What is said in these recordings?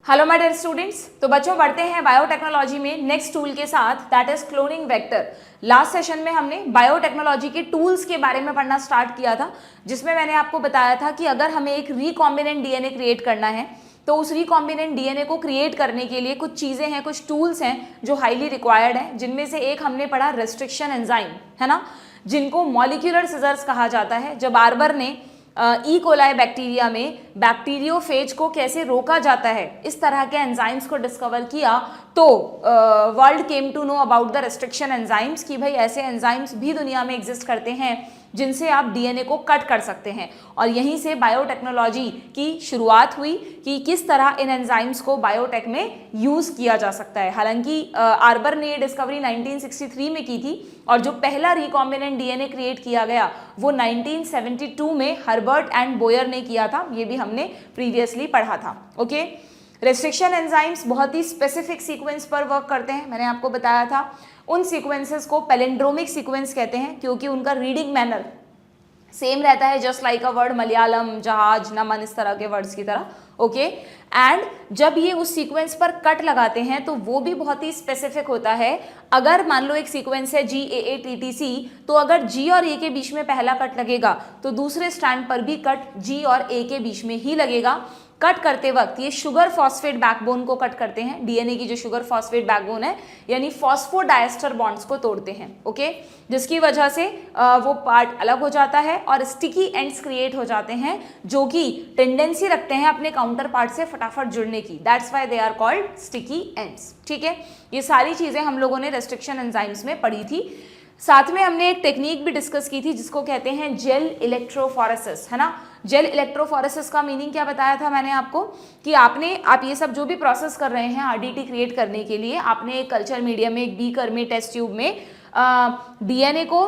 Hello my dear students. तो बच्चों बढ़ते हैं बायोटेक्नोलॉजी में नेक्स्ट टूल के साथ, that is cloning vector. Last session में हमने बायोटेक्नोलॉजी के टूल्स के बारे में पढ़ना स्टार्ट किया था, जिसमें मैंने आपको बताया था कि अगर हमें एक रिकॉम्बिनेंट डीएनए क्रिएट करना है तो उस रिकॉम्बिनेंट डीएनए को क्रिएट करने के लिए कुछ चीज़ें हैं, कुछ टूल्स हैं जो हाईली रिक्वायर्ड हैं, जिनमें से एक हमने पढ़ा रेस्ट्रिक्शन एंजाइम, है ना, जिनको मॉलिक्यूलर सिजर्स कहा जाता है। जब बार्बर ने ई कोलाई बैक्टीरिया में बैक्टीरियोफेज को कैसे रोका जाता है, इस तरह के एंजाइम्स को डिस्कवर किया, तो world came to know about the restriction enzymes कि भाई ऐसे एंजाइम्स भी दुनिया में एग्जिस्ट करते हैं जिनसे आप डीएनए को कट कर सकते हैं। और यहीं से बायोटेक्नोलॉजी की शुरुआत हुई कि किस तरह इन एंजाइम्स को बायोटेक में यूज़ किया जा सकता है। हालांकि आर्बर ने ये डिस्कवरी 1963 में की थी और जो पहला रिकॉम्बिनेंट डीएनए क्रिएट किया गया वो 1972 में हर्बर्ट एंड बोयर ने किया था। ये भी हमने प्रीवियसली पढ़ा था। ओके, रेस्ट्रिक्शन एंजाइम्स बहुत ही स्पेसिफिक सीक्वेंस पर वर्क करते हैं। मैंने आपको बताया था उन सीक्वेंसेस को पैलिंड्रोमिक सीक्वेंस कहते हैं क्योंकि उनका रीडिंग मैनर सेम रहता है, just like a word Malayalam, जहाज, नमन, इस तरह के वर्ड्स की तरह। ओके, एंड जब ये उस सीक्वेंस पर कट लगाते हैं तो वो भी बहुत ही स्पेसिफिक होता है। अगर मान लो एक सीक्वेंस है GAATTC, तो अगर G और A के बीच में पहला कट लगेगा तो दूसरे स्टैंड पर भी कट G और A के बीच में ही लगेगा। कट करते वक्त ये शुगर फॉस्फेट बैकबोन को कट करते हैं, डीएनए की जो शुगर फॉस्फेट बैकबोन है, यानी फॉस्फोडाइस्टर बॉन्ड्स को तोड़ते हैं। ओके, जिसकी वजह से वो पार्ट अलग हो जाता है और स्टिकी एंड्स क्रिएट हो जाते हैं जो कि टेंडेंसी रखते हैं अपने काउंटर पार्ट से फटाफट जुड़ने की। That's why they are called sticky ends. ठीक है, ये सारी चीजें हम लोगों ने रेस्ट्रिक्शन एंजाइम्स में पढ़ी थी। साथ में हमने एक टेक्निक भी डिस्कस की थी जिसको कहते हैं जेल इलेक्ट्रोफोरेसिस, है ना। जेल इलेक्ट्रोफोरेसिस का मीनिंग क्या बताया था मैंने आपको कि आप ये सब जो भी प्रोसेस कर रहे हैं आरडीटी क्रिएट करने के लिए, आपने एक कल्चर मीडियम में, एक बीकर में, टेस्ट ट्यूब में डीएनए को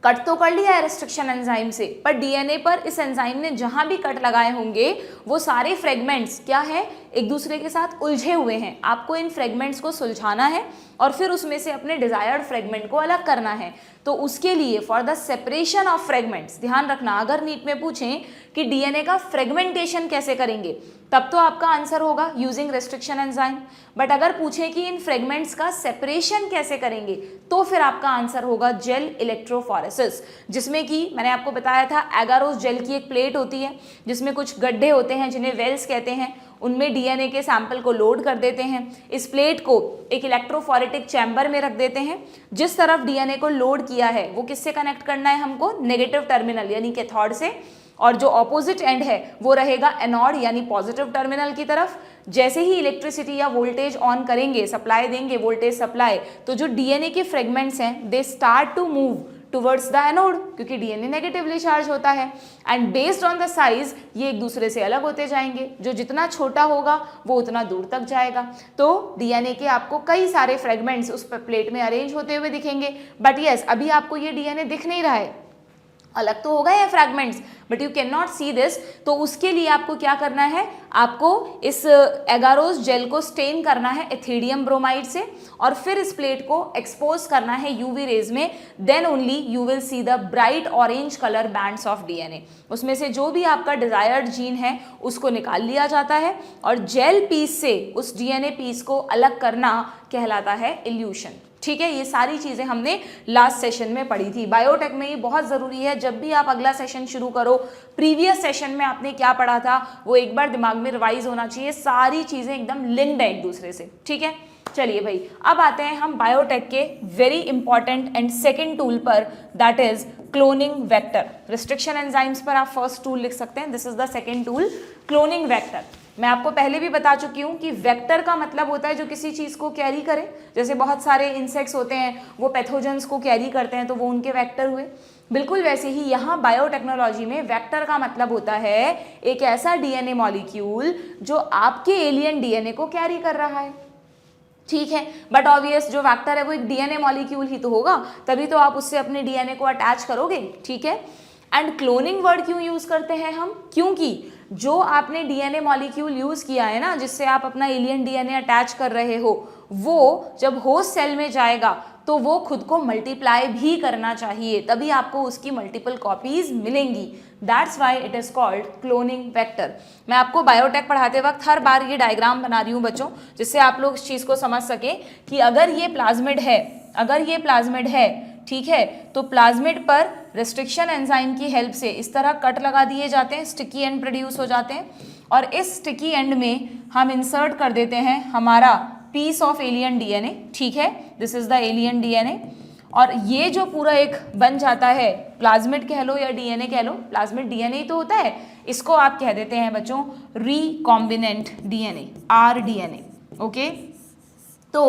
कट तो कर लिया है रेस्ट्रिक्शन एंजाइम से, पर डीएनए पर इस एंजाइम ने जहां भी कट लगाए होंगे वो सारे फ्रेगमेंट्स क्या है, एक दूसरे के साथ उलझे हुए हैं। आपको इन फ्रेगमेंट्स को सुलझाना है और फिर उसमें से अपने डिजायर्ड फ्रेगमेंट को अलग करना है। तो उसके लिए for the separation of fragments, ध्यान रखना, अगर नीट में पूछें कि डीएनए का फ्रेगमेंटेशन कैसे करेंगे तब तो आपका आंसर होगा यूजिंग रेस्ट्रिक्शन एंजाइम। बट अगर पूछें कि इन फ्रेगमेंट्स का सेपरेशन कैसे करेंगे तो फिर आपका आंसर होगा जेल इलेक्ट्रोफोरेसिस, जिसमें कि मैंने आपको बताया था एगारोस जेल की एक प्लेट होती है जिसमें कुछ गड्ढे होते हैं जिन्हें वेल्स कहते हैं, उनमें डीएनए के सैंपल को लोड कर देते हैं। इस प्लेट को एक इलेक्ट्रोफोरेटिक चैम्बर में रख देते हैं। जिस तरफ डीएनए को लोड किया है वो किससे कनेक्ट करना है हमको, नेगेटिव टर्मिनल यानी कैथोड से, और जो ऑपोजिट एंड है वो रहेगा एनोड यानी पॉजिटिव टर्मिनल की तरफ। जैसे ही इलेक्ट्रिसिटी या वोल्टेज ऑन करेंगे, सप्लाई देंगे, वोल्टेज सप्लाई, तो जो डीएनए के फ्रेगमेंट्स हैं they start to move towards the anode, क्योंकि डीएनए नेगेटिवली चार्ज होता है and based on the size ये एक दूसरे से अलग होते जाएंगे। जो जितना छोटा होगा वो उतना दूर तक जाएगा। तो डीएनए के आपको कई सारे फ्रेगमेंट्स उस प्लेट में अरेंज होते हुए दिखेंगे। बट यस, अभी आपको ये डीएनए दिख नहीं रहा है, अलग तो होगा ये fragments, but you can not see this. तो उसके लिए आपको क्या करना है, आपको इस एगारोस जेल को स्टेन करना है एथिडियम ब्रोमाइड से और फिर इस प्लेट को एक्सपोज करना है यूवी रेज में। Then only you will see the bright orange colour bands of DNA. उसमें से जो भी आपका डिजायर्ड जीन है उसको निकाल लिया जाता है और जेल पीस से उस डीएनए पीस को अलग करना कहलाता है इल्यूशन। ठीक है, ये सारी चीजें हमने लास्ट सेशन में पढ़ी थी। बायोटेक में ये बहुत जरूरी है, जब भी आप अगला सेशन शुरू करो, प्रीवियस सेशन में आपने क्या पढ़ा था वो एक बार दिमाग में रिवाइज होना चाहिए। सारी चीजें एकदम लिंक्ड है एक दूसरे से। ठीक है, चलिए भाई, अब आते हैं हम बायोटेक के very important and second tool पर, that is cloning vector. Restriction enzymes पर आप फर्स्ट टूल लिख सकते हैं, this is the second tool, cloning vector. मैं आपको पहले भी बता चुकी हूँ कि वेक्टर का मतलब होता है जो किसी चीज़ को कैरी करे। जैसे बहुत सारे इंसेक्ट्स होते हैं वो पैथोजेंस को कैरी करते हैं तो वो उनके वेक्टर हुए। बिल्कुल वैसे ही यहाँ बायोटेक्नोलॉजी में वेक्टर का मतलब होता है एक ऐसा डीएनए मॉलिक्यूल जो आपके एलियन डीएनए को कैरी कर रहा है। ठीक है, बट ऑब्वियस जो वेक्टर है वो एक डीएनए मॉलिक्यूल ही तो होगा, तभी तो आप उससे अपने डीएनए को अटैच करोगे। ठीक है, एंड क्लोनिंग वर्ड क्यों यूज करते हैं हम, क्योंकि जो आपने डीएनए मॉलिक्यूल यूज किया है ना, जिससे आप अपना एलियन डीएनए अटैच कर रहे हो, वो जब होस्ट सेल में जाएगा तो वो खुद को मल्टीप्लाई भी करना चाहिए, तभी आपको उसकी मल्टीपल कॉपीज मिलेंगी। That's why it is called cloning vector. मैं आपको बायोटेक पढ़ाते वक्त हर बार ये डायग्राम बना रही हूँ बच्चों, जिससे आप लोग इस चीज़ को समझ सके कि अगर ये प्लाज्मिड है, ठीक है, तो प्लाज्मिड पर रेस्ट्रिक्शन एंजाइम की हेल्प से इस तरह कट लगा दिए जाते हैं, स्टिकी एंड प्रोड्यूस हो जाते हैं, और इस स्टिकी एंड में हम इंसर्ट कर देते हैं हमारा पीस ऑफ एलियन डीएनए, ठीक है, this is the alien DNA, और ये जो पूरा एक बन जाता है, प्लाज्मिड कह लो या डीएनए कह लो, प्लाज्मिड डीएनए ही तो होता है, इसको आप कह देते हैं बच्चों रिकॉम्बिनेंट डीएनए, आरडीएनए, ओके। तो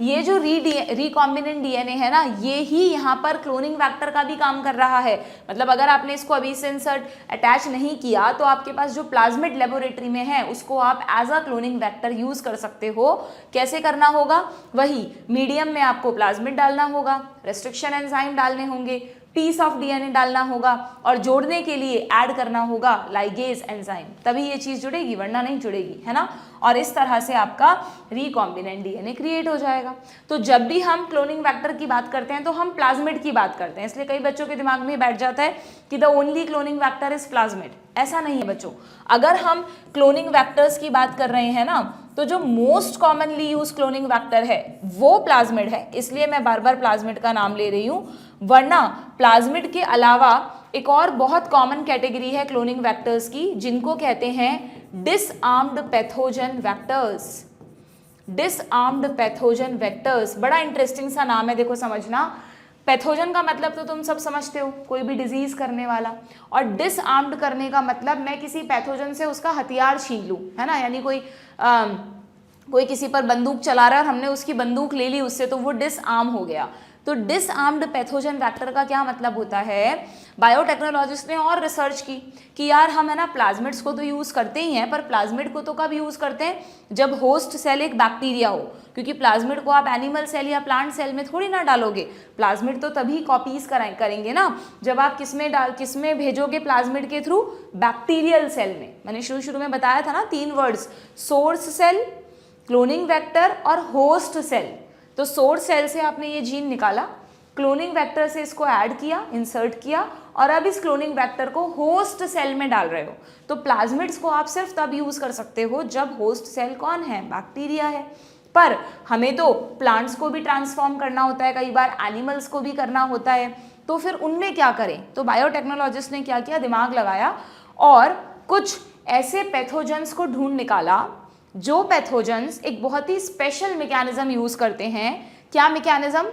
ये जो रिकॉम्बिनेंट डीएनए है ना, ये ही यहाँ पर क्लोनिंग फैक्टर का भी काम कर रहा है। मतलब अगर आपने इसको अभी से इंसर्ट अटैच नहीं किया तो आपके पास जो प्लाज्मिड लेबोरेटरी में है उसको आप as a cloning factor use कर सकते हो। कैसे करना होगा? वही मीडियम में आपको प्लाज्मिड डालना होगा, रेस्ट्रिक्शन एंजाइम डालने होंगे, पीस ऑफ डीएनए डालना होगा, और जोड़ने के लिए ऐड करना होगा लाइगेज एंजाइम, तभी ये चीज जुड़ेगी, वरना नहीं जुड़ेगी, है ना। और इस तरह से आपका रिकॉम्बिनेंट डीएनए क्रिएट हो जाएगा। तो जब भी हम क्लोनिंग फैक्टर की बात करते हैं तो हम प्लाज्मिड की बात करते हैं, इसलिए कई बच्चों के दिमाग में बैठ जाता है कि the only cloning factor is plasmid. ऐसा नहीं है बच्चों। अगर हम क्लोनिंग फैक्टर्स की बात कर रहे हैं ना, तो जो most commonly use cloning factor है वो प्लाज्मिड है, इसलिए मैं बार बार प्लाज्मिड का नाम ले रही हूँ। वरना प्लाज्मिड के अलावा एक और बहुत कॉमन कैटेगरी है क्लोनिंग वेक्टर्स की, जिनको कहते हैं disarmed pathogen vectors. Disarmed pathogen vectors, बड़ा इंटरेस्टिंग सा नाम है, देखो समझना। पैथोजन का मतलब तो तुम सब समझते हो, कोई भी डिजीज करने वाला, और डिसआर्म्ड करने का मतलब मैं किसी पैथोजन से उसका हथियार छीन लूँ, है ना। यानी कोई किसी पर बंदूक चला रहा है और हमने उसकी बंदूक ले ली उससे, तो वो डिसआर्म हो गया। तो डिसआर्म्ड पैथोजन वेक्टर का क्या मतलब होता है? बायोटेक्नोलॉजिस्ट ने और रिसर्च की कि यार हम है ना प्लाज्मिड्स को तो यूज़ करते ही हैं, पर प्लाज्मिड को तो कब यूज़ करते हैं? जब होस्ट सेल एक बैक्टीरिया हो, क्योंकि प्लाज्मिड को आप एनिमल सेल या प्लांट सेल में थोड़ी ना डालोगे। प्लाज्मिड तो तभी कॉपीज करेंगे ना जब आप किसमें भेजोगे प्लाज्मिड के थ्रू? बैक्टीरियल सेल में। मैंने शुरू में बताया था ना 3 words, source cell, cloning vector और होस्ट सेल। तो सोर्स सेल से आपने ये जीन निकाला, क्लोनिंग वेक्टर से इसको ऐड किया, इंसर्ट किया, और अब इस क्लोनिंग वेक्टर को होस्ट सेल में डाल रहे हो। तो प्लाज्मिड्स को आप सिर्फ तब यूज कर सकते हो जब होस्ट सेल कौन है? बैक्टीरिया है। पर हमें तो प्लांट्स को भी ट्रांसफॉर्म करना होता है, कई बार एनिमल्स को भी करना होता है, तो फिर उनमें क्या करें? तो बायोटेक्नोलॉजिस्ट ने क्या किया? दिमाग लगाया और कुछ ऐसे पैथोजेंस को ढूंढ निकाला जो पैथोजेंस एक बहुत ही स्पेशल मैकेनिज्म यूज करते हैं। क्या मैकेनिज्म?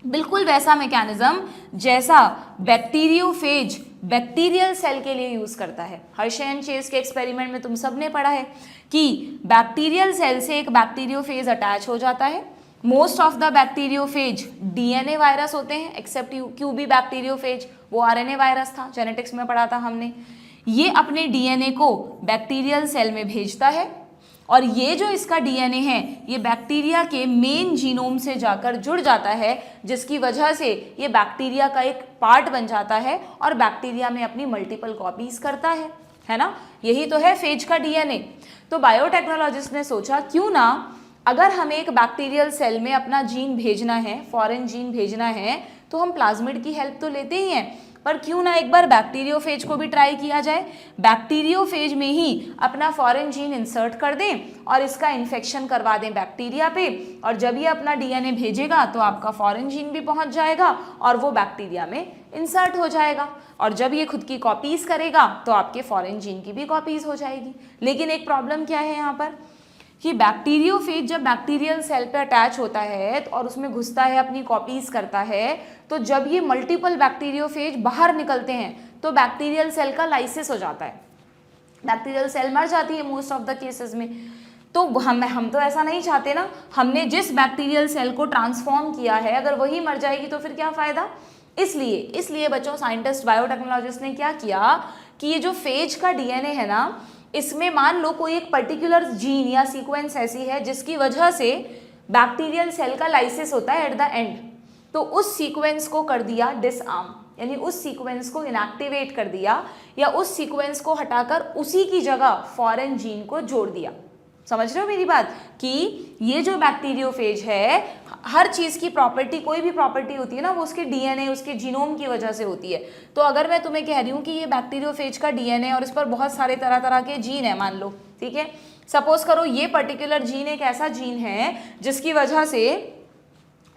बिल्कुल वैसा मैकेनिज्म जैसा बैक्टीरियोफेज बैक्टीरियल सेल के लिए यूज करता है। हर्शे एंड चेस के एक्सपेरिमेंट में तुम सब ने पढ़ा है कि बैक्टीरियल सेल से एक बैक्टीरियोफेज अटैच हो जाता है। Most of the bacteriophage DNA virus होते हैं, एक्सेप्ट क्यूबी बैक्टीरियोफेज, वो आरएनए वायरस था, जेनेटिक्स में पढ़ा था हमने। ये अपने डीएनए को बैक्टीरियल सेल में भेजता है, और ये जो इसका डीएनए है ये बैक्टीरिया के मेन जीनोम से जाकर जुड़ जाता है, जिसकी वजह से ये बैक्टीरिया का एक पार्ट बन जाता है और बैक्टीरिया में अपनी मल्टीपल कॉपीज करता है ना। यही तो है फेज का डीएनए। तो बायोटेक्नोलॉजिस्ट ने सोचा क्यों ना अगर हमें एक बैक्टीरियल सेल में अपना जीन भेजना है, फॉरेन जीन भेजना है, तो हम प्लाज्मिड की हेल्प तो लेते ही हैं, पर क्यों ना एक बार बैक्टीरियोफेज को भी ट्राई किया जाए। बैक्टीरियोफेज में ही अपना फॉरेन जीन इंसर्ट कर दें और इसका इन्फेक्शन करवा दें बैक्टीरिया पे, और जब ये अपना डीएनए भेजेगा तो आपका फॉरेन जीन भी पहुंच जाएगा और वो बैक्टीरिया में इंसर्ट हो जाएगा, और जब ये खुद की कॉपीज करेगा तो आपके फॉरेन जीन की भी कॉपीज हो जाएगी। लेकिन एक प्रॉब्लम क्या है यहाँ पर कि बैक्टीरियोफेज जब बैक्टीरियल सेल पे अटैच होता है और उसमें घुसता है, अपनी कॉपीज करता है, तो जब ये मल्टीपल बैक्टीरियोफेज बाहर निकलते हैं तो बैक्टीरियल सेल का लाइसिस हो जाता है, बैक्टीरियल सेल मर जाती है मोस्ट ऑफ द केसेस में। तो हम तो ऐसा नहीं चाहते ना, हमने जिस बैक्टीरियल सेल को ट्रांसफॉर्म किया है अगर वही मर जाएगी तो फिर क्या फायदा। इसलिए बच्चों साइंटिस्ट बायोटेक्नोलॉजिस्ट ने क्या किया कि ये जो फेज का डीएनए है ना, इसमें मान लो कोई एक पर्टिकुलर जीन या सीक्वेंस ऐसी है जिसकी वजह से बैक्टीरियल सेल का लाइसिस होता है एट द एंड, तो उस सीक्वेंस को कर दिया डिसआर्म, यानी उस सीक्वेंस को इनएक्टिवेट कर दिया, या उस सीक्वेंस को हटाकर उसी की जगह फॉरेन जीन को जोड़ दिया। समझ रहे हो मेरी बात कि ये जो बैक्टीरियोफेज है, हर चीज़ की प्रॉपर्टी, कोई भी प्रॉपर्टी होती है ना, वो उसके डीएनए, उसके जीनोम की वजह से होती है। तो अगर मैं तुम्हें कह रही हूँ कि ये बैक्टीरियोफेज का डीएनए और इस पर बहुत सारे तरह तरह के जीन है, मान लो, ठीक है, सपोज करो ये पर्टिकुलर जीन एक ऐसा जीन है जिसकी वजह से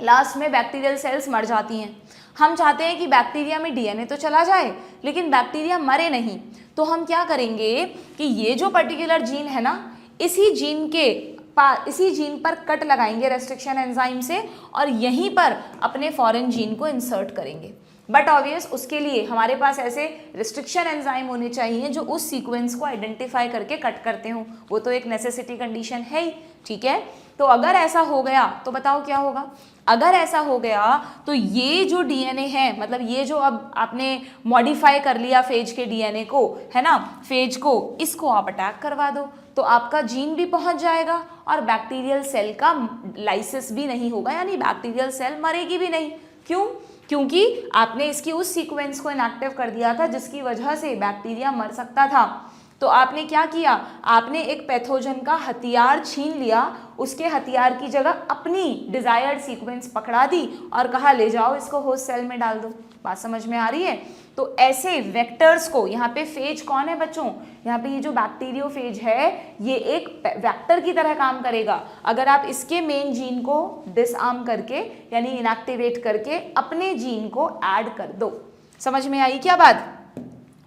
लास्ट में बैक्टीरियल सेल्स मर जाती हैं। हम चाहते हैं कि बैक्टीरिया में डीएनए तो चला जाए लेकिन बैक्टीरिया मरे नहीं, तो हम क्या करेंगे कि ये जो पर्टिकुलर जीन है ना, इसी जीन पर कट लगाएंगे रेस्ट्रिक्शन एंजाइम से और यहीं पर अपने फॉरेन जीन को इंसर्ट करेंगे। बट ऑब्वियस उसके लिए हमारे पास ऐसे रिस्ट्रिक्शन एंजाइम होने चाहिए जो उस सीक्वेंस को आइडेंटिफाई करके कट करते हों, वो तो एक नेसेसिटी कंडीशन है ही, ठीक है। तो अगर ऐसा हो गया तो बताओ क्या होगा। अगर ऐसा हो गया तो ये जो डीएनए है, मतलब ये जो अब आपने मॉडिफाई कर लिया फेज के डीएनए को, है ना, फेज को, इसको आप अटैक करवा दो तो आपका जीन भी पहुंच जाएगा और बैक्टीरियल सेल का लाइसिस भी नहीं होगा, यानी बैक्टीरियल सेल मरेगी भी नहीं। क्यों? क्योंकि आपने इसकी उस सीक्वेंस को इनएक्टिव कर दिया था जिसकी वजह से बैक्टीरिया मर सकता था। तो आपने क्या किया, आपने एक पैथोजन का हथियार छीन लिया, उसके हथियार की जगह अपनी डिजायर्ड सीक्वेंस पकड़ा दी और कहा ले जाओ इसको होस्ट सेल में डाल दो। बात समझ में आ रही है? तो ऐसे वेक्टर्स को, यहाँ पे फेज कौन है बच्चों, यहाँ पे ये जो बैक्टीरियोफेज है ये एक वेक्टर की तरह काम करेगा। अगर आप इसके मेन जीन को डिसआर्म करके यानी इनएक्टिवेट करके अपने जीन को ऐड कर दो। समझ में आई क्या बात?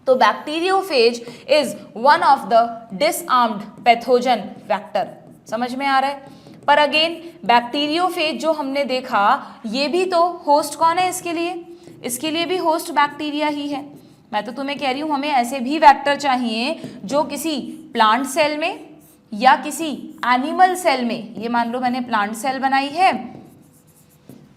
तो bacteriophage is one of the disarmed pathogen vector. समझ में आ रहा है? पर अगेन बैक्टीरियोफेज जो हमने देखा ये भी तो होस्ट कौन है इसके लिए? इसके लिए भी होस्ट बैक्टीरिया ही है। मैं तो तुम्हें कह रही हूं हमें ऐसे भी वेक्टर चाहिए जो किसी प्लांट सेल में या किसी एनिमल सेल में, ये मान लो मैंने प्लांट सेल बनाई है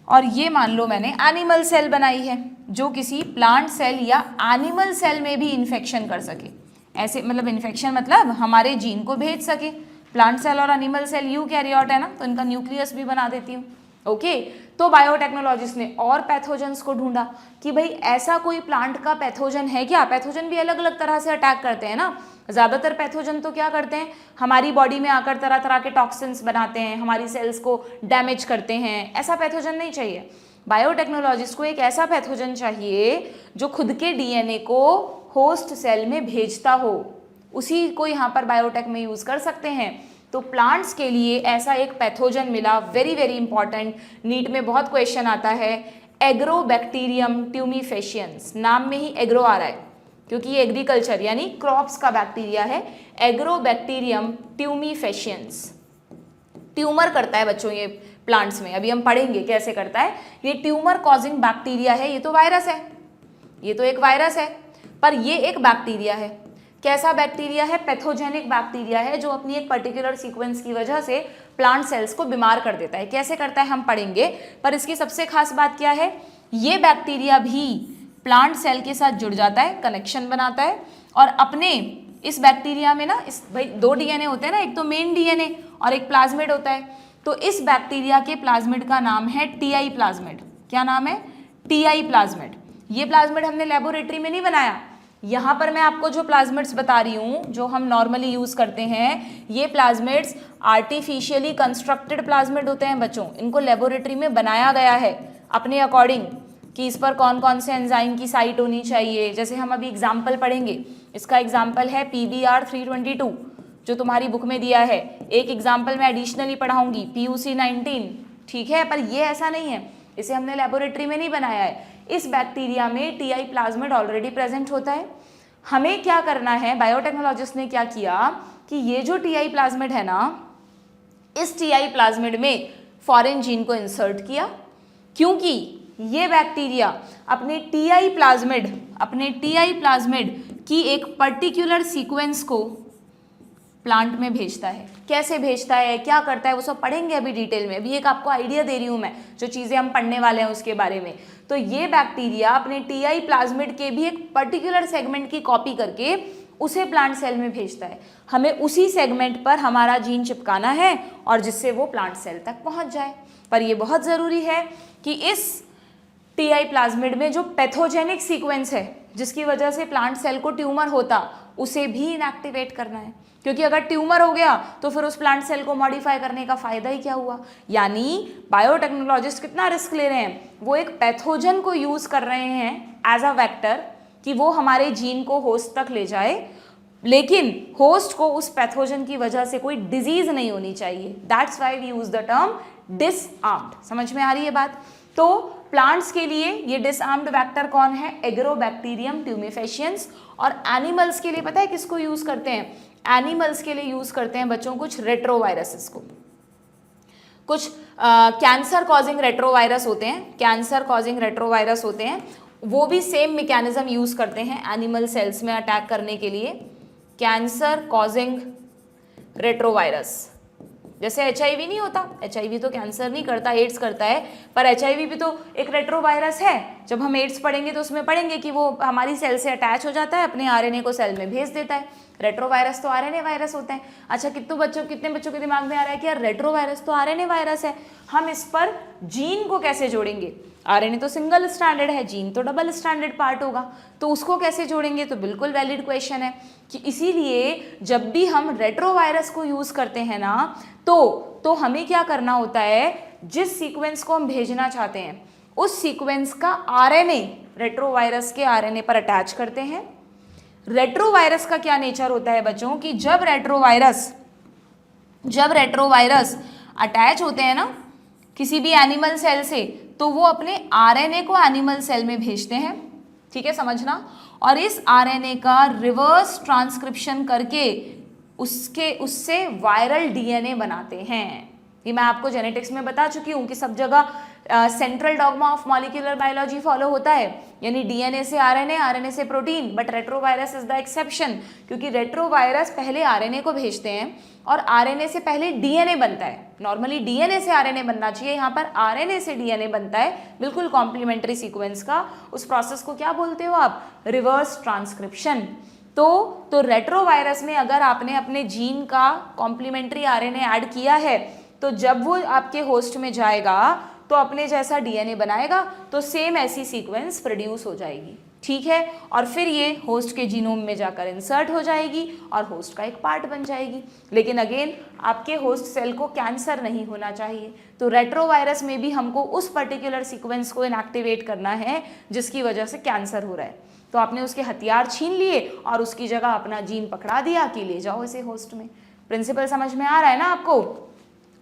और ये मान लो मैंने एनिमल सेल बनाई है, जो किसी प्लांट सेल या एनिमल सेल में भी इन्फेक्शन कर सके। ऐसे मतलब इन्फेक्शन मतलब हमारे जीन को भेज सके। प्लांट सेल और एनिमल सेल यूकैरियोट है ना, तो इनका न्यूक्लियस भी बना देती हूँ। ओके, तो बायोटेक्नोलॉजिस्ट ने और पैथोजेंस को ढूंढा कि भाई ऐसा कोई प्लांट का पैथोजन है क्या। पैथोजन भी अलग अलग तरह से अटैक करते हैं ना। ज़्यादातर पैथोजन तो क्या करते हैं, हमारी बॉडी में आकर तरह तरह के टॉक्सिन्स बनाते हैं, हमारी सेल्स को डैमेज करते हैं। ऐसा पैथोजन नहीं चाहिए। बायोटेक्नोलॉजिस्ट को एक ऐसा पैथोजन चाहिए जो खुद के डीएनए को होस्ट सेल में भेजता हो, उसी को यहाँ पर बायोटेक में यूज़ कर सकते हैं। तो प्लांट्स के लिए ऐसा एक पैथोजन मिला, वेरी वेरी इंपॉर्टेंट, नीट में बहुत क्वेश्चन आता है, एग्रोबैक्टीरियम ट्यूमीफेशियंस। नाम में ही एग्रो आ रहा है क्योंकि ये एग्रीकल्चर यानी क्रॉप्स का बैक्टीरिया है। एग्रोबैक्टीरियम ट्यूमीफेशियंस ट्यूमर करता है बच्चों ये प्लांट्स में, अभी हम पढ़ेंगे कैसे करता है। ये ट्यूमर कॉजिंग बैक्टीरिया है। ये तो वायरस है, ये तो एक वायरस है, पर ये एक बैक्टीरिया है। कैसा बैक्टीरिया है? पैथोजेनिक बैक्टीरिया है जो अपनी एक पर्टिकुलर सीक्वेंस की वजह से प्लांट सेल्स को बीमार कर देता है। कैसे करता है हम पढ़ेंगे, पर इसकी सबसे खास बात क्या है, ये बैक्टीरिया भी प्लांट सेल के साथ जुड़ जाता है, कनेक्शन बनाता है और अपने इस बैक्टीरिया में ना, इस भाई दो डीएनए होते हैं ना, एक तो मेन डीएनए और एक प्लाज्मिड होता है। तो इस बैक्टीरिया के प्लाज्मिड का नाम है टीआई प्लाज्मिड। क्या नाम है? TI plasmid. ये प्लाज्मिड हमने लेबोरेटरी में नहीं बनाया। यहाँ पर मैं आपको जो प्लाज्मिड्स बता रही हूँ जो हम नॉर्मली यूज़ करते हैं, ये प्लाज्मिड्स आर्टिफिशियली कंस्ट्रक्टेड प्लाज्मिड होते हैं बच्चों। इनको लेबोरेटरी में बनाया गया है अपने अकॉर्डिंग कि इस पर कौन कौन से एंजाइम की साइट होनी चाहिए। जैसे हम अभी एग्जाम्पल पढ़ेंगे, इसका एग्जाम्पल है PBr 322 जो तुम्हारी बुक में दिया है। एक एग्जाम्पल मैं एडिशनली पढ़ाऊंगी PUC 19, ठीक है, पर ये ऐसा नहीं है, इसे हमने लेबोरेटरी में नहीं बनाया है। इस बैक्टीरिया में टीआई प्लाज्मिड ऑलरेडी प्रेजेंट होता है। हमें क्या करना है, बायोटेक्नोलॉजिस्ट ने क्या किया कि ये जो टीआई प्लाज्मिड है ना, इस टीआई प्लाज्मिड में फॉरेन जीन को इंसर्ट किया, क्योंकि ये बैक्टीरिया अपने टीआई प्लाज्मिड की एक पर्टिकुलर सीक्वेंस को प्लांट में भेजता है। कैसे भेजता है, क्या करता है, वो सब पढ़ेंगे अभी डिटेल में। अभी एक आपको आइडिया दे रही हूँ मैं, जो चीज़ें हम पढ़ने वाले हैं उसके बारे में। तो ये बैक्टीरिया अपने टीआई प्लाज्मिड के भी एक पर्टिकुलर सेगमेंट की कॉपी करके उसे प्लांट सेल में भेजता है। हमें उसी सेगमेंट पर हमारा जीन चिपकाना है और जिससे वो प्लांट सेल तक पहुँच जाए। पर ये बहुत ज़रूरी है कि इस टीआई प्लाज्मिड में जो पैथोजेनिक सीक्वेंस है जिसकी वजह से प्लांट सेल को ट्यूमर होता, उसे भी इनएक्टिवेट करना है। क्योंकि अगर ट्यूमर हो गया तो फिर उस प्लांट सेल को मॉडिफाई करने का फायदा ही क्या हुआ। यानी बायोटेक्नोलॉजिस्ट कितना रिस्क ले रहे हैं, वो एक पैथोजन को यूज कर रहे हैं एज अ वेक्टर कि वो हमारे जीन को होस्ट तक ले जाए, लेकिन होस्ट को उस पैथोजन की वजह से कोई डिजीज नहीं होनी चाहिए। That's why we use the term disarmed. समझ में आ रही है बात। तो प्लांट्स के लिए ये डिसआर्म्ड वेक्टर कौन है, एग्रोबैक्टीरियम ट्यूमेफेशियंस। और एनिमल्स के लिए पता है किसको यूज करते हैं, एनिमल्स के लिए यूज करते हैं बच्चों कुछ रेट्रोवायरसेस को, कुछ कैंसर कॉजिंग रेट्रोवायरस होते हैं, कैंसर कॉजिंग रेट्रोवायरस होते हैं, वो भी सेम मैकेनिज्म यूज करते हैं एनिमल सेल्स में अटैक करने के लिए। कैंसर कॉजिंग रेट्रोवायरस, जैसे HIV नहीं होता, HIV तो कैंसर नहीं करता, एड्स करता है, पर HIV भी तो एक रेट्रोवायरस है। जब हम एड्स पढ़ेंगे तो उसमें पढ़ेंगे कि वो हमारी सेल से अटैच हो जाता है, अपने RNA को सेल में भेज देता है। रेट्रोवायरस तो RNA वायरस होते हैं। अच्छा, कितने बच्चों के दिमाग में आ रहा है कि यार रेट्रोवायरस तो RNA वायरस है, हम इस पर जीन को कैसे जोड़ेंगे। RNA तो सिंगल स्टैंडर्ड है, जीन तो डबल स्टैंडर्ड पार्ट होगा, तो उसको कैसे जोड़ेंगे। तो बिल्कुल वैलिड क्वेश्चन है कि इसीलिए जब भी हम रेट्रोवायरस को यूज करते हैं ना, तो हमें क्या करना होता है, जिस सीक्वेंस को हम भेजना चाहते हैं उस सीक्वेंस का RNA रेट्रोवायरस के RNA पर अटैच करते हैं। रेट्रोवायरस का क्या नेचर होता है बच्चों कि जब रेट्रोवायरस अटैच होते हैं ना किसी भी एनिमल सेल से, तो वो अपने RNA को एनिमल सेल में भेजते हैं, ठीक है समझना, और इस RNA का रिवर्स ट्रांसक्रिप्शन करके उससे वायरल DNA बनाते हैं। ये मैं आपको जेनेटिक्स में बता चुकी हूँ कि सब जगह central dogma of molecular biology follow होता है, यानी DNA से RNA, RNA से protein, but retrovirus is the exception, क्योंकि रेट्रोवायरस पहले RNA को भेजते हैं और RNA से पहले DNA बनता है। नॉर्मली DNA से RNA बनना चाहिए, यहाँ पर RNA से DNA बनता है, बिल्कुल कॉम्प्लीमेंट्री सीक्वेंस का। उस प्रोसेस को क्या बोलते हो आप, रिवर्स ट्रांसक्रिप्शन। तो रेट्रोवायरस में अगर आपने अपने जीन का कॉम्प्लीमेंट्री RNA ऐड किया है, तो जब वो आपके होस्ट में जाएगा तो अपने जैसा DNA बनाएगा, तो सेम ऐसी सीक्वेंस प्रोड्यूस हो जाएगी, ठीक है, और फिर ये होस्ट के जीनोम में जाकर इंसर्ट हो जाएगी और होस्ट का एक पार्ट बन जाएगी। लेकिन अगेन आपके होस्ट सेल को कैंसर नहीं होना चाहिए, तो रेट्रोवायरस में भी हमको उस पर्टिकुलर सीक्वेंस को इनएक्टिवेट करना है जिसकी वजह से कैंसर हो रहा है। तो आपने उसके हथियार छीन लिए और उसकी जगह अपना जीन पकड़ा दिया कि ले जाओ इसे होस्ट में। प्रिंसिपल समझ में आ रहा है ना आपको।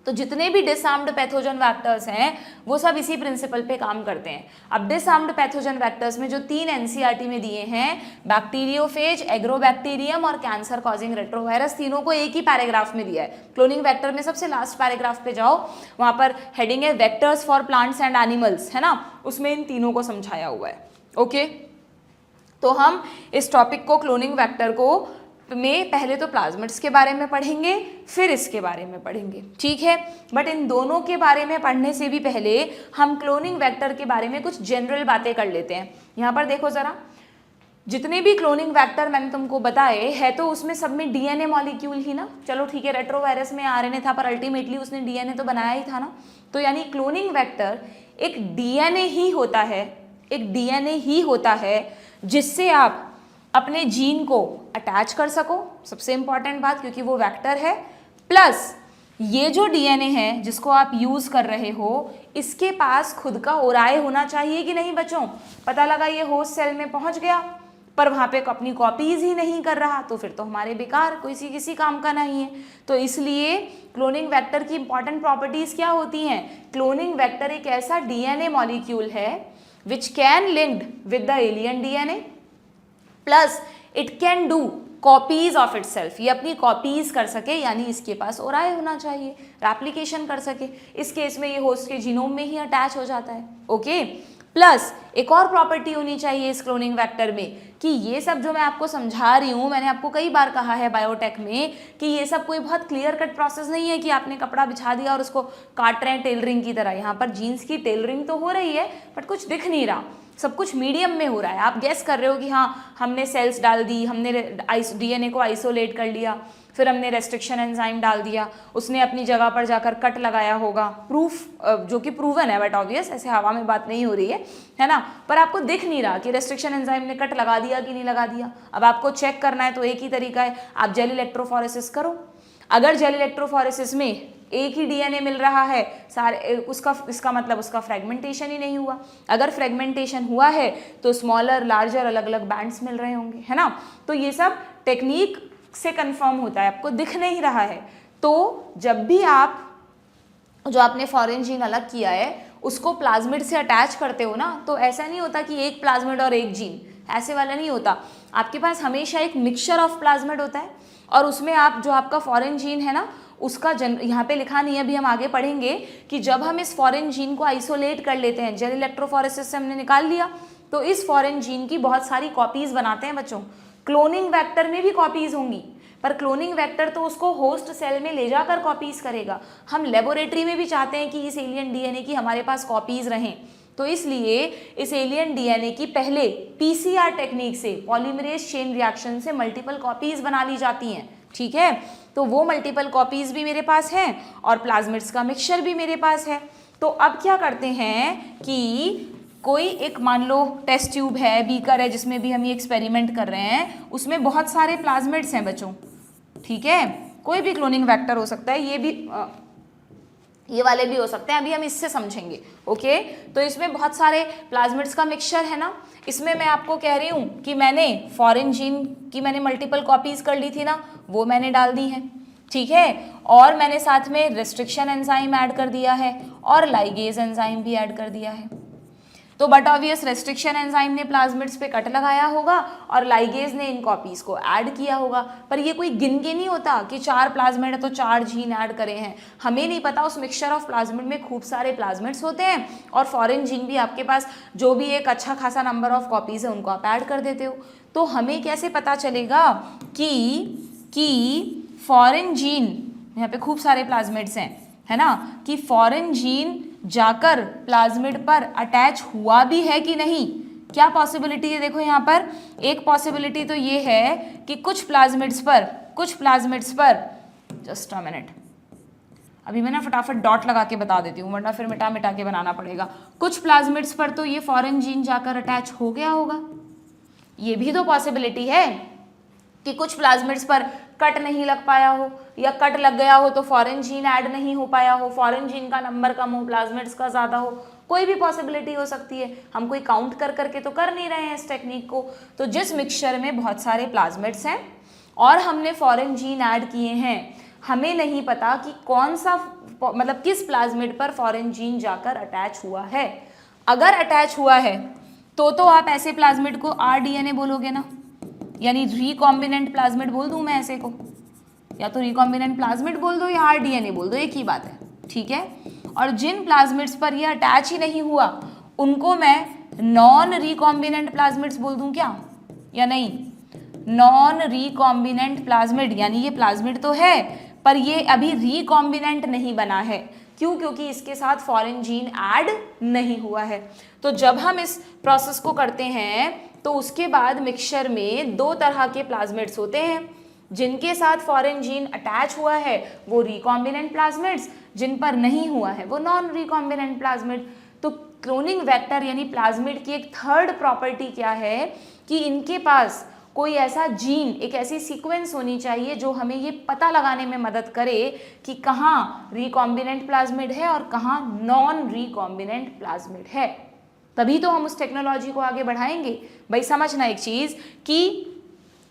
तो जितने भी डिसआर्म्ड पैथोजन वेक्टर्स हैं वो सब इसी प्रिंसिपल पे काम करते हैं। अब डिसआर्म्ड पैथोजन वेक्टर्स में जो 3 NCERT में दिए हैं, बैक्टीरियोफेज, एग्रोबैक्टीरियम और कैंसर कॉजिंग रेट्रोवायरस, तीनों को एक ही पैराग्राफ में दिया है। क्लोनिंग वेक्टर में सबसे लास्ट पैराग्राफ पे जाओ, वहां पर हेडिंग है vectors for plants and animals, है ना, उसमें इन तीनों को समझाया हुआ है। ओके, तो हम इस टॉपिक को, क्लोनिंग वेक्टर को में पहले तो प्लाज्मिड्स के बारे में पढ़ेंगे, फिर इसके बारे में पढ़ेंगे, ठीक है। बट इन दोनों के बारे में पढ़ने से भी पहले हम क्लोनिंग वेक्टर के बारे में कुछ जनरल बातें कर लेते हैं। यहाँ पर देखो जरा, जितने भी क्लोनिंग वेक्टर मैंने तुमको बताए है तो उसमें सब में DNA मॉलिक्यूल ही ना। चलो ठीक है, रेट्रोवायरस में RNA था, पर अल्टीमेटली उसने DNA तो बनाया ही था ना। तो यानी क्लोनिंग वेक्टर एक DNA ही होता है जिससे आप अपने जीन को अटैच कर सको, सबसे इंपॉर्टेंट बात, क्योंकि वो वेक्टर है। प्लस ये जो DNA है जिसको आप यूज कर रहे हो, इसके पास खुद का ओराए होना चाहिए कि नहीं बच्चों। पता लगा ये होस्ट सेल में पहुंच गया पर वहां पे अपनी कॉपीज ही नहीं कर रहा, तो फिर तो हमारे बेकार, कोई किसी काम का नहीं है। तो इसलिए क्लोनिंग वेक्टर की इंपॉर्टेंट प्रॉपर्टीज क्या होती हैं। क्लोनिंग वेक्टर एक ऐसा DNA मॉलिक्यूल है which can linked with the alien DNA, plus it can do copies of itself, ये अपनी कॉपीज कर सके, यानी इसके पास ओराए होना चाहिए, रेप्लिकेशन कर सके। इस केस में ये होस्ट के जीनोम में ही अटैच हो जाता है। ओके, प्लस एक और प्रॉपर्टी होनी चाहिए इस क्लोनिंग वेक्टर में कि ये सब जो मैं आपको समझा रही हूँ, मैंने आपको कई बार कहा है बायोटेक में कि ये सब कोई बहुत क्लियर कट प्रोसेस नहीं है कि आपने कपड़ा बिछा दिया और उसको काट रहे हैं टेलरिंग की तरह। यहाँ पर जीन्स की टेलरिंग तो हो रही है बट कुछ दिख नहीं रहा, सब कुछ मीडियम में हो रहा है। आप गेस कर रहे हो कि हाँ हमने सेल्स डाल दी, हमने DNA को आइसोलेट कर लिया, फिर हमने रेस्ट्रिक्शन एंजाइम डाल दिया, उसने अपनी जगह पर जाकर कट लगाया होगा, प्रूफ जो कि प्रूवन है, बट ऑब्वियस ऐसे हवा में बात नहीं हो रही है ना, पर आपको दिख नहीं रहा कि रेस्ट्रिक्शन एंजाइम ने कट लगा दिया कि नहीं लगा दिया। अब आपको चेक करना है तो एक ही तरीका है, आप जेल इलेक्ट्रोफोरेसिस करो। अगर जेल इलेक्ट्रोफोरेसिस में एक ही डीएनए मिल रहा है सारे उसका, इसका मतलब उसका फ्रेगमेंटेशन ही नहीं हुआ। अगर फ्रेगमेंटेशन हुआ है तो स्मॉलर लार्जर अलग अलग बैंड्स मिल रहे होंगे, है ना। तो ये सब टेक्निक से कंफर्म होता है, आपको दिख नहीं रहा है तो जब भी आप जो आपने फॉरेन जीन अलग किया है उसको प्लाज्मिड से अटैच करते हो ना, तो ऐसा नहीं होता कि एक प्लाज्मिड और एक जीन, ऐसे वाला नहीं होता। आपके पास हमेशा एक मिक्सचर ऑफ प्लाज्मिड होता है और उसमें आप जो आपका फॉरेन जीन है ना उसका यहाँ पे लिखा नहीं है, अभी हम आगे पढ़ेंगे कि जब हम इस फॉरेन जीन को आइसोलेट कर लेते हैं, जेल इलेक्ट्रोफोरेसिस से हमने निकाल लिया, तो इस फॉरेन जीन की बहुत सारी कॉपीज बनाते हैं बच्चों। क्लोनिंग वेक्टर में भी कॉपीज होंगी, पर क्लोनिंग वेक्टर तो उसको होस्ट सेल में ले जाकर कॉपीज करेगा। हम लेबोरेटरी में भी चाहते हैं कि इस एलियन डीएनए की हमारे पास कॉपीज रहें, तो इसलिए इस एलियन डीएनए की पहले पीसीआर टेक्निक से, पॉलीमरेज चेन रिएक्शन से मल्टीपल कॉपीज बना ली जाती हैं, ठीक है। तो वो मल्टीपल कॉपीज भी मेरे पास हैं और प्लाज्मिड्स का मिक्सचर भी मेरे पास है। तो अब क्या करते हैं कि कोई एक मान लो टेस्ट ट्यूब है, बीकर है, जिसमें भी हम ये एक्सपेरिमेंट कर रहे हैं, उसमें बहुत सारे प्लाज्मिड्स हैं बच्चों, ठीक है। कोई भी क्लोनिंग वेक्टर हो सकता है, ये वाले भी हो सकते हैं, अभी हम इससे समझेंगे, ओके। तो इसमें बहुत सारे प्लाज्मिड्स का मिक्सचर है ना। इसमें मैं आपको कह रही हूँ कि मैंने फॉरेन जीन की मैंने मल्टीपल कॉपीज कर ली थी ना, वो मैंने डाल दी हैं, ठीक है। और मैंने साथ में रेस्ट्रिक्शन एंजाइम ऐड कर दिया है और लाइगेज एंजाइम भी ऐड कर दिया है। तो बट ऑब्वियस रेस्ट्रिक्शन एंजाइम ने प्लाज्मिड्स पे कट लगाया होगा और लाइगेज ने इन कॉपीज को ऐड किया होगा, पर ये कोई गिन के नहीं होता कि 4 प्लाज्मिड है तो 4 जीन ऐड करे हैं। हमें नहीं पता, उस मिक्सचर ऑफ प्लाज्मिड में खूब सारे प्लाज्मिड्स होते हैं और फॉरेन जीन भी आपके पास जो भी एक अच्छा खासा नंबर ऑफ कॉपीज है उनको आप ऐड कर देते हो। तो हमें कैसे पता चलेगा कि फॉरेन जीन, यहाँ पे खूब सारे प्लाज्मिड्स हैं, है ना, कि फॉरेन जीन जाकर प्लाज्मिड पर अटैच हुआ भी है कि नहीं। क्या पॉसिबिलिटी है, देखो यहाँ पर एक पॉसिबिलिटी तो ये है कि कुछ प्लाज्मिड्स पर जस्ट अ मिनट, अभी मैं ना फटाफट डॉट लगा के बता देती हूँ वरना फिर मिटा मिटा के बनाना पड़ेगा। कुछ प्लाज्मिड्स पर तो ये फॉरेन जीन जाकर अटैच हो गया होगा, ये भी तो पॉसिबिलिटी है कि कुछ प्लाज्मिड्स पर कट नहीं लग पाया हो, या कट लग गया हो तो फॉरेन जीन ऐड नहीं हो पाया हो, फॉरेन जीन का नंबर कम हो, प्लाज्मिड्स का ज़्यादा हो, कोई भी पॉसिबिलिटी हो सकती है। हम कोई काउंट कर करके तो कर नहीं रहे हैं इस टेक्निक को। तो जिस मिक्सचर में बहुत सारे प्लाज्मिड्स हैं और हमने फॉरेन जीन ऐड किए हैं, हमें नहीं पता कि कौन सा मतलब किस प्लाज्मिड पर फॉरेन जीन जाकर अटैच हुआ है। अगर अटैच हुआ है तो आप ऐसे प्लाज्मिड को rDNA बोलोगे ना, यानी रिकॉम्बिनेंट प्लाज्मिड बोल दूं मैं ऐसे को, या तो रिकॉम्बिनेंट प्लाज्मिड बोल दो या rDNA बोल दो, एक ही बात है, ठीक है। और जिन प्लाज्मिड्स पर ये अटैच ही नहीं हुआ उनको मैं नॉन रिकॉम्बिनेंट प्लाज्मिड्स बोल दूं क्या, या नहीं। नॉन रिकॉम्बिनेंट प्लाज्मिड यानी ये प्लाज्मिड तो है पर ये अभी रिकॉम्बिनेंट नहीं बना है, क्यों, क्योंकि इसके साथ फॉरेन जीन ऐड नहीं हुआ है। तो जब हम इस प्रोसेस को करते हैं तो उसके बाद मिक्सचर में 2 तरह के प्लाज्मिड्स होते हैं, जिनके साथ फॉरेन जीन अटैच हुआ है वो रिकॉम्बिनेंट प्लाज्मिड्स, जिन पर नहीं हुआ है वो नॉन रिकॉम्बिनेंट प्लाज्मिड। तो क्लोनिंग वेक्टर यानी प्लाज्मिड की एक थर्ड प्रॉपर्टी क्या है कि इनके पास कोई ऐसा जीन, एक ऐसी सीक्वेंस होनी चाहिए जो हमें ये पता लगाने में मदद करे कि कहाँ रिकॉम्बिनेंट प्लाज्मिड है और कहाँ नॉन रिकॉम्बिनेंट प्लाज्मिड है। तभी तो हम उस टेक्नोलॉजी को आगे बढ़ाएंगे। भाई समझना एक चीज़ कि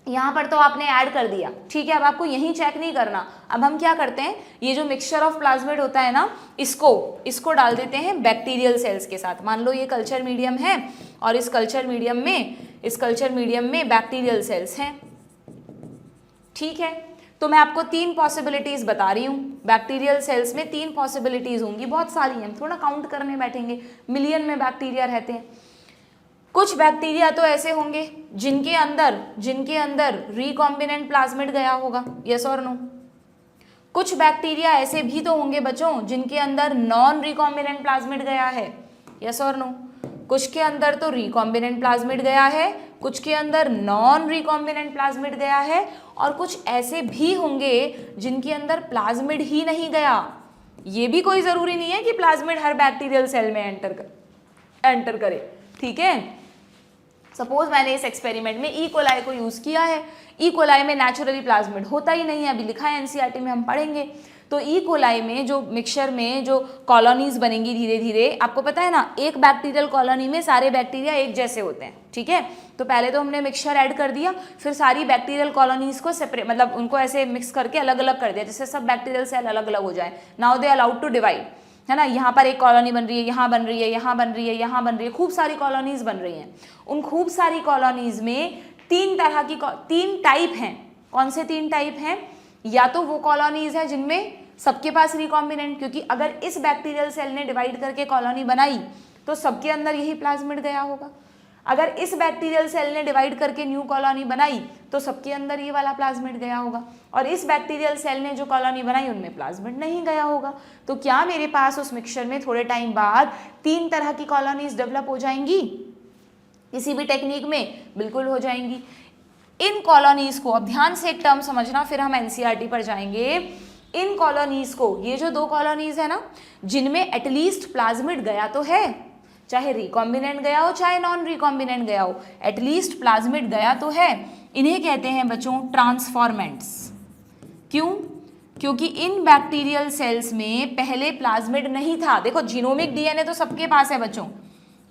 यहाँ पर तो आपने ऐड कर दिया, ठीक है, अब आपको यहीं चेक नहीं करना। अब हम क्या करते हैं, ये जो मिक्सचर ऑफ प्लाज्मिड होता है ना, इसको डाल देते हैं बैक्टीरियल सेल्स के साथ। मान लो ये कल्चर मीडियम है और इस कल्चर मीडियम में बैक्टीरियल सेल्स हैं, ठीक है। तो मैं आपको 3 पॉसिबिलिटीज बता रही हूँ। बैक्टीरियल सेल्स में 3 पॉसिबिलिटीज होंगी, बहुत सारी हैं, थोड़ा काउंट करने बैठेंगे, मिलियन में बैक्टीरिया रहते हैं। कुछ बैक्टीरिया तो ऐसे होंगे जिनके अंदर रिकॉम्बिनेंट प्लाज्मिड गया होगा, यस और नो। कुछ बैक्टीरिया ऐसे भी तो होंगे बच्चों जिनके अंदर नॉन रिकॉम्बिनेंट प्लाज्मिड गया है, यस और नो। कुछ के अंदर तो रिकॉम्बिनेंट प्लाज्मिड गया है, कुछ के अंदर नॉन रिकॉम्बिनेंट प्लाज्मिड गया है, और कुछ ऐसे भी होंगे जिनके अंदर प्लाज्मिड ही नहीं गया। ये भी कोई ज़रूरी नहीं है कि प्लाज्मिड हर बैक्टीरियल सेल में एंटर करे, ठीक है। सपोज मैंने इस एक्सपेरिमेंट में ई कोलाई को यूज़ किया है। ई कोलाई में नेचुरली प्लाज्मिड होता ही नहीं है, अभी लिखा है एनसीईआरटी में, हम पढ़ेंगे। तो ई कोलाई में जो मिक्सचर में जो कॉलोनीज बनेंगी धीरे धीरे, आपको पता है ना, एक बैक्टीरियल कॉलोनी में सारे बैक्टीरिया एक जैसे होते हैं, ठीक है। तो पहले तो हमने मिक्सचर ऐड कर दिया, फिर सारी बैक्टीरियल कॉलोनीज को सेपरेट, मतलब उनको ऐसे मिक्स करके अलग अलग कर दिया, जिससे सब बैक्टीरियल सेल अलग अलग हो जाए। Now they allowed to divide, है ना। यहाँ पर एक कॉलोनी बन रही है, यहाँ बन रही है, यहाँ बन रही है, यहाँ बन रही है, खूब सारी कॉलोनीज बन रही हैं। उन खूब सारी कॉलोनीज में तीन टाइप हैं। कौन से तीन टाइप हैं? या तो वो कॉलोनीज हैं जिनमें सबके पास रिकॉम्बिनेंट, क्योंकि अगर इस बैक्टीरियल सेल ने डिवाइड करके कॉलोनी बनाई तो सबके अंदर यही प्लाज्मिड गया होगा। अगर इस बैक्टीरियल सेल ने डिवाइड करके न्यू कॉलोनी बनाई तो सबके अंदर ये वाला प्लाज्मिड गया होगा, और इस बैक्टीरियल सेल ने जो कॉलोनी बनाई उनमें प्लाज्मिड नहीं गया होगा। तो क्या मेरे पास उस मिक्सचर में थोड़े टाइम बाद तीन तरह की कॉलोनीज डेवलप हो जाएंगी? किसी भी टेक्निक में बिल्कुल हो जाएंगी। इन कॉलोनीज को, अब ध्यान से एक टर्म समझना, फिर हम एनसीईआरटी पर जाएंगे। इन कॉलोनीज को, ये जो दो कॉलोनीज है ना, जिनमें एटलीस्ट प्लाज्मिड गया तो है, चाहे रिकॉम्बिनेंट गया हो चाहे नॉन रिकॉम्बिनेंट गया हो, एटलीस्ट प्लाज्मिड गया तो है, इन्हें कहते हैं बच्चों ट्रांसफॉर्मेंट्स। क्यों? क्योंकि इन बैक्टीरियल सेल्स में पहले प्लाज्मिड नहीं था। देखो जीनोमिक डीएनए तो सबके पास है बच्चों,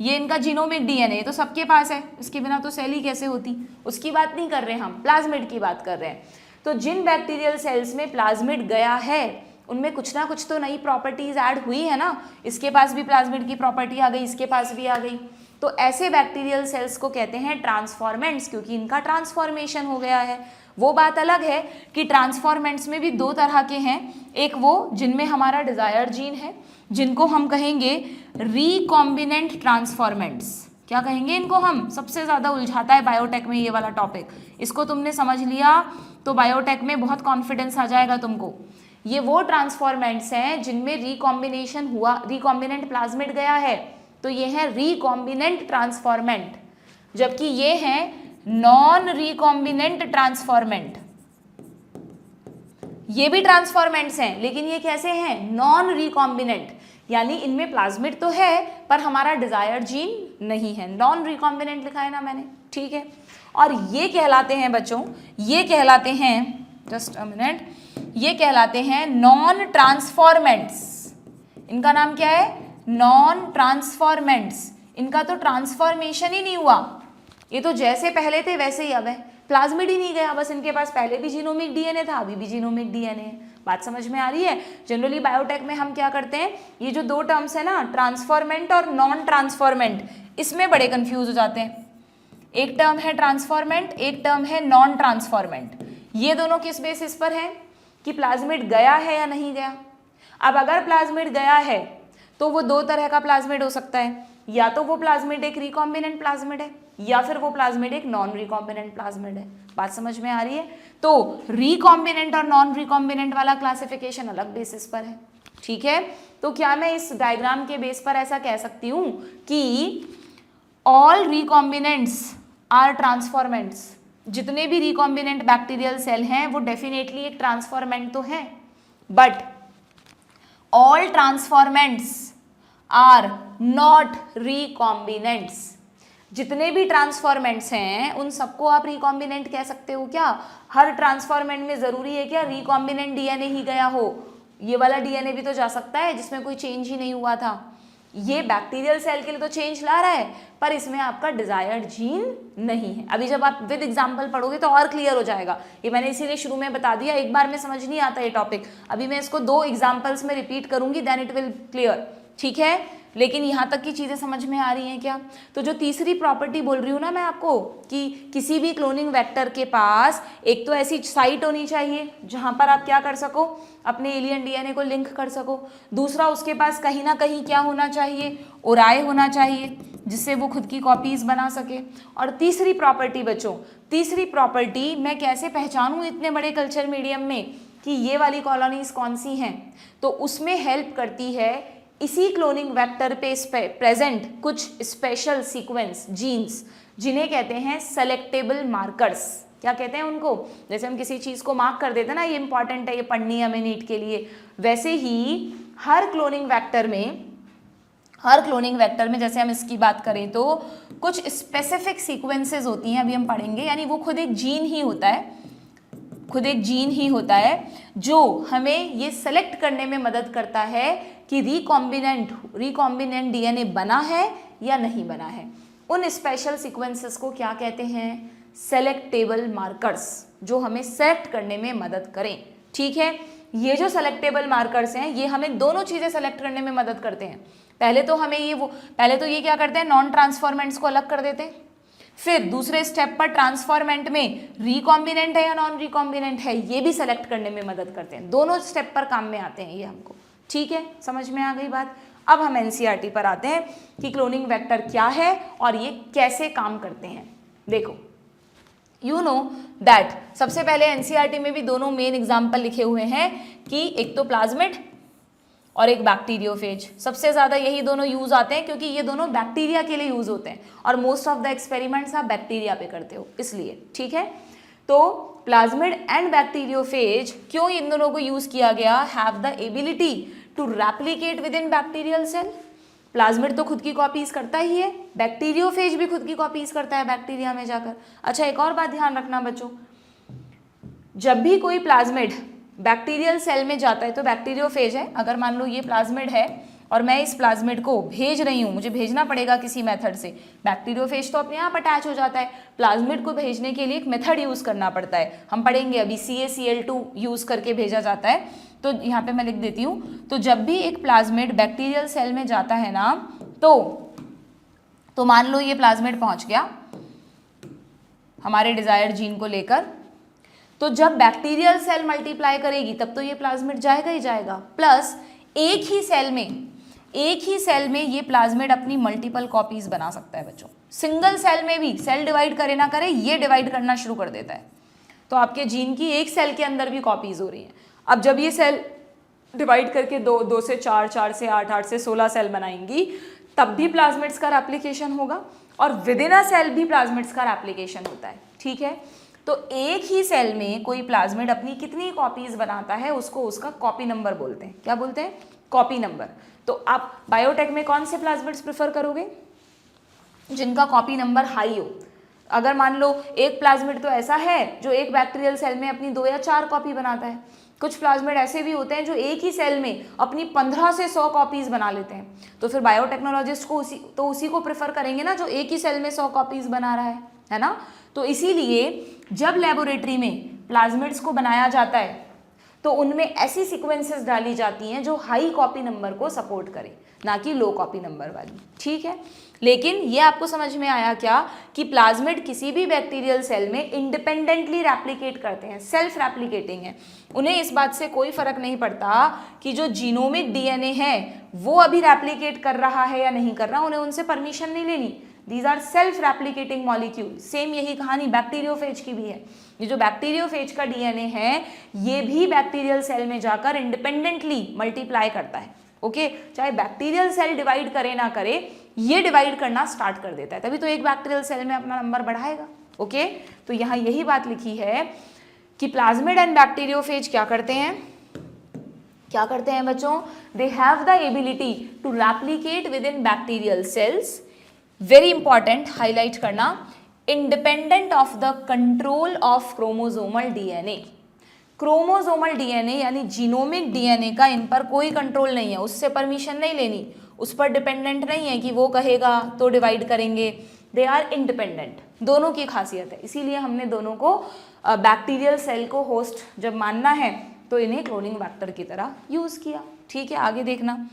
ये इनका जीनोमिक डीएनए तो सबके पास है, इसके बिना तो सेल ही कैसे होती, उसकी बात नहीं कर रहे हम, प्लाज्मिड की बात कर रहे हैं। तो जिन बैक्टीरियल सेल्स में प्लाज्मिड गया है उनमें कुछ ना कुछ तो नई प्रॉपर्टीज ऐड हुई है ना, इसके पास भी प्लाज्मिड की प्रॉपर्टी आ गई, इसके पास भी आ गई। तो ऐसे बैक्टीरियल सेल्स को कहते हैं ट्रांसफॉर्मेंट्स, क्योंकि इनका ट्रांसफॉर्मेशन हो गया है। वो बात अलग है कि ट्रांसफॉर्मेंट्स में भी दो तरह के हैं, एक वो जिनमें हमारा डिजायर्ड जीन है, जिनको हम कहेंगे रिकॉम्बिनेंट ट्रांसफॉर्मेंट्स। क्या कहेंगे इनको हम? सबसे ज़्यादा उलझाता है बायोटेक में ये वाला टॉपिक, इसको तुमने समझ लिया तो बायोटेक में बहुत कॉन्फिडेंस आ जाएगा तुमको। ये वो ट्रांसफॉर्मेंट्स हैं जिनमें रिकॉम्बिनेशन हुआ, रिकॉम्बिनेंट प्लाज्मिड गया है, तो ये है रिकॉम्बिनेंट ट्रांसफॉर्मेंट, जबकि ये हैं नॉन रिकॉम्बिनेंट ट्रांसफॉर्मेंट। ये भी ट्रांसफॉर्मेंट्स हैं, लेकिन ये कैसे हैं? नॉन रिकॉम्बिनेंट, यानी इनमें प्लाज्मिड तो है पर हमारा डिजायर्ड जीन नहीं है। नॉन रिकॉम्बिनेंट लिखा है ना मैंने, ठीक है। और ये कहलाते हैं बच्चों, ये कहलाते हैं, जस्ट अ मिनट, ये कहलाते हैं नॉन ट्रांसफॉर्मेंट्स। इनका नाम क्या है? Non transformants. इनका तो ट्रांसफॉर्मेशन ही नहीं हुआ, ये तो जैसे पहले थे वैसे ही अब है, प्लाज्मिड ही नहीं गया, बस इनके पास पहले भी जीनोमिक डीएनए था, अभी भी जीनोमिक डीएनए है। बात समझ में आ रही है? जनरली बायोटेक में हम क्या करते हैं, ये जो दो टर्म्स है ना, ट्रांसफॉर्मेंट और नॉन ट्रांसफॉर्मेंट, इसमें बड़े कंफ्यूज हो जाते हैं। एक टर्म है ट्रांसफॉर्मेंट, एक टर्म है नॉन ट्रांसफॉर्मेंट। ये दोनों किस बेसिस पर है कि प्लाज्मिड गया है या नहीं गया। अब अगर प्लाज्मिड गया है तो वो दो तरह का प्लाज्मिड हो सकता है, या तो वो प्लाज्मिड एक रिकॉम्बिनेंट प्लाज्मिड है, या फिर वो प्लाज्मिड एक नॉन रिकॉम्बिनेंट प्लाज्मिड है। बात समझ में आ रही है? तो रिकॉम्बिनेंट और नॉन रिकॉम्बिनेंट वाला क्लासिफिकेशन अलग बेसिस पर है, ठीक है। तो क्या मैं इस डायग्राम के बेस पर ऐसा कह सकती हूँ कि ऑल रिकॉम्बिनेंट्स आर ट्रांसफॉर्मेंट्स? जितने भी रिकॉम्बिनेंट बैक्टीरियल सेल हैं वो डेफिनेटली एक ट्रांसफॉर्मेंट तो है, but all transformants are not recombinants. जितने भी ट्रांसफॉर्मेंट्स हैं उन सबको आप रिकॉम्बिनेंट कह सकते हो क्या? हर ट्रांसफॉर्मेंट में जरूरी है क्या रिकॉम्बिनेंट डीएनए ही गया हो? ये वाला डीएनए भी तो जा सकता है जिसमें कोई चेंज ही नहीं हुआ था। ये बैक्टीरियल सेल के लिए तो चेंज ला रहा है, पर इसमें आपका डिजायर्ड जीन नहीं है। अभी जब आप विद एग्जांपल पढ़ोगे तो और क्लियर हो जाएगा। ये मैंने इसीलिए शुरू में बता दिया, एक बार में समझ नहीं आता ये टॉपिक, अभी मैं इसको दो एग्जांपल्स में रिपीट करूंगी, देन इट विल क्लियर, ठीक है। लेकिन यहाँ तक की चीज़ें समझ में आ रही हैं क्या? तो जो तीसरी प्रॉपर्टी बोल रही हूँ ना मैं आपको कि किसी भी क्लोनिंग वेक्टर के पास एक तो ऐसी साइट होनी चाहिए जहाँ पर आप क्या कर सको, अपने एलियन डीएनए को लिंक कर सको। दूसरा, उसके पास कहीं ना कहीं क्या होना चाहिए, ओराए होना चाहिए जिससे वो खुद की कॉपीज बना सके। और तीसरी प्रॉपर्टी बच्चों, तीसरी प्रॉपर्टी मैं कैसे पहचानूँ इतने बड़े कल्चर मीडियम में कि ये वाली कॉलोनीज कौन सी हैं, तो उसमें हेल्प करती है इसी क्लोनिंग वेक्टर पे प्रेजेंट कुछ स्पेशल सीक्वेंस जीन्स, जिन्हें कहते हैं सेलेक्टेबल मार्कर्स। क्या कहते हैं उनको, जैसे हम किसी चीज़ को मार्क कर देते हैं ना, ये इंपॉर्टेंट है, ये पढ़नी है हमें नीट के लिए, वैसे ही हर क्लोनिंग वेक्टर में जैसे हम इसकी बात करें तो कुछ स्पेसिफिक सीक्वेंसेस होती हैं, अभी हम पढ़ेंगे, यानी वो खुद एक जीन ही होता है जो हमें ये सेलेक्ट करने में मदद करता है कि रिकॉम्बिनेंट डीएनए बना है या नहीं बना है। उन स्पेशल सीक्वेंसेस को क्या कहते हैं, सेलेक्टेबल मार्कर्स, जो हमें सेलेक्ट करने में मदद करें। ठीक है, ये जो सेलेक्टेबल मार्कर्स हैं ये हमें दोनों चीजें सेलेक्ट करने में मदद करते हैं। पहले तो ये क्या करते हैं, नॉन ट्रांसफॉर्मेंट्स को अलग कर देते हैं, फिर दूसरे स्टेप पर ट्रांसफॉर्मेंट में रिकॉम्बिनेंट है या नॉन रिकॉम्बिनेंट है ये भी सेलेक्ट करने में मदद करते हैं। दोनों स्टेप पर काम में आते हैं ये हमको। ठीक है, समझ में आ गई बात। अब हम एनसीईआरटी पर आते हैं कि क्लोनिंग वेक्टर क्या है और ये कैसे काम करते हैं। देखो, यू नो दैट सबसे पहले एनसीईआरटी में भी दोनों मेन एग्जाम्पल लिखे हुए हैं कि एक तो प्लाज्मिड और एक बैक्टीरियोफेज। सबसे ज़्यादा यही दोनों यूज आते हैं क्योंकि ये दोनों बैक्टीरिया के लिए यूज होते हैं और मोस्ट ऑफ द एक्सपेरिमेंट्स आप बैक्टीरिया पे करते हो इसलिए। ठीक है, तो प्लाज्मिड एंड बैक्टीरियोफेज क्यों इन दोनों को यूज किया गया, have the ability to replicate within bacterial cell. Plasmid तो खुद की कॉपीज करता ही है, बैक्टीरियोफेज भी खुद की कॉपीज करता है बैक्टीरिया में जाकर। अच्छा, एक और बात ध्यान रखना बच्चों, जब भी कोई प्लाज्मिड बैक्टीरियल सेल में जाता है तो बैक्टीरियोफेज है, अगर मान लो ये प्लाज्मिड है और मैं इस प्लाज्मिड को भेज रही हूँ, मुझे भेजना पड़ेगा किसी मेथड से, बैक्टीरियोफेज तो अपने आप अटैच हो जाता है, प्लाज्मिड को भेजने के लिए एक मेथड यूज करना पड़ता है, हम पढ़ेंगे अभी, CaCl2 यूज करके भेजा जाता है। तो यहाँ पे मैं लिख देती हूँ, तो जब भी एक प्लाज्मिड बैक्टीरियल सेल में जाता है ना, तो मान लो ये प्लाज्मिड पहुंच गया हमारे डिजायर्ड जीन को लेकर, तो जब बैक्टीरियल सेल मल्टीप्लाई करेगी तब तो ये प्लाज्मिड जाएगा ही जाएगा, प्लस एक ही सेल में ये प्लाज्मिड अपनी मल्टीपल कॉपीज बना सकता है बच्चों। सिंगल सेल में भी, सेल डिवाइड करे ना करे, ये डिवाइड करना शुरू कर देता है, तो आपके जीन की एक सेल के अंदर भी कॉपीज हो रही हैं। अब जब ये सेल डिवाइड करके 2 से 4, 4 से 8, 8 से 16 सेल बनाएंगी, तब भी प्लाज्मिड्स का रेप्लिकेशन होगा और विद इन अ सेल भी प्लाज्मिड्स का रेप्लिकेशन होता है। ठीक है, तो एक ही सेल में कोई प्लाज्मिड अपनी कितनी कॉपीज बनाता है उसको उसका कॉपी नंबर बोलते हैं। क्या बोलते हैं, कॉपी नंबर। तो आप बायोटेक में कौन से प्लाज्मिड्स प्रेफर करोगे, जिनका कॉपी नंबर हाई हो। अगर मान लो एक प्लाज्मिड तो ऐसा है जो एक बैक्टीरियल सेल में अपनी 2 या 4 कॉपी बनाता है, कुछ प्लाज्मिड ऐसे भी होते हैं जो एक ही सेल में अपनी 15 से 100 कॉपीज बना लेते हैं, तो फिर बायोटेक्नोलॉजिस्ट को उसी को प्रेफर करेंगे ना जो एक ही सेल में 100 कॉपीज बना रहा है ना। तो इसीलिए जब लेबोरेटरी में प्लाज्मिड्स को बनाया जाता है तो उनमें ऐसी सीक्वेंसेस डाली जाती हैं जो हाई कॉपी नंबर को सपोर्ट करे, ना कि लो कॉपी नंबर वाली। ठीक है, लेकिन ये आपको समझ में आया क्या कि प्लाज्मिड किसी भी बैक्टीरियल सेल में इंडिपेंडेंटली रेप्लिकेट करते हैं, सेल्फ रेप्लिकेटिंग है, उन्हें इस बात से कोई फर्क नहीं पड़ता कि जो जीनोमिक डीएनए है वो अभी रेप्लिकेट कर रहा है या नहीं कर रहा, उन्हें उनसे परमिशन नहीं लेनी। These are self replicating molecule. Same यही कहानी बैक्टीरियोफेज की भी है। ये जो बैक्टीरियोफेज का डीएनए है ये भी बैक्टीरियल सेल में जाकर इंडिपेंडेंटली मल्टीप्लाई करता है। ओके, चाहे बैक्टीरियल सेल डिवाइड करे ना करे, ये डिवाइड करना स्टार्ट कर देता है, तभी तो एक बैक्टीरियल सेल में अपना नंबर बढ़ाएगा। ओके, तो यहाँ यही बात लिखी है कि प्लाज्मिड एंड बैक्टीरियोफेज क्या करते हैं बच्चों, they have the ability to replicate within bacterial cells. Very important, highlight करना, independent of the control of chromosomal DNA. Chromosomal DNA यानी जीनोमिक डीएनए का इन पर कोई कंट्रोल नहीं है, उससे परमिशन नहीं लेनी, उस पर डिपेंडेंट नहीं है कि वो कहेगा तो डिवाइड करेंगे। दे आर इंडिपेंडेंट, दोनों की खासियत है, इसीलिए हमने दोनों को बैक्टीरियल सेल को होस्ट जब मानना है तो इन्हें क्लोनिंग वेक्टर की तरह यूज किया। ठीक है, आगे देखना,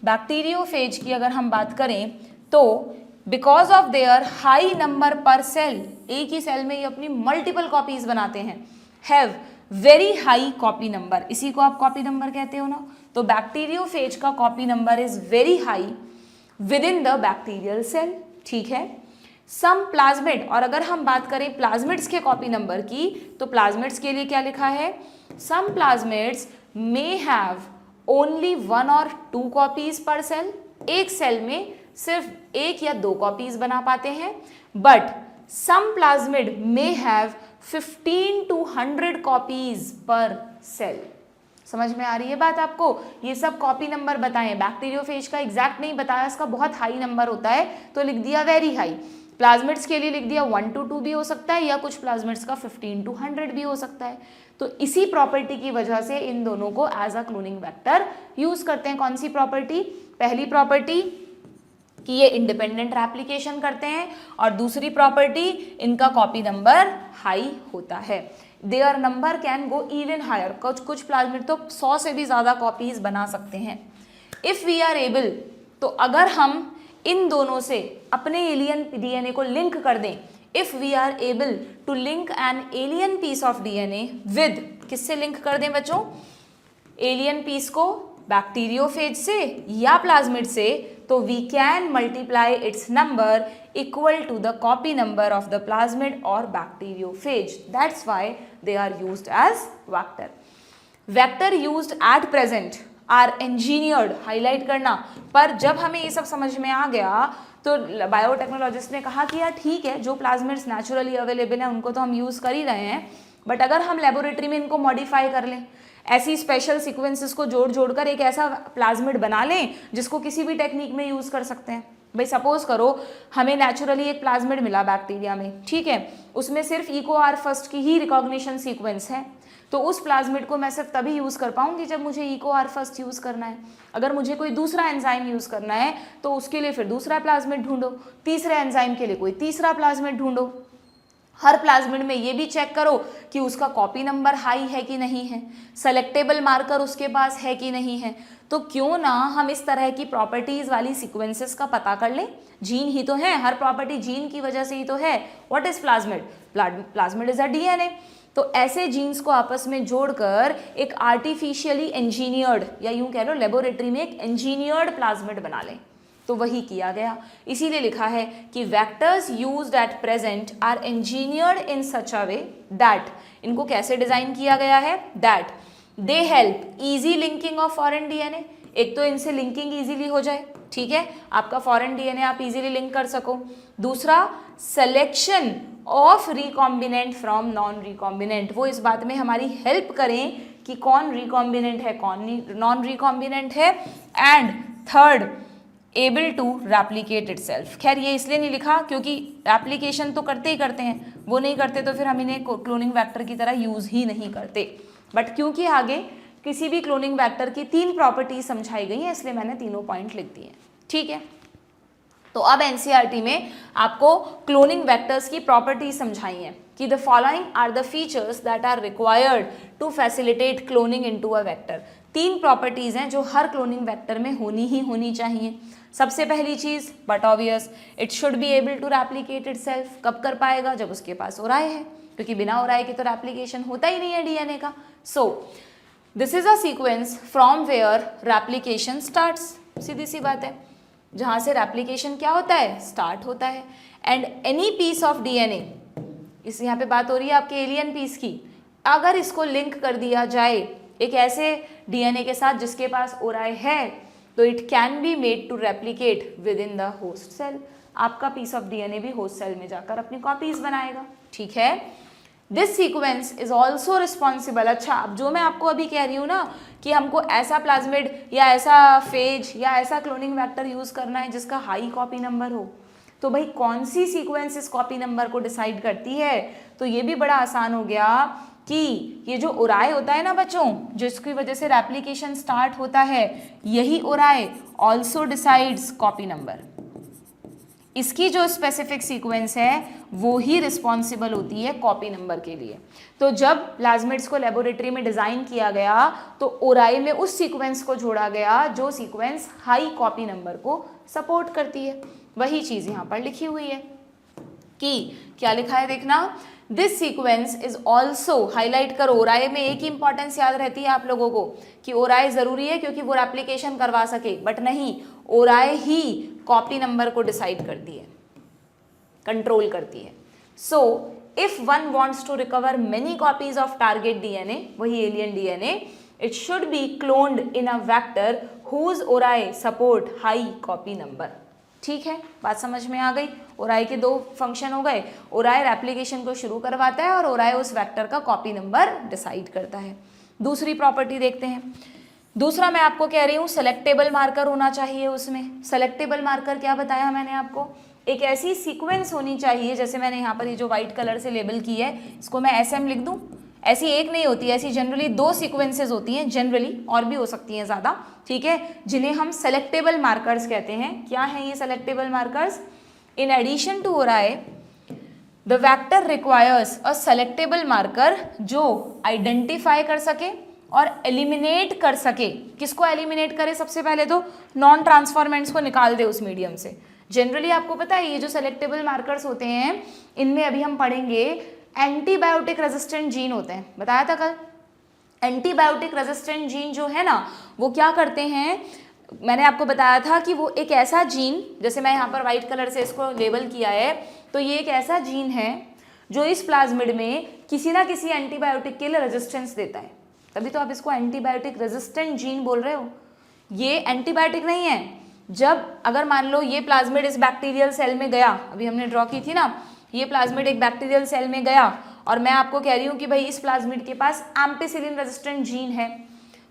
बैक्टीरियोफेज की अगर हम बात करें तो because of their high number पर सेल, एक ही सेल में ये अपनी मल्टीपल कॉपीज बनाते हैं, have very high copy number, इसी को आप कॉपी नंबर कहते हो ना, तो बैक्टीरियोफेज का copy number is very high within the bacterial cell. ठीक है, सम प्लाज्मिड, और अगर हम बात करें प्लाज्मिड्स के कॉपी नंबर की तो प्लाज्मिड्स के लिए क्या लिखा है, सम प्लाज्मिड्स मे हैव ओनली 1 और 2 कॉपीज पर सेल, एक सेल में सिर्फ 1 या 2 कॉपीज बना पाते हैं, but some plasmid may have 15 to 100 copies per cell. समझ में आ रही है बात आपको? ये सब कॉपी नंबर बताएं, बैक्टीरियोफेज का एग्जैक्ट नहीं बताया, इसका बहुत हाई नंबर होता है तो लिख दिया वेरी हाई। प्लाज्मिड्स के लिए लिख दिया 1 to 2 भी हो सकता है, या कुछ प्लाज्मिड्स का 15 to 100 भी हो सकता है। तो इसी प्रॉपर्टी की वजह से इन दोनों को as a cloning vector use करते हैं। कौन सी प्रॉपर्टी? पहली प्रॉपर्टी कि ये इंडिपेंडेंट रेप्लिकेशन करते हैं, और दूसरी प्रॉपर्टी इनका कॉपी नंबर हाई होता है। Their number can go even higher, कुछ प्लाज्मिड तो 100 से भी ज़्यादा कॉपीज बना सकते हैं। इफ़ वी आर एबल, तो अगर हम इन दोनों से अपने एलियन डीएनए को लिंक कर दें, if we are able to link an alien piece of DNA with, किससे लिंक कर दें बच्चों? एलियन पीस को बैक्टीरियोफेज से या प्लाज्मिड से, तो we can multiply its number equal to the copy number of the plasmid और bacteriophage. That's why they are used as vector. Vector used at present are engineered, highlight करना। पर जब हमें ये सब समझ में आ गया तो बायोटेक्नोलॉजिस्ट ने कहा कि यार ठीक है, जो प्लाज्मिड्स नेचुरली अवेलेबल हैं उनको तो हम यूज़ कर ही रहे हैं, बट अगर हम लेबोरेटरी में इनको मॉडिफाई कर लें, ऐसी स्पेशल सीक्वेंसेस को जोड़ कर एक ऐसा प्लाज्मिड बना लें जिसको किसी भी टेक्निक में यूज़ कर सकते हैं। भाई सपोज करो हमें नेचुरली एक प्लाज्मिड मिला बैक्टीरिया में, ठीक है, उसमें सिर्फ EcoR फर्स्ट की ही रिकॉग्निशन सीक्वेंस है, तो उस प्लाज्मिड को मैं सिर्फ तभी यूज़ कर पाऊंगी जब मुझे EcoR फर्स्ट यूज़ करना है। अगर मुझे कोई दूसरा एंजाइम यूज़ करना है तो उसके लिए फिर दूसरा प्लाज्मिड ढूंढो, तीसरे एंजाइम के लिए कोई तीसरा प्लाज्मिड ढूंढो। हर प्लाज्मिड में ये भी चेक करो कि उसका कॉपी नंबर हाई है कि नहीं है, सेलेक्टेबल मार्कर उसके पास है कि नहीं है। तो क्यों ना हम इस तरह की प्रॉपर्टीज वाली सीक्वेंसेस का पता कर लें। जीन ही तो है, हर प्रॉपर्टी जीन की वजह से ही तो है। What is plasmid? Plasmid is a DNA. तो ऐसे जीन्स को आपस में जोड़कर एक आर्टिफिशियली इंजीनियर्ड, या यूं कह लो लेबोरेटरी में एक इंजीनियर्ड प्लाज्मिड बना लें, तो वही किया गया। इसीलिए लिखा है कि vectors used at present are engineered in such a way that, इनको कैसे डिजाइन किया गया है? That they help easy linking of foreign DNA, एक तो इनसे लिंकिंग इजीली हो जाए, ठीक है, आपका फॉरेन डीएनए आप इजीली लिंक कर सको। दूसरा, selection of recombinant from non recombinant, वो इस बात में हमारी हेल्प करें कि कौन रिकॉम्बिनेंट है कौन नॉन रिकॉम्बिनेंट है। And third, able to replicate itself. खैर ये इसलिए नहीं लिखा क्योंकि एप्लीकेशन तो करते ही करते हैं, वो नहीं करते तो फिर हम इन्हें क्लोनिंग वेक्टर की तरह यूज़ ही नहीं करते। बट क्योंकि आगे किसी भी क्लोनिंग वेक्टर की 3 प्रॉपर्टीज समझाई गई हैं, इसलिए मैंने तीनों पॉइंट लिख दिए, ठीक है। तो अब एनसीईआरटी में आपको क्लोनिंग वेक्टर्स की प्रॉपर्टीज समझाई हैं कि the following are the features that are required to facilitate cloning into a vector. 3 properties हैं जो हर क्लोनिंग वेक्टर में होनी ही होनी चाहिए। सबसे पहली चीज, but obvious, it should be able to replicate itself. कब कर पाएगा? जब उसके पास ओराए है, क्योंकि बिना ओराए के तो रेप्लिकेशन होता ही नहीं है डीएनए का। So this is a sequence from where replication starts. सीधी सी बात है, जहां से रेप्लिकेशन क्या होता है? स्टार्ट होता है। And any piece of DNA, इस यहाँ पे बात हो रही है आपके एलियन पीस की, अगर इसको लिंक कर दिया जाए एक ऐसे डीएनए के साथ जिसके पास ओराए है, तो it can be made to replicate within the host cell. आपका पीस ऑफ डीएनए भी होस्ट सेल में जाकर अपनी कॉपीज बनाएगा, ठीक है। This sequence is also responsible. अच्छा, अब जो मैं आपको अभी कह रही हूँ ना कि हमको ऐसा प्लाज्मिड या ऐसा फेज या ऐसा क्लोनिंग वेक्टर यूज करना है जिसका हाई कॉपी नंबर हो, तो भाई कौन सी सीक्वेंस इस कॉपी नंबर को डिसाइड करती है? तो ये भी बड़ा आसान हो गया कि ये जो ओराए होता है ना बच्चों, जिसकी वजह से रेप्लिकेशन स्टार्ट होता है, यही ओराए ऑल्सो डिसाइड्स कॉपी नंबर। इसकी जो स्पेसिफिक सीक्वेंस है वो ही रिस्पॉन्सिबल होती है कॉपी नंबर के लिए। तो जब प्लाज्मिड्स को लेबोरेटरी में डिजाइन किया गया तो ओराई में उस सीक्वेंस को जोड़ा गया जो सीक्वेंस हाई कॉपी नंबर को सपोर्ट करती है। वही चीज यहाँ पर लिखी हुई है कि क्या लिखा है देखना, this sequence is also, highlight करो, ओराए में एक ही इंपॉर्टेंस याद रहती है आप लोगों को कि ओराए जरूरी है क्योंकि वो एप्लीकेशन करवा सके, बट नहीं, ओराए ही कॉपी नंबर को डिसाइड करती है, कंट्रोल करती है। So if one wants to recover many copies of target DNA, वही alien DNA, it should be cloned in a vector whose ori support high copy number. ठीक है, बात समझ में आ गई। ओराई के दो फंक्शन हो गए, ओराई रेप्लिकेशन को शुरू करवाता है और ओराई उस वेक्टर का कॉपी नंबर डिसाइड करता है। दूसरी प्रॉपर्टी देखते हैं। दूसरा मैं आपको कह रही हूँ सेलेक्टेबल मार्कर होना चाहिए उसमें। सेलेक्टेबल मार्कर क्या बताया मैंने आपको, एक ऐसी सीक्वेंस होनी चाहिए, जैसे मैंने यहाँ पर ये जो व्हाइट कलर से लेबल की है इसको मैं SM लिख दूँ। ऐसी एक नहीं होती है, ऐसी जनरली 2 सीक्वेंसेस होती हैं, जनरली और भी हो सकती हैं ज़्यादा, ठीक है, जिन्हें हम सेलेक्टेबल मार्कर्स कहते हैं। क्या हैं ये selectable markers? In addition to ori the vector requires a selectable marker जो आइडेंटिफाई कर सके और एलिमिनेट कर सके। किसको एलिमिनेट करे? सबसे पहले तो नॉन ट्रांसफॉर्मेंट्स को निकाल दे उस मीडियम से। जनरली आपको पता है ये जो सेलेक्टेबल मार्कर्स होते हैं इनमें अभी हम पढ़ेंगे एंटीबायोटिक रेजिस्टेंट जीन होते हैं, बताया था कल। एंटीबायोटिक रेजिस्टेंट जीन जो है ना वो क्या करते हैं, मैंने आपको बताया था कि वो एक ऐसा जीन, जैसे मैं यहाँ पर व्हाइट कलर से इसको लेबल किया है, तो ये एक ऐसा जीन है जो इस प्लाज्मिड में किसी ना किसी एंटीबायोटिक के लिए रेजिस्टेंस देता है, तभी तो आप इसको एंटीबायोटिक रेजिस्टेंट जीन बोल रहे हो। ये एंटीबायोटिक नहीं है। जब अगर मान लो ये प्लाज्मिड इस बैक्टीरियल सेल में गया, अभी हमने ड्रॉ की थी ना, ये प्लाज्मिड एक बैक्टीरियल सेल में गया और मैं आपको कह रही हूँ कि भाई इस प्लाज्मिड के पास एम्पिसिलिन रेजिस्टेंट जीन है,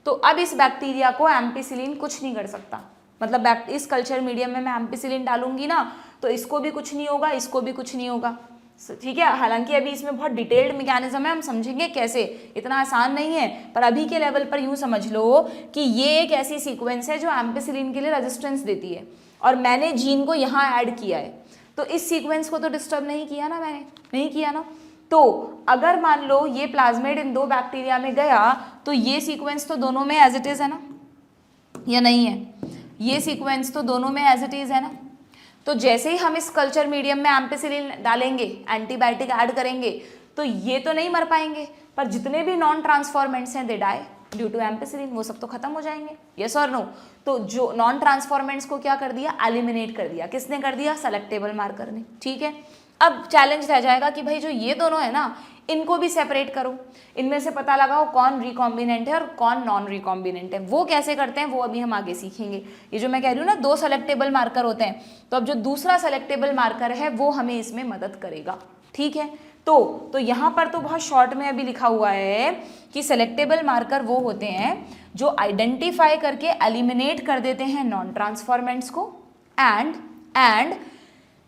तो अब इस बैक्टीरिया को एम्पिसिलिन कुछ नहीं कर सकता। मतलब इस कल्चर मीडियम में मैं एम्पिसिलिन डालूंगी ना तो इसको भी कुछ नहीं होगा, इसको भी कुछ नहीं होगा, ठीक है। हालांकि अभी इसमें बहुत डिटेल्ड मैकेनिज्म है, हम समझेंगे कैसे, इतना आसान नहीं है, पर अभी के लेवल पर यूँ समझ लो कि ये एक ऐसी सीक्वेंस है जो एम्पिसिलिन के लिए रेजिस्टेंस देती है और मैंने जीन को यहाँ ऐड किया है, तो इस सीक्वेंस को तो डिस्टर्ब नहीं किया ना मैंने, नहीं किया ना। तो अगर मान लो ये प्लाज्मिड इन 2 बैक्टीरिया में गया तो ये सीक्वेंस तो दोनों में एज इट इज है ना, या नहीं है? ये सीक्वेंस तो दोनों में एज इट इज है ना। तो जैसे ही हम इस कल्चर मीडियम में एम्पिसिलिन डालेंगे, एंटीबायोटिक ऐड करेंगे, तो ये तो नहीं मर पाएंगे, पर जितने भी नॉन ट्रांसफॉर्मेंट्स हैं they die due to ampicillin, वो सब तो खत्म हो जाएंगे, यस और नो। तो जो नॉन ट्रांसफॉर्मेंट्स को क्या कर दिया, एलिमिनेट कर दिया। किसने कर दिया? सेलेक्टेबल मार्कर ने, ठीक है। अब चैलेंज रह जाएगा कि भाई जो ये दोनों है ना इनको भी सेपरेट करो, इनमें से पता लगाओ कौन रिकॉम्बिनेंट है और कौन नॉन रिकॉम्बिनेंट है। वो कैसे करते हैं वो अभी हम आगे सीखेंगे। ये जो मैं कह रही हूँ ना 2 सेलेक्टेबल मार्कर होते हैं, तो अब जो दूसरा सेलेक्टेबल मार्कर है वो हमें इसमें मदद करेगा, ठीक है। तो यहाँ पर तो बहुत शॉर्ट में अभी लिखा हुआ है कि सेलेक्टेबल मार्कर वो होते हैं जो आइडेंटिफाई करके एलिमिनेट कर देते हैं नॉन ट्रांसफॉर्मेंट्स को and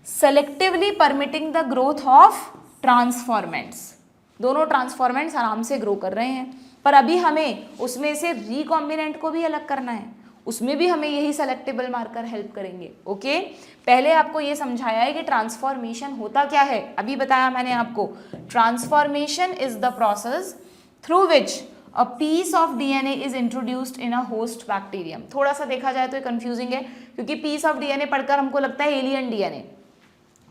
selectively permitting the growth of transformants. दोनों ट्रांसफॉर्मेंट्स आराम से ग्रो कर रहे हैं, पर अभी हमें उसमें से रिकॉम्बिनेंट को भी अलग करना है, उसमें भी हमें यही सेलेक्टेबल मार्कर हेल्प करेंगे, ओके। पहले आपको ये समझाया है कि ट्रांसफॉर्मेशन होता क्या है, अभी बताया मैंने आपको। Transformation is the process through which a piece of DNA is introduced in a host bacterium. थोड़ा सा देखा जाए तो ये कंफ्यूजिंग है, क्योंकि पीस ऑफ DNA पढ़कर हमको लगता है एलियन DNA,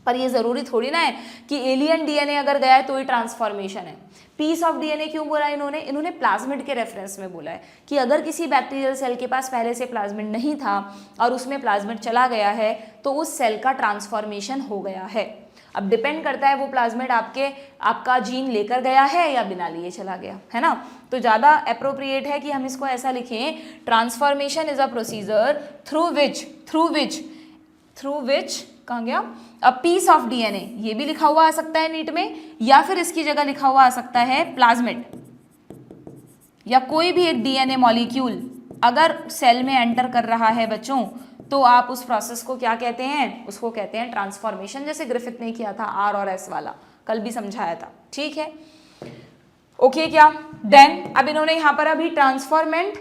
पर ये जरूरी थोड़ी ना है कि एलियन DNA अगर गया है तो ही ट्रांसफॉर्मेशन है। पीस ऑफ DNA क्यों बोला इन्होंने प्लाज्मिड के रेफरेंस में बोला है कि अगर किसी बैक्टीरियल सेल के पास पहले से प्लाज्मिड नहीं था और उसमें प्लाज्मिड चला गया है तो उस सेल का ट्रांसफॉर्मेशन हो गया है। अब डिपेंड करता है वो प्लाज्मिड आपका जीन लेकर गया है या बिना लिए चला गया, है ना। तो ज़्यादा अप्रोप्रिएट है कि हम इसको ऐसा लिखें, transformation is a procedure through which कहाँ गया, अ पीस ऑफ DNA, ये भी लिखा हुआ आ सकता है नीट में, या फिर इसकी जगह लिखा हुआ आ सकता है प्लाज्मिड या कोई भी एक DNA मॉलिक्यूल अगर सेल में एंटर कर रहा है बच्चों, तो आप उस प्रोसेस को क्या कहते हैं, उसको कहते हैं ट्रांसफॉर्मेशन, जैसे ग्रिफिथ ने किया था R और S वाला, कल भी समझाया था, ठीक है, ओके क्या। देन अब इन्होंने यहाँ पर अभी ट्रांसफॉर्मेंट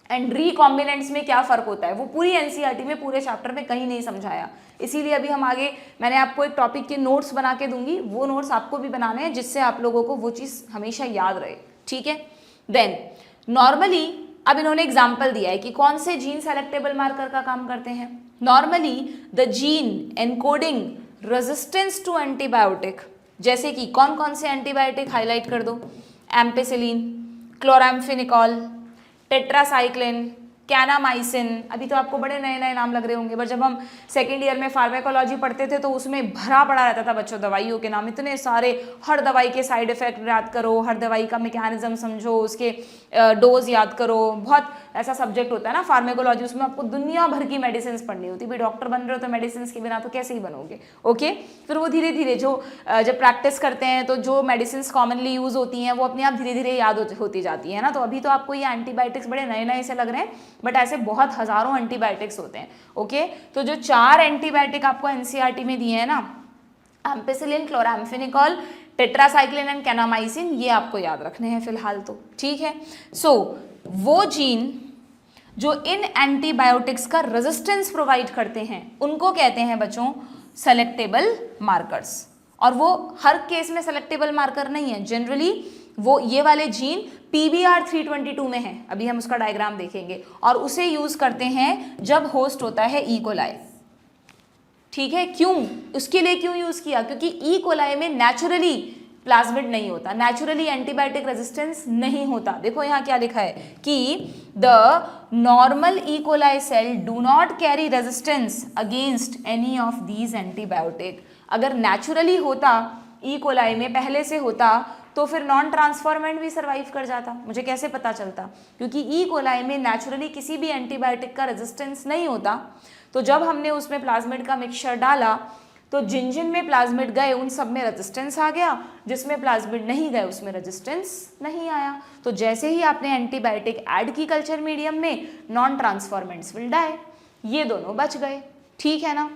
एंड रिकॉम्बिनेंट्स में क्या फर्क होता है वो पूरी NCERT में पूरे चैप्टर में कहीं नहीं समझाया, इसीलिए अभी हम आगे मैंने आपको एक टॉपिक के नोट्स बना के दूंगी, वो नोट्स आपको भी बनाने हैं जिससे आप लोगों को वो चीज़ हमेशा याद रहे, ठीक है। देन नॉर्मली अब इन्होंने एग्जाम्पल दिया है कि कौन से जीन सेलेक्टेबल मार्कर का काम करते हैं। Normally the gene encoding resistance to antibiotic, जैसे कि कौन कौन से एंटीबायोटिक हाईलाइट कर दो, एम्पिसिलिन, क्लोराम्फेनिकॉल, टेट्रासाइक्लिन, कैनामाइसिन। अभी तो आपको बड़े नए नए नाम लग रहे होंगे, पर जब हम सेकेंड ईयर में फार्माकोलॉजी पढ़ते थे तो उसमें भरा पड़ा रहता था बच्चों दवाइयों के नाम, इतने सारे, हर दवाई के साइड इफेक्ट याद करो, हर दवाई का मैकेनिज्म समझो, उसके डोज याद करो, बहुत ऐसा सब्जेक्ट होता है ना फार्मेकोलॉजी, उसमें आपको दुनिया भर की मेडिसिन पढ़नी होती है। भाई डॉक्टर बन रहे हो तो मेडिसिन के बिना तो कैसे ही बनोगे। ओके, फिर वो धीरे धीरे जब प्रैक्टिस करते हैं तो जो मेडिसिन कॉमनली यूज होती हैं वो अपने आप धीरे धीरे याद होती जाती है ना। तो अभी तो आपको ये एंटीबायोटिक्स बड़े नए नए से लग रहे हैं, बट ऐसे बहुत हजारों एंटीबायोटिक्स होते हैं। ओके, तो जो 4 एंटीबायोटिक आपको एनसीईआरटी में दिए हैं ना, ampicillin, chloramphenicol, tetracycline and kanamycin, ये आपको याद रखने हैं फिलहाल तो, ठीक है। सो वो जीन जो इन एंटीबायोटिक्स का रेजिस्टेंस प्रोवाइड करते हैं उनको कहते हैं बच्चों सेलेक्टेबल मार्कर्स। और वो हर केस में सेलेक्टेबल मार्कर नहीं है, जनरली वो ये वाले जीन PBR 322 में है, अभी हम उसका डायग्राम देखेंगे, और उसे यूज करते हैं जब होस्ट होता है ई कोलाई। ठीक है, क्यों, उसके लिए क्यों यूज किया, क्योंकि ई कोलाई में नेचुरली प्लाज्मिड नहीं होता, नेचुरली एंटीबायोटिक रेजिस्टेंस नहीं होता। देखो यहाँ क्या लिखा है कि the normal E coli cell do not carry resistance against any of these antibiotic. अगर नेचुरली होता, ई कोलाई में पहले से होता, तो फिर नॉन ट्रांसफॉर्मेंट भी सर्वाइव कर जाता। मुझे कैसे पता चलता, क्योंकि ई कोलाई में नेचुरली किसी भी एंटीबायोटिक का रेजिस्टेंस नहीं होता। तो जब हमने उसमें प्लाज्मिड का मिक्सचर डाला तो जिन जिन में प्लाज्मिड गए उन सब में रेजिस्टेंस आ गया, जिसमें प्लाज्मिड नहीं गए उसमें रेजिस्टेंस नहीं आया। तो जैसे ही आपने एंटीबायोटिक ऐड की कल्चर मीडियम में, नॉन ट्रांसफॉर्मेंट्स विल डाई, ये दोनों बच गए। ठीक है ना,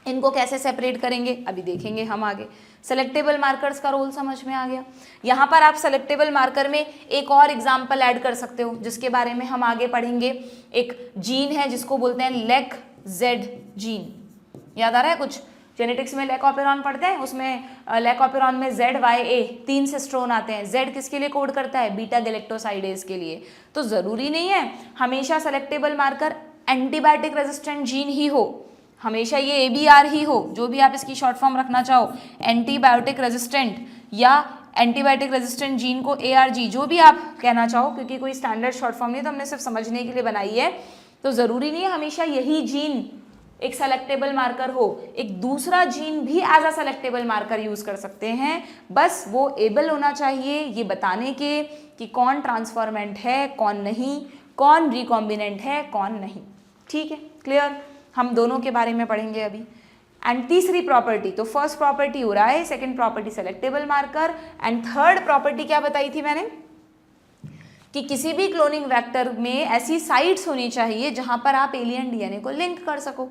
इनको कैसे सेपरेट करेंगे अभी देखेंगे हम आगे। सेलेक्टेबल मार्कर्स का रोल समझ में आ गया। यहाँ पर आप सेलेक्टेबल मार्कर में एक और एग्जाम्पल ऐड कर सकते हो जिसके बारे में हम आगे पढ़ेंगे। एक जीन है जिसको बोलते हैं लेक जेड जीन, याद आ रहा है कुछ, जेनेटिक्स में लेकोपेरॉन पढ़ते हैं, उसमें लेकोपेरॉन में ZYA 3 सिस्ट्रोन आते हैं। Z किसके लिए कोड करता है, बीटा गैलेक्टोसाइडेज के लिए। तो जरूरी नहीं है हमेशा selectable marker antibiotic resistant gene ही हो, हमेशा ये ABR ही हो, जो भी आप इसकी शॉर्ट फॉर्म रखना चाहो, एंटीबायोटिक रेजिस्टेंट या एंटीबायोटिक रेजिस्टेंट जीन को ARG, जो भी आप कहना चाहो, क्योंकि कोई स्टैंडर्ड शॉर्ट फॉर्म नहीं, तो हमने सिर्फ समझने के लिए बनाई है। तो जरूरी नहीं है हमेशा यही जीन एक सेलेक्टेबल मार्कर हो, एक दूसरा जीन भी as a selectable marker use कर सकते हैं, बस वो एबल होना चाहिए ये बताने के कि कौन ट्रांसफॉर्मेंट है कौन नहीं, कौन रिकॉम्बिनेंट है कौन नहीं। ठीक है, क्लियर, हम दोनों के बारे में पढ़ेंगे अभी। एंड तीसरी प्रॉपर्टी, तो फर्स्ट प्रॉपर्टी हो रहा है, second property selectable marker, and third property क्या बताई थी मैंने कि किसी भी क्लोनिंग वेक्टर में ऐसी साइट्स होनी चाहिए जहां पर आप एलियन डीएनए को लिंक कर सको।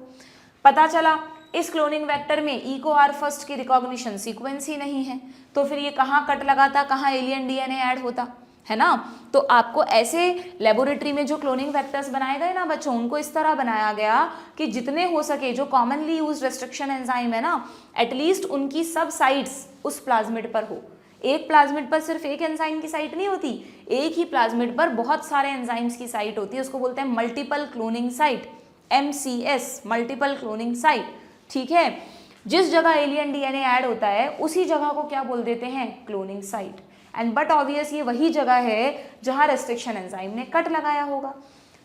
पता चला इस क्लोनिंग वेक्टर में ई को आर फर्स्ट की रिकॉग्निशन सीक्वेंस ही नहीं है, तो फिर ये कहाँ कट लगाता, कहाँ एलियन डीएनए ऐड होता, है ना। तो आपको ऐसे लेबोरेटरी में जो क्लोनिंग वेक्टर्स बनाए गए ना बच्चों, उनको इस तरह बनाया गया कि जितने हो सके जो कॉमनली यूज रेस्ट्रिक्शन एंजाइम है ना, एटलीस्ट उनकी सब साइट्स उस प्लाज्मिड पर हो। एक प्लाज्मिड पर सिर्फ एक एंजाइम की साइट नहीं होती, एक ही प्लाज्मिड पर बहुत सारे एंजाइम्स की साइट होती है, उसको बोलते हैं multiple cloning site, MCS, multiple cloning site. ठीक है, जिस जगह एलियन डीएनए ऐड होता है उसी जगह को क्या बोल देते हैं, cloning site. And but obvious ये वही जगह है जहां रेस्ट्रिक्शन एंजाइम ने कट लगाया होगा।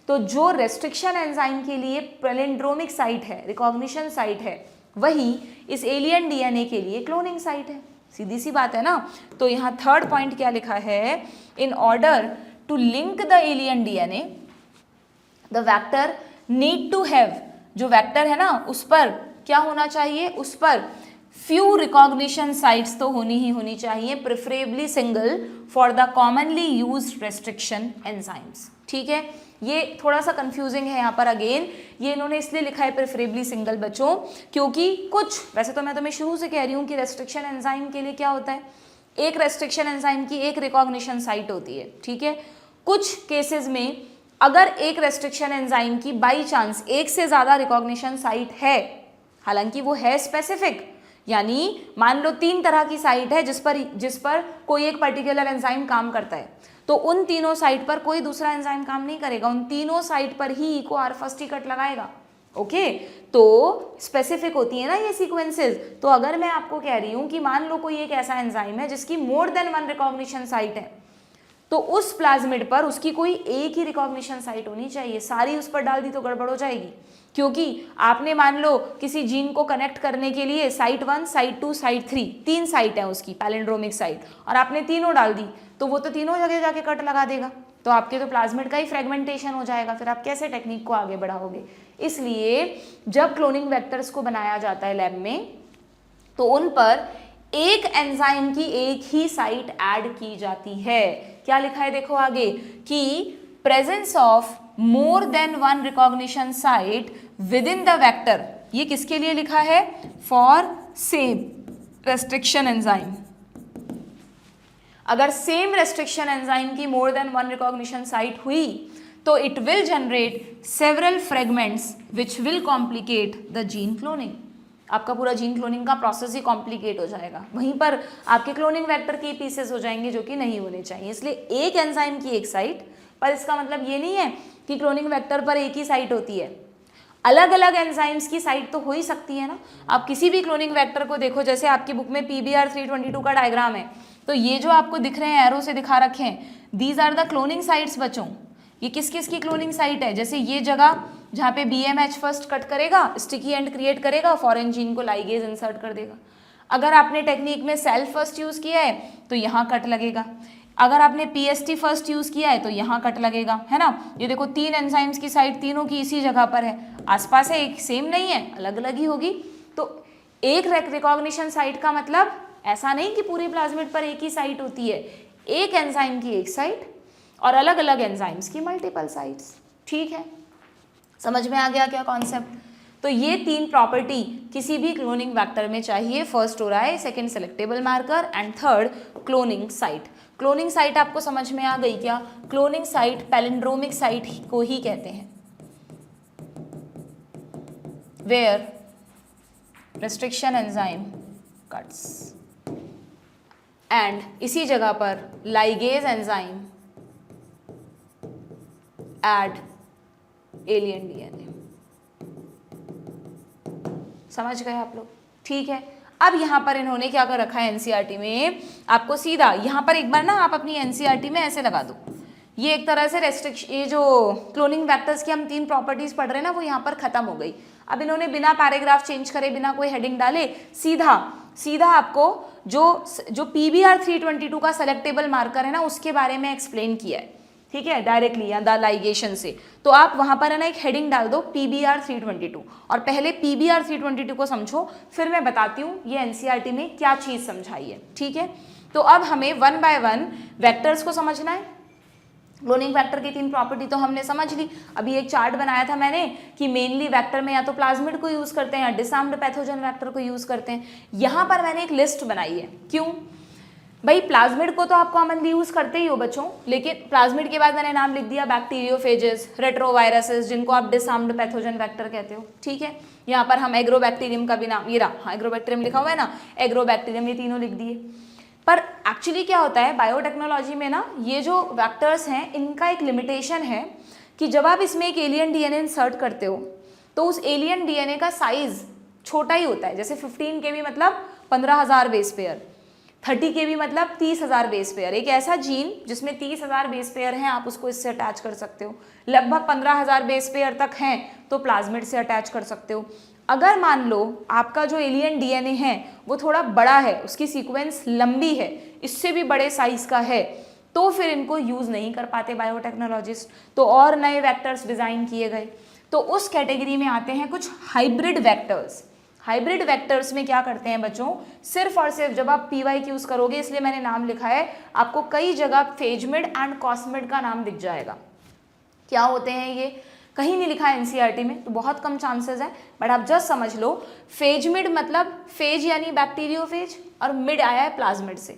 तो जो रेस्ट्रिक्शन एंजाइम के लिए पैलिंड्रोमिक साइट है, रिकॉग्निशन साइट है, वही इस एलियन डीएनए के लिए क्लोनिंग साइट है। सीधी सी बात है ना। तो यहाँ थर्ड पॉइंट क्या लिखा है, in order to link the alien DNA the vector need to have, जो वेक्टर है ना उस पर क्या होना चाहिए, उस पर फ्यू रिकॉग्निशन साइट्स तो होनी ही होनी चाहिए, preferably single for the commonly used restriction enzymes. ठीक है, ये थोड़ा सा कंफ्यूजिंग है यहाँ पर, अगेन ये इन्होंने इसलिए लिखा है प्रेफरेबली सिंगल बच्चों, क्योंकि कुछ, वैसे तो मैं तुम्हें शुरू से कह रही हूँ कि रेस्ट्रिक्शन एंजाइम के लिए क्या होता है, एक रेस्ट्रिक्शन एंजाइम की एक रिकॉग्निशन साइट होती है। ठीक है, कुछ केसेस में अगर एक रेस्ट्रिक्शन एंजाइम की बाई चांस एक से ज़्यादा रिकॉग्निशन साइट है, हालांकि वो है स्पेसिफिक, यानी मान लो 3 तरह की साइट है जिस पर कोई एक पर्टिकुलर एंजाइम काम करता है, तो उन तीनों साइट पर कोई दूसरा एंजाइम काम नहीं करेगा, उन तीनों साइट पर ही को आर फर्स्ट ही कट लगाएगा। ओके, तो स्पेसिफिक होती है ना ये सीक्वेंसेस। तो अगर मैं आपको कह रही हूँ कि मान लो कोई एक ऐसा एंजाइम है जिसकी मोर देन 1 रिकॉग्निशन साइट है, तो उस प्लाज्मिड पर उसकी कोई एक ही रिकॉग्निशन साइट होनी चाहिए, सारी उस पर डाल दी तो गड़बड़ हो जाएगी। क्योंकि आपने मान लो किसी जीन को कनेक्ट करने के लिए साइट 1, साइट 2, साइट 3, 3 साइट है उसकी पैलिंड्रोमिक साइट, और आपने तीनों डाल दी, तो वो तो तीनों जगह जाके कट लगा देगा। तो आपके तो प्लाज्मिड का ही फ्रेगमेंटेशन हो जाएगा, फिर आप कैसे टेक्निक को आगे बढ़ाओगे। इसलिए जब क्लोनिंग वेक्टर्स को बनाया जाता है लैब में तो उन पर एक एंजाइम की एक ही साइट ऐड की जाती है। क्या लिखा है देखो आगे कि presence of more than one recognition site with in the vector, ये किसके लिए लिखा है, फॉर सेम रेस्ट्रिक्शन एंजाइम। अगर सेम रेस्ट्रिक्शन एंजाइम की more than one recognition site हुई तो it will generate several fragments which will complicate the gene cloning. आपका पूरा जीन क्लोनिंग का प्रोसेस ही कॉम्प्लिकेट हो जाएगा, वहीं पर आपके क्लोनिंग वेक्टर के पीसेस हो जाएंगे जो कि नहीं होने चाहिए। इसलिए एक एंजाइम की एक साइट, पर इसका मतलब ये नहीं है कि क्लोनिंग वेक्टर पर एक ही साइट होती है, अलग अलग एंजाइम्स की साइट तो हो ही सकती है ना। आप किसी भी क्लोनिंग वेक्टर को देखो, जैसे आपकी बुक में PBR 322 का डायग्राम है, तो ये जो आपको दिख रहे हैं एरो से दिखा रखे हैं, these are the cloning sites बच्चों। ये किस किस की क्लोनिंग साइट है, जैसे ये जगह जहाँ पे BMH फर्स्ट कट करेगा, स्टिकी एंड क्रिएट करेगा, फॉरेन जीन को लाइगेज इंसर्ट कर देगा। अगर आपने टेक्निक में सेल फर्स्ट यूज़ किया है तो यहाँ कट लगेगा, अगर आपने PST फर्स्ट यूज़ किया है तो यहाँ कट लगेगा, है ना। ये देखो 3 एंजाइम्स की साइट तीनों की इसी जगह पर है, आसपास है, एक सेम नहीं है, अलग अलग ही होगी। तो एक रिकॉग्निशन साइट का मतलब ऐसा नहीं कि पूरे प्लाज्मिड पर एक ही साइट होती है, एक एंजाइम की एक साइट और अलग अलग एंजाइम्स की मल्टीपल साइट्स। ठीक है, समझ में आ गया क्या कॉन्सेप्ट। तो ये 3 प्रॉपर्टी किसी भी क्लोनिंग वेक्टर में चाहिए। फर्स्ट हो रहा है, second selectable marker and third cloning site. Cloning site आपको समझ में आ गई क्या, क्लोनिंग साइट पैलिंड्रोमिक साइट को ही कहते हैं, where restriction enzyme cuts and इसी जगह पर ligase enzyme add alien DNA। समझ गए आप लोग, ठीक है। अब यहाँ पर इन्होंने क्या कर रखा है NCERT में, आपको सीधा यहाँ पर एक बार ना आप अपनी NCERT में ऐसे लगा दो, ये एक तरह से रेस्ट्रिक्शन, ये जो क्लोनिंग वेक्टर्स की हम 3 प्रॉपर्टीज पढ़ रहे हैं ना, वो यहाँ पर खत्म हो गई। अब इन्होंने बिना पैराग्राफ चेंज करे, बिना कोई हेडिंग डाले, सीधा आपको जो PBR 322 का सेलेक्टेबल मार्कर है ना, उसके बारे में एक्सप्लेन किया है, ठीक है, डायरेक्टली या द लाइगेशन से। तो आप वहां पर है ना एक हेडिंग डाल दो PBR 322, और पहले PBR 322 को समझो, फिर मैं बताती हूँ ये NCERT में क्या चीज समझाई है, ठीक है। तो अब हमें 1 बाय 1 वेक्टर्स को समझना है। क्लोनिंग वेक्टर की 3 प्रॉपर्टी तो हमने समझ ली। अभी एक चार्ट बनाया था मैंने कि मेनली वेक्टर में या तो प्लाज्मिड को यूज करते हैं या डिसआर्म्ड पैथोजन वेक्टर को यूज करते हैं। यहाँ पर मैंने एक लिस्ट बनाई है, क्यों भाई, प्लाज्मिड को तो आप कॉमनली यूज करते ही हो बच्चों, लेकिन प्लाज्मिड के बाद मैंने नाम लिख दिया बैक्टीरियोफेजेस, रेट्रोवायरसेस, जिनको आप डिसआर्म्ड पैथोजन वेक्टर कहते हो, ठीक है। यहाँ पर हम एग्रोबैक्टीरियम का भी नाम, ये रहा, हाँ एग्रोबैक्टीरियम लिखा हुआ है ना, एग्रोबैक्टीरियम, ये तीनों लिख दिए। पर एक्चुअली क्या होता है बायोटेक्नोलॉजी में ना, ये जो वेक्टर्स हैं इनका एक लिमिटेशन है कि जब आप इसमें एक एलियन DNA इंसर्ट करते हो तो उस एलियन DNA का साइज छोटा ही होता है। जैसे 15 kb मतलब 15,000 बेस पेयर, 30 kb मतलब 30,000 बेस पेयर। एक ऐसा जीन जिसमें 30,000 बेस पेयर हैं, आप उसको इससे अटैच कर सकते हो। लगभग 15,000 बेस पेयर तक हैं तो प्लाज्मिड से अटैच कर सकते हो। अगर मान लो आपका जो एलियन DNA है वो थोड़ा बड़ा है, उसकी सीक्वेंस लंबी है, इससे भी बड़े साइज का है, तो फिर इनको यूज नहीं कर पाते बायोटेक्नोलॉजिस्ट, तो और नए वेक्टर्स डिजाइन किए गए। तो उस कैटेगरी में आते हैं कुछ हाइब्रिड वेक्टर्स। हाइब्रिड वेक्टर्स में क्या करते हैं बच्चों, सिर्फ और सिर्फ जब आप PY यूज करोगे, इसलिए मैंने नाम लिखा है, आपको कई जगह फेजमिड एंड कॉस्मिड का नाम दिख जाएगा। क्या होते हैं ये, कहीं नहीं लिखा है NCERT में, तो बहुत कम चांसेस है, बट आप जस्ट समझ लो। फेजमिड मतलब फेज यानी बैक्टीरियोफेज, और मिड आया है प्लाज्मिड से।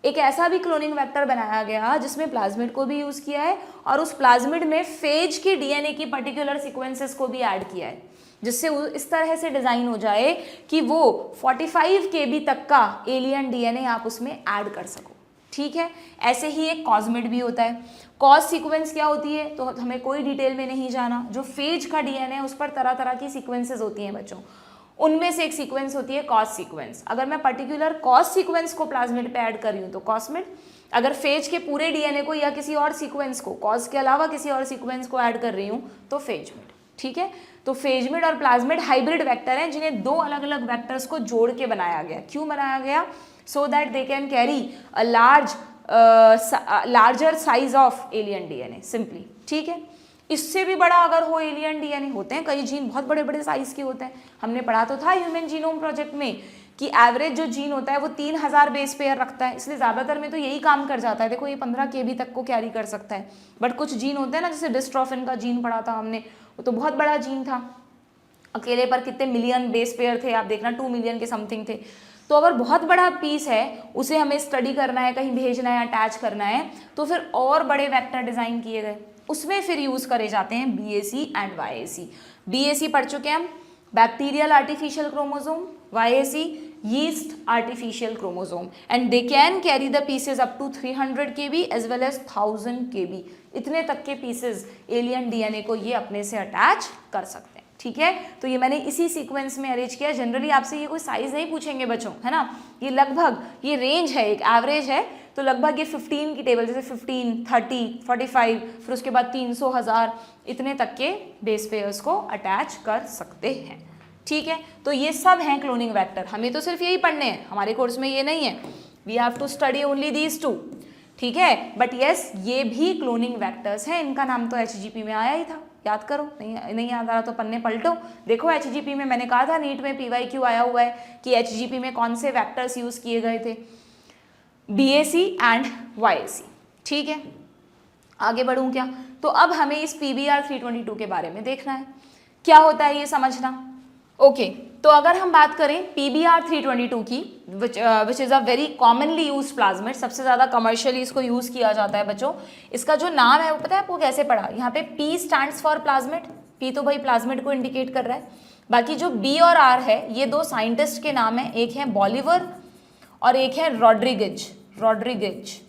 एक ऐसा भी क्लोनिंग वेक्टर बनाया गया जिसमें प्लाज्मिड को भी यूज किया है और उस प्लाज्मिड में फेज की DNA की पर्टिकुलर सीक्वेंसेस को भी ऐड किया है, जिससे इस तरह से डिजाइन हो जाए कि वो 45 kb तक का एलियन DNA आप उसमें ऐड कर सको, ठीक है। ऐसे ही एक कॉस्मिड भी होता है। कॉज सीक्वेंस क्या होती है तो हमें कोई डिटेल में नहीं जाना, जो फेज का DNA है उस पर तरह तरह की सीक्वेंसेस होती हैं बच्चों, उनमें से एक सीक्वेंस होती है कॉज सीक्वेंस। अगर मैं पर्टिकुलर कॉज सीक्वेंस को प्लाज्मिड पे ऐड कर रही हूँ तो कॉस्मिड, अगर फेज के पूरे DNA को या किसी और सीक्वेंस को, कॉज के अलावा किसी और सीक्वेंस को ऐड कर रही हूँ तो फेजमिड, ठीक है। तो फेजमिड और प्लाज्मिड हाइब्रिड वेक्टर हैं जिन्हें 2 अलग अलग वेक्टर्स को जोड़ के बनाया गया। क्यों बनाया गया, so that they can carry a large larger size of alien DNA simply, ठीक है। इससे भी बड़ा अगर हो एलियन डीएनए, होते हैं कई जीन बहुत बड़े बड़े साइज के होते हैं, हमने पढ़ा तो था ह्यूमन जीनोम प्रोजेक्ट में कि एवरेज जो जीन होता है वो 3000 बेस पेयर रखता है, इसलिए ज़्यादातर में तो यही काम कर जाता है। देखो ये 15 KB तक को कैरी कर सकता है, बट कुछ जीन होते हैं ना, जैसे डिस्ट्रॉफिन का जीन पढ़ा था हमने, वो तो बहुत बड़ा जीन था, अकेले पर कितने मिलियन बेस पेयर थे, आप देखना 2 मिलियन के समथिंग थे। तो अगर बहुत बड़ा पीस है, उसे हमें स्टडी करना है, कहीं भेजना है, अटैच करना है, तो फिर और बड़े वेक्टर डिज़ाइन किए गए, उसमें फिर यूज़ करे जाते हैं BAC एंड YAC। BAC पढ़ चुके हैं हम, bacterial artificial chromosome, YAC yeast artificial chromosome, and they can carry the pieces up to 300 KB as well as 1000 KB। इतने तक के पीसेस एलियन डीएनए को ये अपने से अटैच कर सकते हैं, ठीक है। तो ये मैंने इसी सीक्वेंस में अरेंज किया। जनरली आपसे ये कोई साइज नहीं पूछेंगे बच्चों, है ना, ये लगभग ये रेंज है, एक एवरेज है, तो लगभग ये 15 की टेबल, जैसे 15, 30, 45, फिर उसके बाद 300, 1000, इतने तक के बेस पेयर्स को अटैच कर सकते हैं, ठीक है। तो ये सब हैं क्लोनिंग वेक्टर, हमें तो सिर्फ यही पढ़ने हैं, हमारे कोर्स में ये नहीं है, we have to study only these 2, ठीक है। बट यस, ये भी क्लोनिंग वेक्टर्स हैं, इनका नाम तो HGP में आया ही था, याद करो, नहीं याद आ रहा तो पन्ने पलटो, देखो HGP में मैंने कहा था, नीट में PYQ आया हुआ है कि HGP में कौन से वेक्टर्स यूज किए गए थे, BAC एंड YAC, ठीक है। आगे बढ़ूं क्या, तो अब हमें इस PBR 322 के बारे में देखना है, क्या होता है ये समझना। ओके, तो अगर हम बात करें PBR 322 की, which is a very commonly use plasmid, सबसे ज़्यादा कमर्शियली इसको यूज़ किया जाता है बच्चों। इसका जो नाम है वो पता है आपको कैसे पढ़ा, यहाँ पे P stands for plasmid, P तो भाई प्लाज्मिड को इंडिकेट कर रहा है, बाकी जो B और R है ये दो साइंटिस्ट के नाम है, एक है बॉलिवर और एक है रॉड्रिगेज,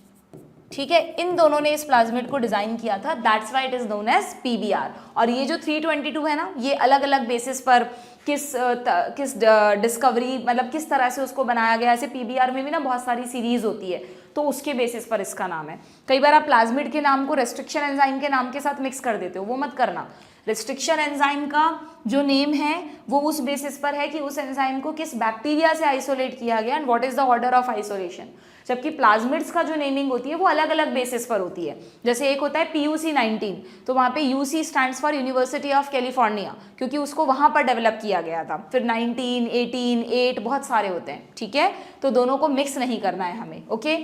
ठीक है। इन दोनों ने इस प्लाज्मिड को डिजाइन किया था, that's why it is known as PBR। और ये जो 322 है ना, ये अलग अलग बेसिस पर किस डिस्कवरी, मतलब किस तरह से उसको बनाया गया, ऐसे PBR में भी ना बहुत सारी सीरीज होती है, तो उसके बेसिस पर इसका नाम है। कई बार आप प्लाज्मिड के नाम को रेस्ट्रिक्शन एंजाइम के नाम के साथ मिक्स कर देते हो, वो मत करना। रेस्ट्रिक्शन एंजाइम का जो नेम है वो उस बेसिस पर है कि उस एंजाइम को किस बैक्टीरिया से आइसोलेट किया गया and what is the order of isolation, जबकि प्लाज्मिड्स का जो नेमिंग होती है वो अलग अलग बेसिस पर होती है। जैसे एक होता है PUC19, तो वहाँ पे UC stands for university of California, क्योंकि उसको वहाँ पर डेवलप किया गया था। फिर 19, 18, 8 बहुत सारे होते हैं, ठीक है, तो दोनों को मिक्स नहीं करना है हमें, ओके।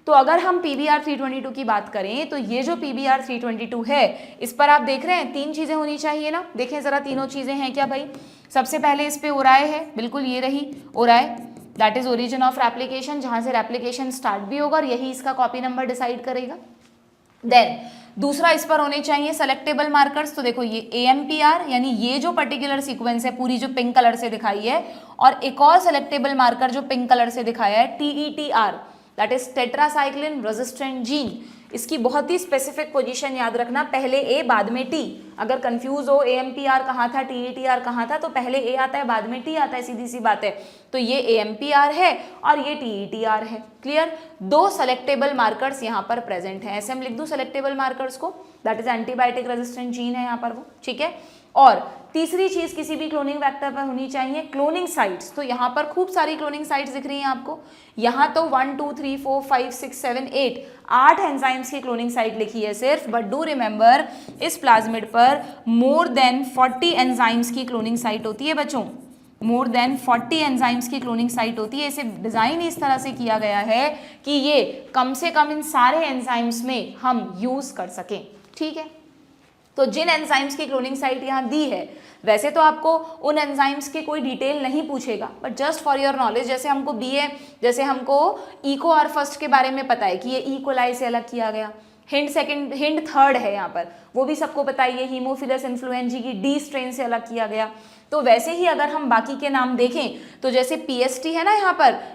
तो अगर हम PBR 322 की बात करें, तो ये जो PBR 322 है, इस पर आप देख रहे हैं 3 चीज़ें होनी चाहिए ना, देखें ज़रा तीनों चीज़ें हैं क्या भाई। सबसे पहले इस पे ओराए है, बिल्कुल ये रही ori, that is origin of replication, जहाँ से रेप्लिकेशन स्टार्ट भी होगा और यही इसका कॉपी नंबर डिसाइड करेगा। देन दूसरा इस पर होने चाहिए सेलेक्टेबल मार्कर्स, तो देखो ये AMPR, यानी ये जो पर्टिकुलर सीक्वेंस है पूरी जो पिंक कलर से दिखाई है, और एक और सेलेक्टेबल मार्कर जो पिंक कलर से दिखाया है TETR, that is tetracycline resistant gene. इसकी बहुत ही स्पेसिफिक पोजीशन याद रखना, पहले A बाद में T, अगर कंफ्यूज हो AMPR कहाँ था TETR कहाँ था, तो पहले A आता है बाद में T आता है, सीधी सी बात है। तो ये AMPR है और ये TETR है, क्लियर। 2 सेलेक्टेबल मार्कर्स यहाँ पर प्रेजेंट हैं, ऐसे हम लिख दूँ सेलेक्टेबल मार्कर्स को, that is antibiotic resistant gene है यहाँ पर वो, ठीक है। और तीसरी चीज किसी भी क्लोनिंग वेक्टर पर होनी चाहिए क्लोनिंग साइट्स, तो यहाँ पर खूब सारी क्लोनिंग साइट्स दिख रही हैं आपको, यहाँ तो 1 2 3 4 5 6 7 8 एंजाइम्स की क्लोनिंग साइट लिखी है सिर्फ, बट डू रिमेंबर इस प्लाज्मिड पर मोर देन 40 एंजाइम्स की क्लोनिंग साइट होती है बच्चों, मोर देन 40 एंजाइम्स की क्लोनिंग साइट होती है। इसे डिजाइन इस तरह से किया गया है कि ये कम से कम इन सारे एंजाइम्स में हम यूज कर सकें, ठीक है। तो जिन एंजाइम्स की क्लोनिंग साइट यहाँ दी है, वैसे तो आपको उन एंजाइम्स के कोई डिटेल नहीं पूछेगा, but just for your knowledge, जैसे हमको जैसे हमको EcoR फर्स्ट के बारे में पता है कि ये E. coli से अलग किया गया, हिंड थर्ड है यहाँ पर, वो भी सबको पता है, ये हीमोफिलस इन्फ्लुएंजी की D स्ट्रेन से अलग किया गया। तो वैसे ही अगर हम बाकी के नाम देखें, तो जैसे PST है ना,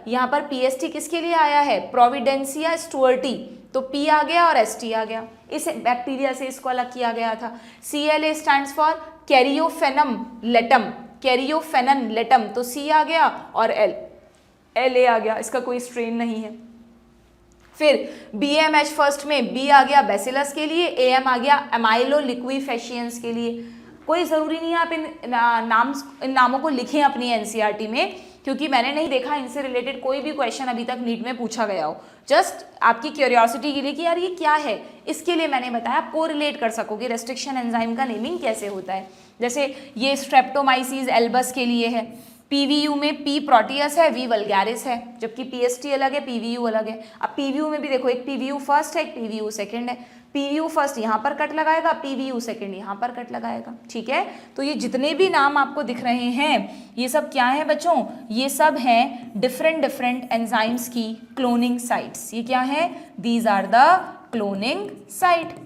यहाँ पर PST किसके लिए आया है, प्रोविडेंसिया स्टुअर्टी, तो P आ गया और ST आ गया, इस बैक्टीरिया से इसको अलग किया गया था। CLA स्टैंड्स फॉर कैरियोफेनम लेटम, तो C आ गया और LA आ गया, इसका कोई स्ट्रेन नहीं है। फिर BAMH फर्स्ट में B आ गया बैसिलस के लिए, AM आ गया एमाइलो लिक्विफेशियंस के लिए। कोई ज़रूरी नहीं है आप इन नामों को लिखें अपनी NCERT में, क्योंकि मैंने नहीं देखा इनसे रिलेटेड कोई भी क्वेश्चन अभी तक नीट में पूछा गया हो। जस्ट आपकी क्यूरियोसिटी के लिए कि यार ये क्या है, इसके लिए मैंने बताया, आप कोरिलेट कर सकोगे रेस्ट्रिक्शन एंजाइम का नेमिंग कैसे होता है। जैसे ये स्ट्रेप्टोमाइसिस एल्बस के लिए है, पीवीयू में पी प्रोटियस है, वी वल्गैरिस है, जबकि पीएसटी अलग है, पीवीयू अलग है। अब पीवीयू में भी देखो, एक पीवीयू फर्स्ट है, एक पीवीयू सेकंड है। पीवीयू फर्स्ट यहाँ पर कट लगाएगा, पीवीयू सेकंड यहाँ पर कट लगाएगा, ठीक है। तो ये जितने भी नाम आपको दिख रहे हैं ये सब क्या है बच्चों, ये सब हैं डिफरेंट एंजाइम्स की क्लोनिंग साइट्स। ये क्या है, these are the cloning site.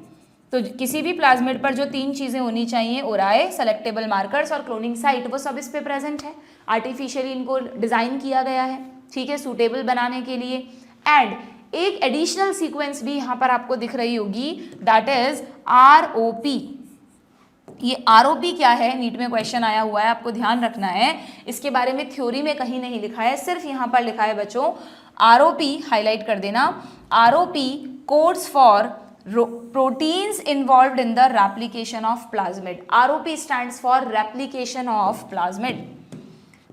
तो किसी भी प्लाज्मिड पर जो 3 चीजें होनी चाहिए, ओराए, सेलेक्टेबल मार्कर्स और क्लोनिंग साइट, वो सब इस पे प्रेजेंट है। आर्टिफिशियली इनको डिजाइन किया गया है, ठीक है, सूटेबल बनाने के लिए। एंड एक एडिशनल सीक्वेंस भी यहाँ पर आपको दिख रही होगी, दैट इज ROP। ये ROP क्या है, नीट में क्वेश्चन आया हुआ है, आपको ध्यान रखना है। इसके बारे में थ्योरी में कहीं नहीं लिखा है, सिर्फ यहाँ पर लिखा है बच्चों ROP, हाईलाइट कर देना। ROP codes for proteins involved in the replication of plasmid. ROP stands for replication of plasmid.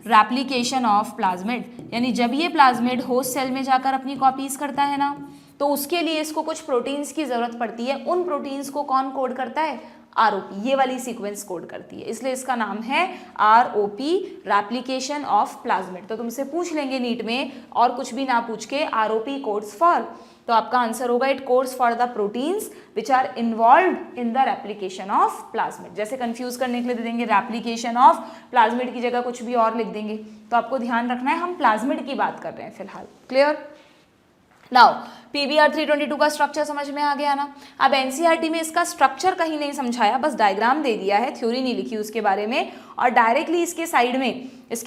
replication of plasmid यानी जब ये प्लाज्मिड होस्ट सेल में जाकर अपनी कॉपीज करता है ना, तो उसके लिए इसको कुछ प्रोटीन्स की जरूरत पड़ती है। उन प्रोटीन्स को कौन कोड करता है, ROP, ये वाली सीक्वेंस कोड करती है, इसलिए इसका नाम है ROP, रेप्लिकेशन ऑफ प्लाज्मिड। तो तुमसे पूछ लेंगे नीट में, और कुछ भी ना पूछ के, ROP कोड्स फॉर, तो आपका आंसर होगा it codes for the proteins which are involved in the replication of plasmid. जैसे कंफ्यूज करने के लिए दे देंगे रेप्लिकेशन ऑफ प्लाज्मिड की जगह कुछ भी और लिख देंगे, तो आपको ध्यान रखना है हम प्लाज्मिड की बात कर रहे हैं फिलहाल। क्लियर। नाउ PBR 322 का स्ट्रक्चर समझ में आ गया ना। अब NCERT में इसका स्ट्रक्चर कहीं नहीं समझाया, बस डायग्राम दे दिया है, थ्योरी नहीं लिखी उसके बारे में, और डायरेक्टली इसके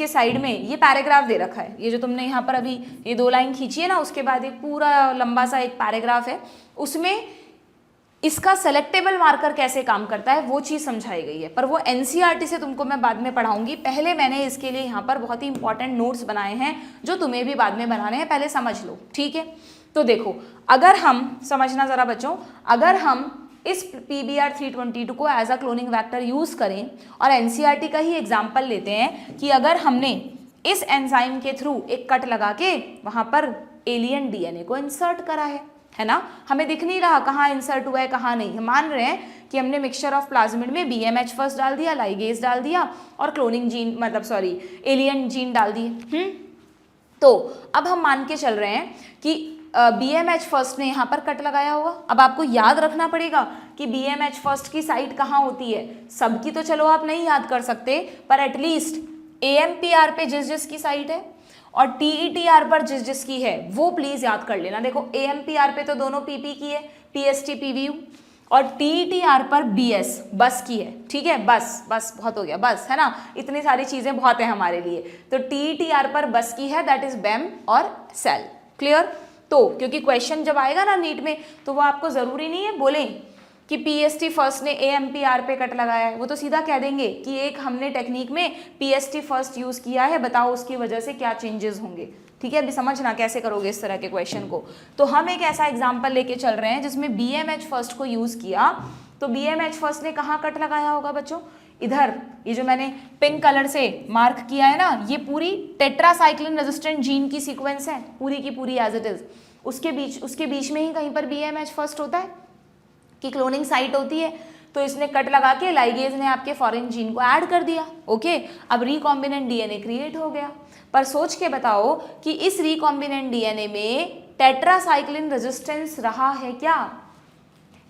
साइड में ये पैराग्राफ दे रखा है। ये जो तुमने यहाँ पर अभी ये 2 लाइन खींची है ना, उसके बाद एक पूरा लंबा सा एक पैराग्राफ है, उसमें इसका सेलेक्टेबल मार्कर कैसे काम करता है वो चीज़ समझाई गई है। पर वो NCERT से तुमको मैं बाद में पढ़ाऊंगी, पहले मैंने इसके लिए यहाँ पर बहुत ही इंपॉर्टेंट नोट्स बनाए हैं जो तुम्हें भी बाद में बनाने हैं, पहले समझ लो, ठीक है। तो देखो, अगर हम समझना ज़रा बच्चों, अगर हम इस PBR 322 को as a cloning vector use करें और NCERT का ही एग्जाम्पल लेते हैं कि अगर हमने इस एंजाइम के थ्रू एक कट लगा के वहाँ पर एलियन DNA को इंसर्ट करा है ना, हमें दिख नहीं रहा कहाँ इंसर्ट हुआ है कहाँ नहीं, हम मान रहे हैं कि हमने मिक्सचर ऑफ प्लाज्मिड में BMH फर्स्ट डाल दिया, लाइगेज डाल दिया और क्लोनिंग जीन एलियन जीन डाल दिए। तो अब हम मान के चल रहे हैं कि BMH फर्स्ट ने यहाँ पर कट लगाया होगा। अब आपको याद रखना पड़ेगा कि BMH फर्स्ट की साइट कहाँ होती है, सबकी तो चलो आप नहीं याद कर सकते, पर एटलीस्ट AMPR पे जिस की साइट है और TETR पर जिस की है वो प्लीज याद कर लेना। देखो AMPR पे तो दोनों PP की है, PST PVU, और TETR पर BS बस की है, ठीक है, बस बहुत हो गया, बस है ना, इतनी सारी चीजें बहुत है हमारे लिए। तो TETR पर बस की है, दैट इज BEM और सेल। क्लियर। तो क्योंकि क्वेश्चन जब आएगा ना नीट में, तो वो आपको जरूरी नहीं है बोले कि PST फर्स्ट ने AMPR पे कट लगाया है, वो तो सीधा कह देंगे कि एक हमने टेक्निक में PST फर्स्ट यूज किया है, बताओ उसकी वजह से क्या चेंजेस होंगे। ठीक है, अभी समझना कैसे करोगे इस तरह के क्वेश्चन को। तो हम एक ऐसा एग्जाम्पल लेके चल रहे हैं जिसमें BMH फर्स्ट को यूज किया, तो BMH फर्स्ट ने कहाँ कट लगाया होगा बच्चों, इधर, ये जो मैंने पिंक कलर से मार्क किया है ना, ये पूरी टेट्रासाइक्लिन रेजिस्टेंट जीन की सीक्वेंस है, पूरी की पूरी एज इट इज। उसके बीच में ही कहीं पर BMH फर्स्ट होता है कि क्लोनिंग साइट होती है, तो इसने कट लगा के लाइगेज ने आपके फॉरेन जीन को ऐड कर दिया। ओके, अब रिकॉम्बिनेंट DNA क्रिएट हो गया। पर सोच के बताओ कि इस रिकॉम्बिनेंट DNA में टेट्रासाइक्लिन रेजिस्टेंस रहा है क्या?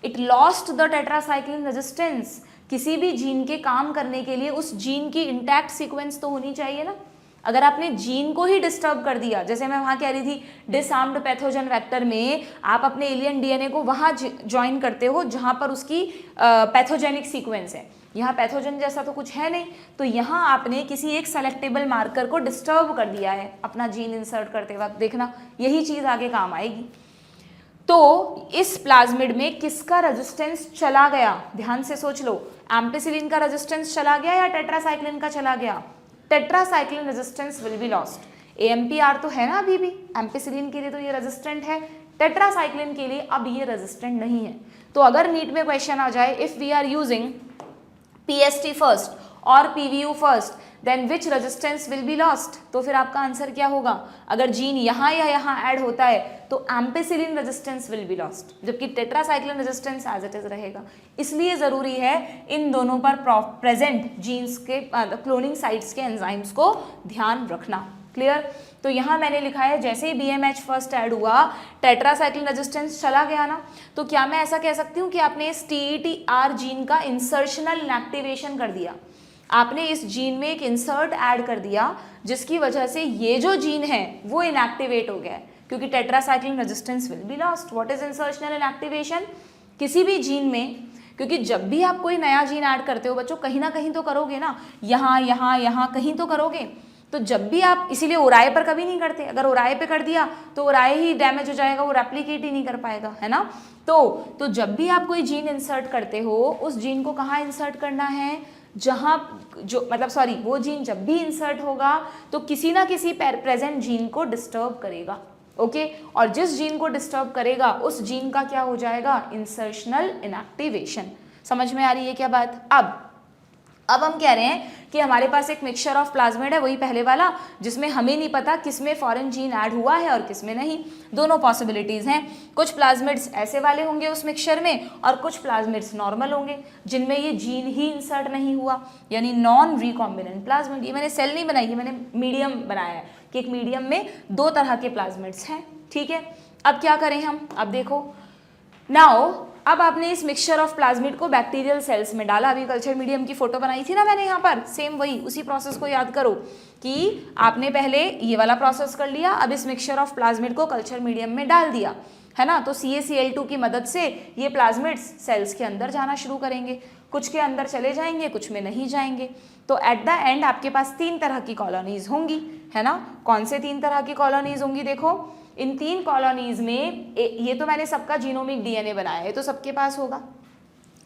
It lost the tetracycline resistance. किसी भी जीन के काम करने के लिए उस जीन की इंटैक्ट सीक्वेंस तो होनी चाहिए ना। अगर आपने जीन को ही डिस्टर्ब कर दिया, जैसे मैं वहाँ कह रही थी डिसआर्म्ड पैथोजन वेक्टर में आप अपने एलियन DNA को वहाँ ज्वाइन करते हो जहाँ पर उसकी पैथोजेनिक सीक्वेंस है, यहाँ पैथोजन जैसा तो कुछ है नहीं, तो यहाँ आपने किसी एक सेलेक्टेबल मार्कर को डिस्टर्ब कर दिया है अपना जीन इंसर्ट करते वक्त। देखना यही चीज़ आगे काम आएगी। तो इस प्लाज्मिड में किसका रेजिस्टेंस चला गया, ध्यान से सोच लो, एम्पिसिलिन का रेजिस्टेंस चला गया या टेट्रासाइक्लिन का चला गया? Tetracycline resistance will be lost. AMPR तो है ना अभी भी, एम्पिसिलिन के लिए तो ये रेजिस्टेंट है, टेट्रासाइक्लिन के लिए अब ये रेजिस्टेंट नहीं है। तो अगर नीट में क्वेश्चन आ जाए if we are using PST first और PVU first, then which resistance will be lost? तो फिर आपका आंसर क्या होगा? अगर जीन यहाँ या यहाँ ऐड होता है तो ampicillin resistance will be lost, जबकि tetracycline resistance as it is रहेगा। इसलिए जरूरी है इन दोनों पर प्रेजेंट जीन्स के क्लोनिंग साइट्स के एंजाइम्स को ध्यान रखना। क्लियर? तो यहाँ मैंने लिखा है जैसे ही BMH फर्स्ट ऐड हुआ टेट्रासाइक्लिन रेजिस्टेंस चला गया ना, तो क्या मैं ऐसा कह सकती हूँ कि आपने इस TETR जीन का इंसर्शनल इनएक्टिवेशन कर दिया? आपने इस जीन में एक इंसर्ट ऐड कर दिया जिसकी वजह से ये जो जीन है वो इनएक्टिवेट हो गया है, क्योंकि tetracycline resistance will be lost. What is insertional inactivation? किसी भी जीन में, क्योंकि जब भी आप कोई नया जीन ऐड करते हो बच्चों, कहीं ना कहीं तो करोगे ना, यहाँ यहाँ यहाँ कहीं तो करोगे। तो जब भी आप, इसीलिए ओराए पर कभी नहीं करते, अगर ओराए पे कर दिया तो ओराए ही डैमेज हो जाएगा, वो रेप्लिकेट ही नहीं कर पाएगा, है ना। तो जब भी आप कोई जीन इंसर्ट करते हो उस जीन को कहाँ इंसर्ट करना है? जहाँ जो मतलब सॉरी, वो जीन जब भी इंसर्ट होगा तो किसी ना किसी प्रेजेंट जीन को डिस्टर्ब करेगा। ओके, और जिस जीन को डिस्टर्ब करेगा उस जीन का क्या हो जाएगा? Insertional inactivation. समझ में आ रही है क्या बात? अब हम कह रहे हैं कि हमारे पास एक मिक्सचर ऑफ प्लाज्मिड है, वही पहले वाला, जिसमें हमें नहीं पता किसमें फॉरेन जीन ऐड हुआ है और किसमें नहीं। दोनों पॉसिबिलिटीज़ हैं। कुछ प्लाज्मिड्स ऐसे वाले होंगे उस मिक्सचर में और कुछ प्लाज्मिड्स नॉर्मल होंगे जिनमें ये जीन ही इंसर्ट नहीं हुआ, यानी नॉन रिकॉम्बिनेंट प्लाज्मिड। ये मैंने सेल नहीं बनाई है, मैंने मीडियम बनाया है कि एक मीडियम में दो तरह के प्लाज्मिड्स हैं। ठीक है, अब क्या करें हम? अब देखो नाउ, अब आपने इस मिक्सचर ऑफ प्लाज्मिड को बैक्टीरियल सेल्स में डाला। अभी कल्चर मीडियम की फोटो बनाई थी ना मैंने यहाँ पर, सेम वही उसी प्रोसेस को याद करो कि आपने पहले ये वाला प्रोसेस कर लिया, अब इस मिक्सचर ऑफ प्लाज्मिड को कल्चर मीडियम में डाल दिया, है ना। तो CaCl2 की मदद से ये प्लाज्मिड्स सेल्स के अंदर जाना शुरू करेंगे, कुछ के अंदर चले जाएंगे, कुछ में नहीं जाएंगे। तो एट द एंड आपके पास 3 तरह की कॉलोनीज होंगी, है ना। कौन से 3 तरह की कॉलोनीज होंगी? देखो, इन 3 कॉलोनीज में ये तो मैंने सबका जीनोमिक DNA बनाया है, तो सबके पास होगा।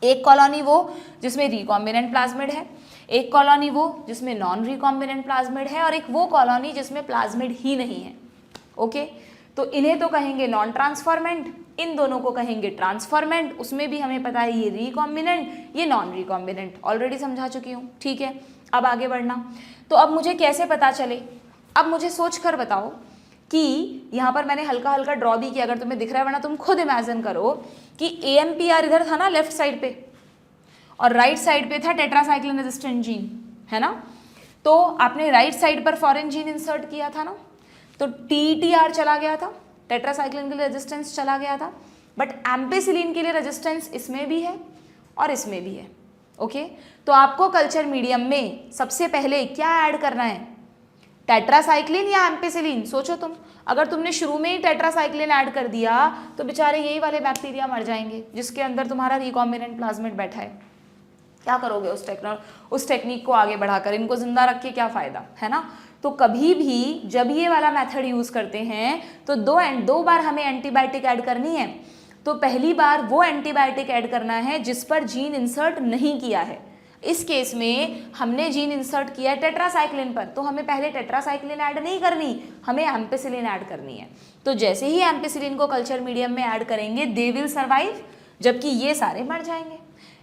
एक कॉलोनी वो जिसमें रिकॉम्बिनेंट प्लाज्मिड है, एक कॉलोनी वो जिसमें नॉन रिकॉम्बिनेंट प्लाज्मिड है, और एक वो कॉलोनी जिसमें प्लाज्मिड ही नहीं है। ओके, तो इन्हें तो कहेंगे नॉन ट्रांसफॉर्मेंट, इन दोनों को कहेंगे ट्रांसफॉर्मेंट। उसमें भी हमें पता है ये रिकॉम्बिनेंट, ये नॉन रिकॉम्बिनेंट, ऑलरेडी समझा चुकी हूँ। ठीक है, अब आगे बढ़ना। तो अब मुझे कैसे पता चले? अब मुझे सोच कर बताओ कि यहाँ पर मैंने हल्का हल्का ड्रॉ भी किया, अगर तुम्हें दिख रहा है, वरना तुम खुद इमेजिन करो कि AMPR इधर था ना लेफ्ट साइड पे, और राइट साइड पे था टेट्रासाइक्लिन रेजिस्टेंट जीन, है ना। तो आपने राइट साइड पर फॉरेन जीन इंसर्ट किया था ना, तो TETR चला गया था, टेट्रासाइक्लिन के लिए रेजिस्टेंस चला गया था, बट एम्पिसिलिन के लिए रेजिस्टेंस इसमें भी है और इसमें भी है। ओके, तो आपको कल्चर मीडियम में सबसे पहले क्या ऐड करना है? टेट्रासाइक्लिन या एम्पिसिलिन? सोचो तुम, अगर तुमने शुरू में ही टेट्रासाइक्लिन ऐड कर दिया तो बेचारे यही वाले बैक्टीरिया मर जाएंगे जिसके अंदर तुम्हारा रिकॉम्बिनेंट प्लाज्मिड बैठा है। क्या करोगे उस टेक्निक को आगे बढ़ाकर? इनको जिंदा रख के क्या फायदा, है ना। तो कभी भी जब ये वाला मेथड यूज करते हैं तो दो बार हमें एंटीबायोटिक ऐड करनी है। तो पहली बार वो एंटीबायोटिक ऐड करना है जिस पर जीन इंसर्ट नहीं किया है। इस केस में हमने जीन इंसर्ट किया है टेट्रासाइक्लिन पर, तो हमें पहले टेट्रासाइक्लिन ऐड नहीं करनी, हमें एम्पिसिलिन ऐड करनी है। तो जैसे ही एम्पिसिलिन को कल्चर मीडियम में ऐड करेंगे दे विल सर्वाइव, जबकि ये सारे मर जाएंगे।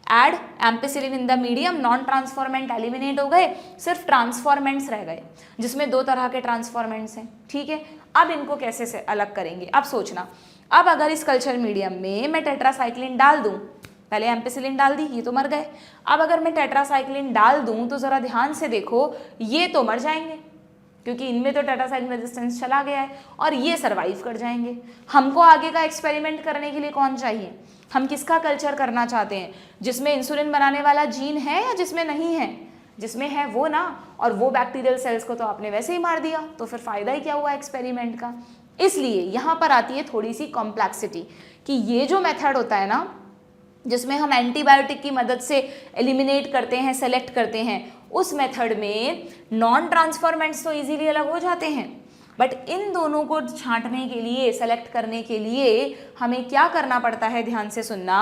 Add ampicillin in the medium, non transformant eliminate हो गए, सिर्फ ट्रांसफॉर्मेंट्स रह गए जिसमें 2 तरह के ट्रांसफॉर्मेंट्स हैं। ठीक है, अब इनको कैसे से अलग करेंगे? अब सोचना, अब अगर इस कल्चर मीडियम में मैं टेट्रासाइक्लिन डाल दूं, पहले एम्पिसिलिन डाल दी, ये तो मर गए। अब अगर मैं टेट्रासाइक्लिन डाल दूं तो जरा ध्यान से देखो, ये तो मर जाएंगे क्योंकि इनमें तो टेट्रासाइक्लिन रेजिस्टेंस चला गया है, और ये सर्वाइव कर जाएंगे। हमको आगे का एक्सपेरिमेंट करने के लिए कौन चाहिए? हम किसका कल्चर करना चाहते हैं? जिसमें इंसुलिन बनाने वाला जीन है या जिसमें नहीं है? जिसमें है वो ना, और वो बैक्टीरियल सेल्स को तो आपने वैसे ही मार दिया, तो फिर फायदा ही क्या हुआ एक्सपेरिमेंट का। इसलिए यहाँ पर आती है थोड़ी सी कॉम्प्लेक्सिटी कि ये जो मेथड होता है ना जिसमें हम एंटीबायोटिक की मदद से एलिमिनेट करते हैं, सेलेक्ट करते हैं, उस मेथड में नॉन ट्रांसफॉर्मेंट्स तो इजीली अलग हो जाते हैं, बट इन दोनों को छांटने के लिए, सेलेक्ट करने के लिए हमें क्या करना पड़ता है, ध्यान से सुनना,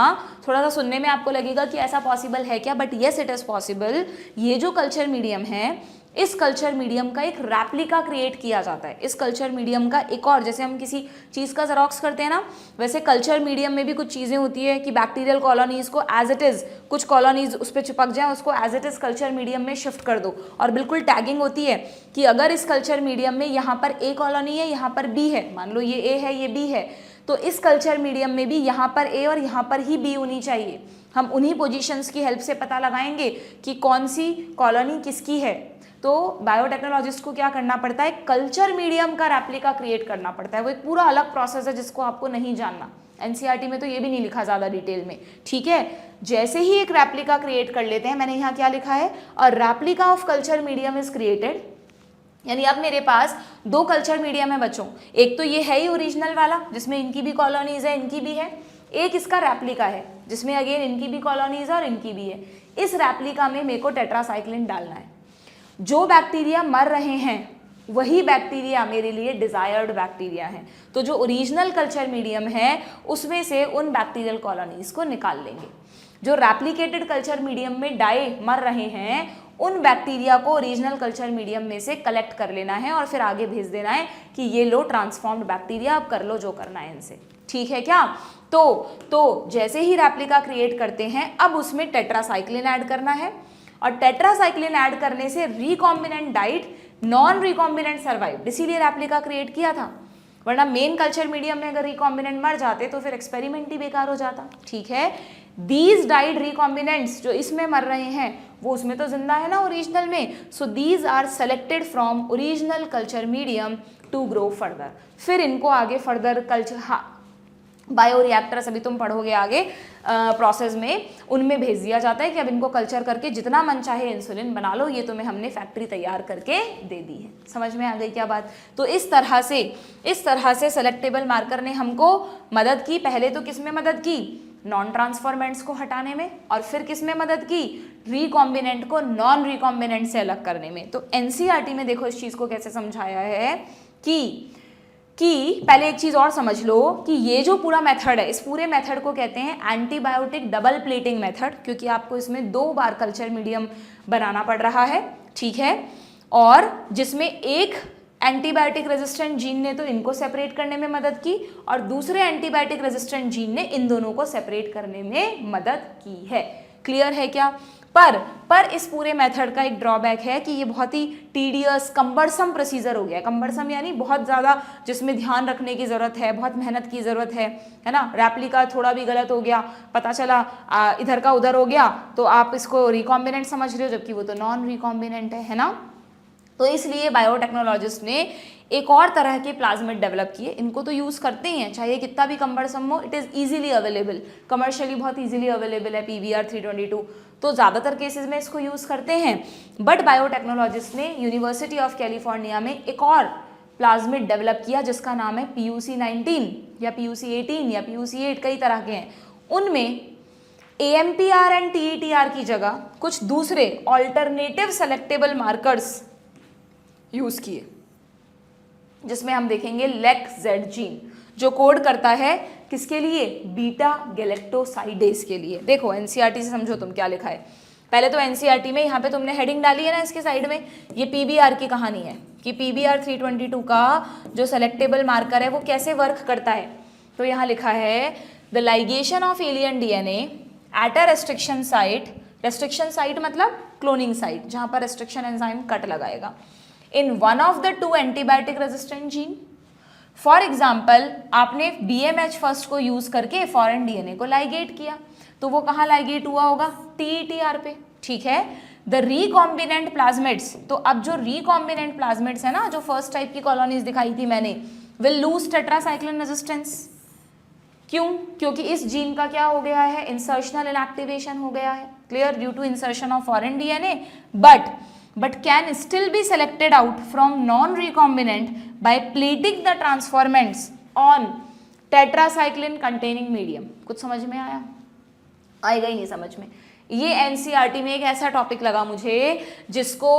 थोड़ा सा सुनने में आपको लगेगा कि ऐसा पॉसिबल है क्या, but yes it is possible. ये जो कल्चर मीडियम है, इस कल्चर मीडियम का एक रेप्लिका क्रिएट किया जाता है। इस कल्चर मीडियम का एक और, जैसे हम किसी चीज़ का जेरॉक्स करते हैं ना, वैसे कल्चर मीडियम में भी कुछ चीज़ें होती है कि बैक्टीरियल कॉलोनीज़ को एज इट इज़, कुछ कॉलोनीज़ उस पर चिपक जाए, उसको as it is culture medium में शिफ्ट कर दो, और बिल्कुल टैगिंग होती है कि अगर इस कल्चर मीडियम में यहाँ पर ए कॉलोनी है, यहाँ पर बी है, मान लो ये ए है, ये बी है, तो इस कल्चर मीडियम में भी यहाँ पर ए और यहाँ पर ही बी होनी चाहिए। हम उन्हीं पोजीशंस की हेल्प से पता लगाएंगे कि कौन सी कॉलोनी किसकी है। तो बायोटेक्नोलॉजिस्ट को क्या करना पड़ता है, कल्चर मीडियम का रेप्लिका क्रिएट करना पड़ता है। वो एक पूरा अलग प्रोसेस है जिसको आपको नहीं जानना, एनसीईआरटी में तो ये भी नहीं लिखा ज़्यादा डिटेल में, ठीक है। जैसे ही एक रेप्लिका क्रिएट कर लेते हैं, मैंने यहाँ क्या लिखा है, और replica of culture medium is created, यानी अब मेरे पास दो कल्चर मीडियम है बच्चों, एक तो ये है ही ओरिजिनल वाला जिसमें इनकी भी कॉलोनीज है, इनकी भी है, एक इसका रेप्लिका है जिसमें अगेन इनकी भी कॉलोनीज है और इनकी भी है। इस रेप्लिका में मेरे को टेट्रासाइक्लिन डालना है। जो बैक्टीरिया मर रहे हैं वही बैक्टीरिया मेरे लिए डिजायर्ड बैक्टीरिया है। तो जो ओरिजिनल कल्चर मीडियम है उसमें से उन बैक्टीरियल कॉलोनीज को निकाल लेंगे। जो रेप्लिकेटेड कल्चर मीडियम में डाई मर रहे हैं उन बैक्टीरिया को ओरिजिनल कल्चर मीडियम में से कलेक्ट कर लेना है और फिर आगे भेज देना है कि ये लो ट्रांसफॉर्म्ड बैक्टीरिया, अब कर लो जो करना है इनसे, ठीक है क्या। तो जैसे ही रेप्लिका क्रिएट करते हैं, अब उसमें टेट्रासाइक्लिन ऐड करना है, और टेट्रासाइक्लिन ऐड करने से recombinant diet non recombinant survived, इसीलिए रेप्लिका क्रिएट किया था। वरना मेन कल्चर मीडियम में अगर रिकॉम्बिनेंट मर जाते तो फिर एक्सपेरिमेंट ही बेकार हो जाता, ठीक है। दीज डाइड रिकॉम्बिनेंट्स जो इसमें मर रहे हैं वो उसमें तो जिंदा है ना ओरिजिनल में, so these are selected from original culture medium to grow further. फिर इनको आगे फर्दर कल्चर, हाँ बायोरिएक्टर्स अभी तुम पढ़ोगे आगे प्रोसेस में, उनमें भेज दिया जाता है कि अब इनको कल्चर करके जितना मन चाहे इंसुलिन बना लो, ये तुम्हें हमने फैक्ट्री तैयार करके दे दी है। समझ में आ गई क्या बात। तो इस तरह से सेलेक्टेबल मार्कर ने हमको मदद की। पहले तो किस में मदद की, नॉन ट्रांसफॉर्मेंट्स को हटाने में, और फिर किस में मदद की, रिकॉम्बिनेंट को नॉन रिकॉम्बिनेंट से अलग करने में। तो एनसीईआरटी में देखो इस चीज़ को कैसे समझाया है कि पहले एक चीज़ और समझ लो कि ये जो पूरा मेथड है, इस पूरे मेथड को कहते हैं एंटीबायोटिक डबल प्लेटिंग मेथड, क्योंकि आपको इसमें 2 बार कल्चर मीडियम बनाना पड़ रहा है, ठीक है। और जिसमें एक एंटीबायोटिक रेजिस्टेंट जीन ने तो इनको सेपरेट करने में मदद की, और दूसरे एंटीबायोटिक रेजिस्टेंट जीन ने इन दोनों को सेपरेट करने में मदद की है। क्लियर है क्या। पर इस पूरे मेथड का एक ड्रॉबैक है कि ये बहुत ही टीडियस कंबरसम प्रोसीजर हो गया है। कंबरसम यानी बहुत ज़्यादा जिसमें ध्यान रखने की ज़रूरत है, बहुत मेहनत की ज़रूरत है ना। रेप्लिका थोड़ा भी गलत हो गया, पता चला इधर का उधर हो गया, तो आप इसको रिकॉम्बिनेंट समझ रहे हो जबकि वो तो नॉन रिकॉम्बिनेंट है ना। तो इसलिए बायोटेक्नोलॉजिस्ट ने एक और तरह के प्लाज्मिड डेवलप किए। इनको तो यूज़ करते ही हैं, चाहे कितना भी कंबरसम हो, it is easily available, commercially बहुत ईजिली अवेलेबल है PBr 322, तो ज़्यादातर केसेस में इसको यूज़ करते हैं। बट बायोटेक्नोलॉजिस्ट ने यूनिवर्सिटी ऑफ कैलिफोर्निया में एक और प्लाज्मिड डेवलप किया जिसका नाम है PUC19 या PUC18 या PUC8, कई तरह के हैं। उनमें AMPR एंड TETR की जगह कुछ दूसरे ऑल्टरनेटिव सेलेक्टेबल मार्कर्स यूज़ किए, जिसमें हम देखेंगे LEC-Z जीन जो कोड करता है किसके लिए, बीटा गैलेक्टोसाइडेज के लिए। देखो एनसीईआरटी से समझो तुम क्या लिखा है। पहले तो एनसीईआरटी में यहाँ पे तुमने हेडिंग डाली है ना इसके साइड में, ये PBR की कहानी है कि PBr 322 का जो सेलेक्टेबल मार्कर है वो कैसे वर्क करता है। तो यहाँ लिखा है the ligation of alien DNA at a restriction site मतलब क्लोनिंग साइट, जहाँ पर रेस्ट्रिक्शन एंजाइम कट लगाएगा, in one of the 2 antibiotic resistant gene. For example आपने BMH फर्स्ट को यूज करके फॉरेन DNA को लाइगेट किया, तो वो कहाँ लाइगेट हुआ होगा, TETR पे, ठीक है। द रिकॉम्बिनेंट प्लाज्मिड्स, तो अब जो रिकॉम्बिनेंट प्लाज्मिड्स है ना, जो फर्स्ट टाइप की कॉलोनीज दिखाई थी मैंने, विल लूज टेट्रासाइक्लिन रेजिस्टेंस। क्यों, क्योंकि इस जीन का क्या हो गया है, इंसर्शनल इनएक्टिवेशन हो गया है, clear, due to insertion of foreign DNA, but can still be selected out from non-recombinant by plating the transformants on tetracycline containing medium। कुछ समझ में आया, आएगा ही नहीं समझ में। ये एनसीईआरटी में एक ऐसा टॉपिक लगा मुझे जिसको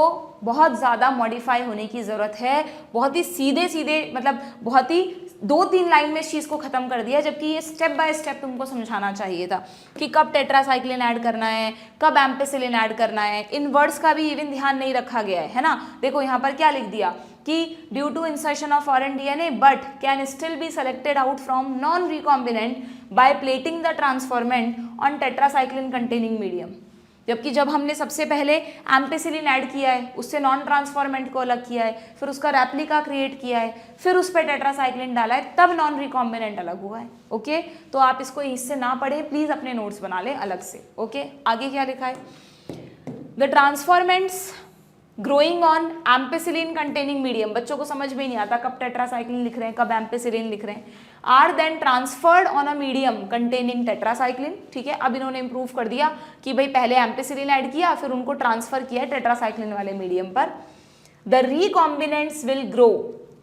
बहुत ज़्यादा मॉडिफाई होने की ज़रूरत है, बहुत ही सीधे मतलब बहुत ही 2-3 लाइन में इस चीज़ को ख़त्म कर दिया, जबकि ये स्टेप बाय स्टेप तुमको समझाना चाहिए था कि कब टेट्रासाइक्लिन ऐड करना है, कब एम्पेसिलिन ऐड करना है। इन वर्ड्स का भी इवन ध्यान नहीं रखा गया है ना। देखो यहाँ पर क्या लिख दिया कि due to insertion of foreign DNA but can still be selected out from non recombinant by plating the transformant on tetracycline containing medium. जबकि जब हमने सबसे पहले एम्पेसिलिन ऐड किया है, उससे नॉन ट्रांसफॉर्मेंट को अलग किया है, फिर उसका रेप्लिका क्रिएट किया है, फिर उस पर टेट्रासाइक्लिन डाला है, तब नॉन रिकॉम्बिनेंट अलग हुआ है। ओके, तो आप इसको इससे ना पढ़ें, प्लीज अपने नोट्स बना लें अलग से। ओके, आगे क्या लिखा है, the transformants growing on ampicillin containing medium, बच्चों को समझ में ही नहीं आता कब टेट्रासाइक्लिन लिख रहे हैं कब एम्पेसिलिन लिख रहे हैं, are then transferred on a medium containing tetracycline. ठीक है, अब इन्होंने इंप्रूव कर दिया कि भाई पहले एम्पेसिलिन ऐड किया फिर उनको ट्रांसफर किया टेट्रासाइक्लिन वाले मीडियम पर। The recombinants will grow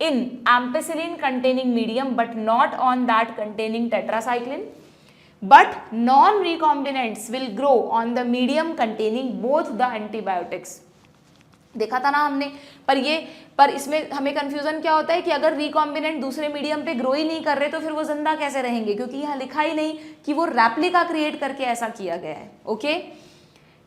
in ampicillin containing medium but not on that containing tetracycline, but non-recombinants will grow on the medium containing both the antibiotics। देखा था ना हमने, पर इसमें हमें कंफ्यूजन क्या होता है कि अगर रिकॉम्बिनेंट दूसरे मीडियम पे ग्रो ही नहीं कर रहे तो फिर वो जिंदा कैसे रहेंगे, क्योंकि यहाँ लिखा ही नहीं कि वो रेप्लिका क्रिएट करके ऐसा किया गया है। Okay,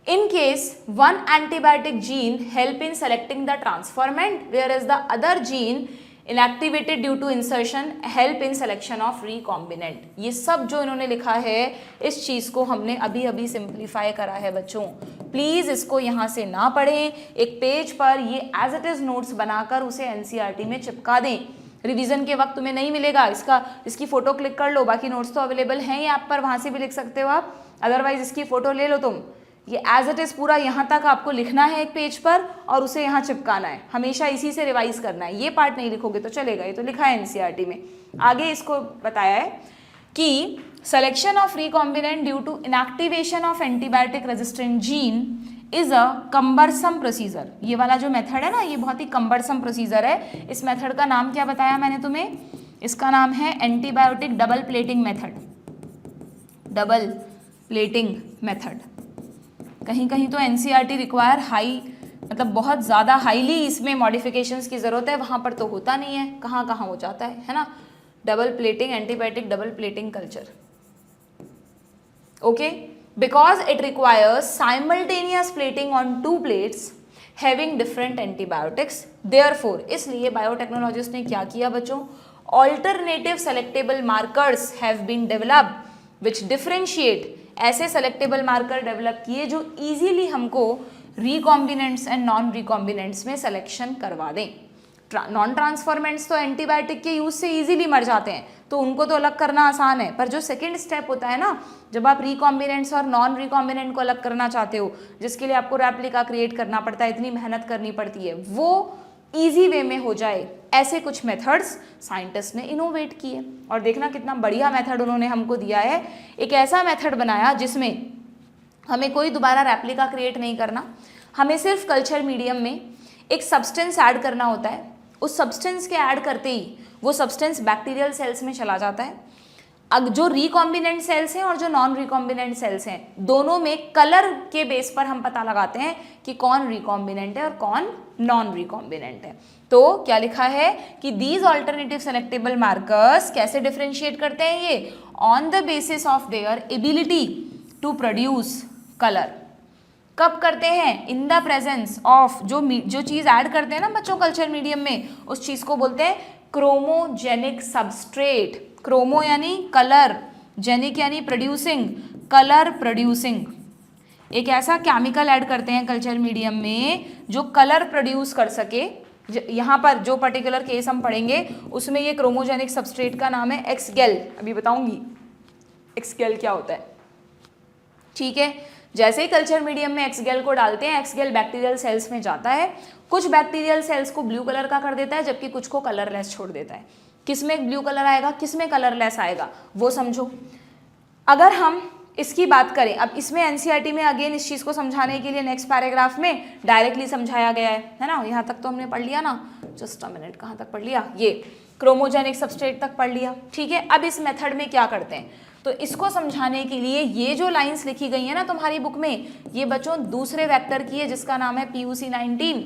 in case one antibiotic gene help in selecting the transformant whereas the other gene inactivated due to insertion help in selection of recombinant। ये सब जो इन्होंने लिखा है इस चीज़ को हमने अभी अभी सिंप्लीफाई करा है बच्चों, प्लीज़ इसको यहाँ से ना पढ़ें, एक पेज पर ये एज इट इज़ नोट्स बनाकर उसे एनसीईआरटी में चिपका दें। रिवीजन के वक्त तुम्हें नहीं मिलेगा, इसकी फ़ोटो क्लिक कर लो, बाकी नोट्स तो अवेलेबल हैं ही ऐप पर, वहाँ से भी लिख सकते हो आप, अदरवाइज इसकी फ़ोटो ले लो तुम। ये एज इट इज़ पूरा यहाँ तक आपको लिखना है एक पेज पर और उसे यहाँ चिपकाना है, हमेशा इसी से रिवाइज करना है। ये पार्ट नहीं लिखोगे तो चलेगा, ये तो लिखा है एनसीईआरटी में। आगे इसको बताया है कि selection of recombinant due to inactivation of antibiotic resistant gene is a cumbersome procedure. ये वाला जो मेथड है ना, ये बहुत ही कम्बरसम प्रोसीजर है। इस मेथड का नाम क्या बताया मैंने तुम्हें, इसका नाम है antibiotic double plating method, double plating method. कहीं कहीं तो एनसीईआरटी रिक्वायर हाई, मतलब बहुत ज़्यादा हाईली इसमें मॉडिफिकेशंस की ज़रूरत है, वहाँ पर तो होता नहीं है, कहाँ कहाँ हो जाता है ना। Double plating, antibiotic double plating culture. Okay, because it requires simultaneous plating on 2 plates having different antibiotics, therefore इसलिए बायोटेक्नोलॉजिस्ट ने क्या किया बच्चों, alternative selectable markers have been developed which differentiate, ऐसे सेलेक्टेबल मार्कर डेवलप किए जो इजीली हमको recombinants and non recombinants में सिलेक्शन करवा दें। नॉन ट्रांसफॉर्मेंट्स तो एंटीबायोटिक के यूज से इजीली मर जाते हैं, तो उनको तो अलग करना आसान है, पर जो सेकंड स्टेप होता है ना, जब आप रिकॉम्बिनेंट्स और नॉन रिकॉम्बिनेंट को अलग करना चाहते हो, जिसके लिए आपको रेप्लिका क्रिएट करना पड़ता है, इतनी मेहनत करनी पड़ती है, वो ईजी वे में हो जाए, ऐसे कुछ मेथड्स साइंटिस्ट ने इनोवेट किए। और देखना कितना बढ़िया मेथड उन्होंने हमको दिया है, एक ऐसा मेथड बनाया जिसमें हमें कोई दोबारा रेप्लिका क्रिएट नहीं करना, हमें सिर्फ कल्चर मीडियम में एक सब्सटेंस ऐड करना होता है, उस सब्सटेंस के ऐड करते ही वो सब्सटेंस बैक्टीरियल सेल्स में चला जाता है। अब जो रिकॉम्बिनेंट सेल्स हैं और जो नॉन रिकॉम्बिनेंट सेल्स हैं, दोनों में कलर के बेस पर हम पता लगाते हैं कि कौन रिकॉम्बिनेंट है और कौन नॉन रिकॉम्बिनेंट है। तो क्या लिखा है कि दीज ऑल्टरनेटिव सेलेक्टेबल मार्कर्स कैसे डिफरेंशिएट करते हैं ये, on the basis of their ability to produce colour. कब करते हैं, इन द प्रेजेंस ऑफ, जो चीज़ ऐड करते हैं ना बच्चों कल्चर मीडियम में, उस चीज़ को बोलते हैं क्रोमोजेनिक सबस्ट्रेट। क्रोमो यानी कलर, जेनिक यानी प्रोड्यूसिंग, कलर प्रोड्यूसिंग। एक ऐसा केमिकल ऐड करते हैं कल्चर मीडियम में जो कलर प्रोड्यूस कर सके। यहाँ पर जो पर्टिकुलर केस हम पढ़ेंगे उसमें ये क्रोमोजेनिक सबस्ट्रेट का नाम है एक्सगेल, अभी बताऊंगी एक्सगेल क्या होता है। ठीक है, जैसे ही कल्चर मीडियम में एक्सगेल को डालते हैं, एक्सगेल बैक्टीरियल सेल्स में जाता है, कुछ बैक्टीरियल सेल्स को ब्लू कलर का कर देता है, जबकि कुछ को कलरलेस छोड़ देता है। किस में ब्लू कलर आएगा, किस में कलरलेस आएगा, वो समझो। अगर हम इसकी बात करें, अब इसमें एनसीईआरटी में अगेन इस चीज़ को समझाने के लिए नेक्स्ट पैराग्राफ में डायरेक्टली समझाया गया है ना, यहाँ तक तो हमने पढ़ लिया ना, जस्ट अ मिनट, कहाँ तक पढ़ लिया, ये क्रोमोजेनिक सबस्ट्रेट तक पढ़ लिया। ठीक है, अब इस मेथड में क्या करते हैं, तो इसको समझाने के लिए ये जो लाइंस लिखी गई है ना तुम्हारी बुक में, ये बच्चों दूसरे वेक्टर की है जिसका नाम है PUC19।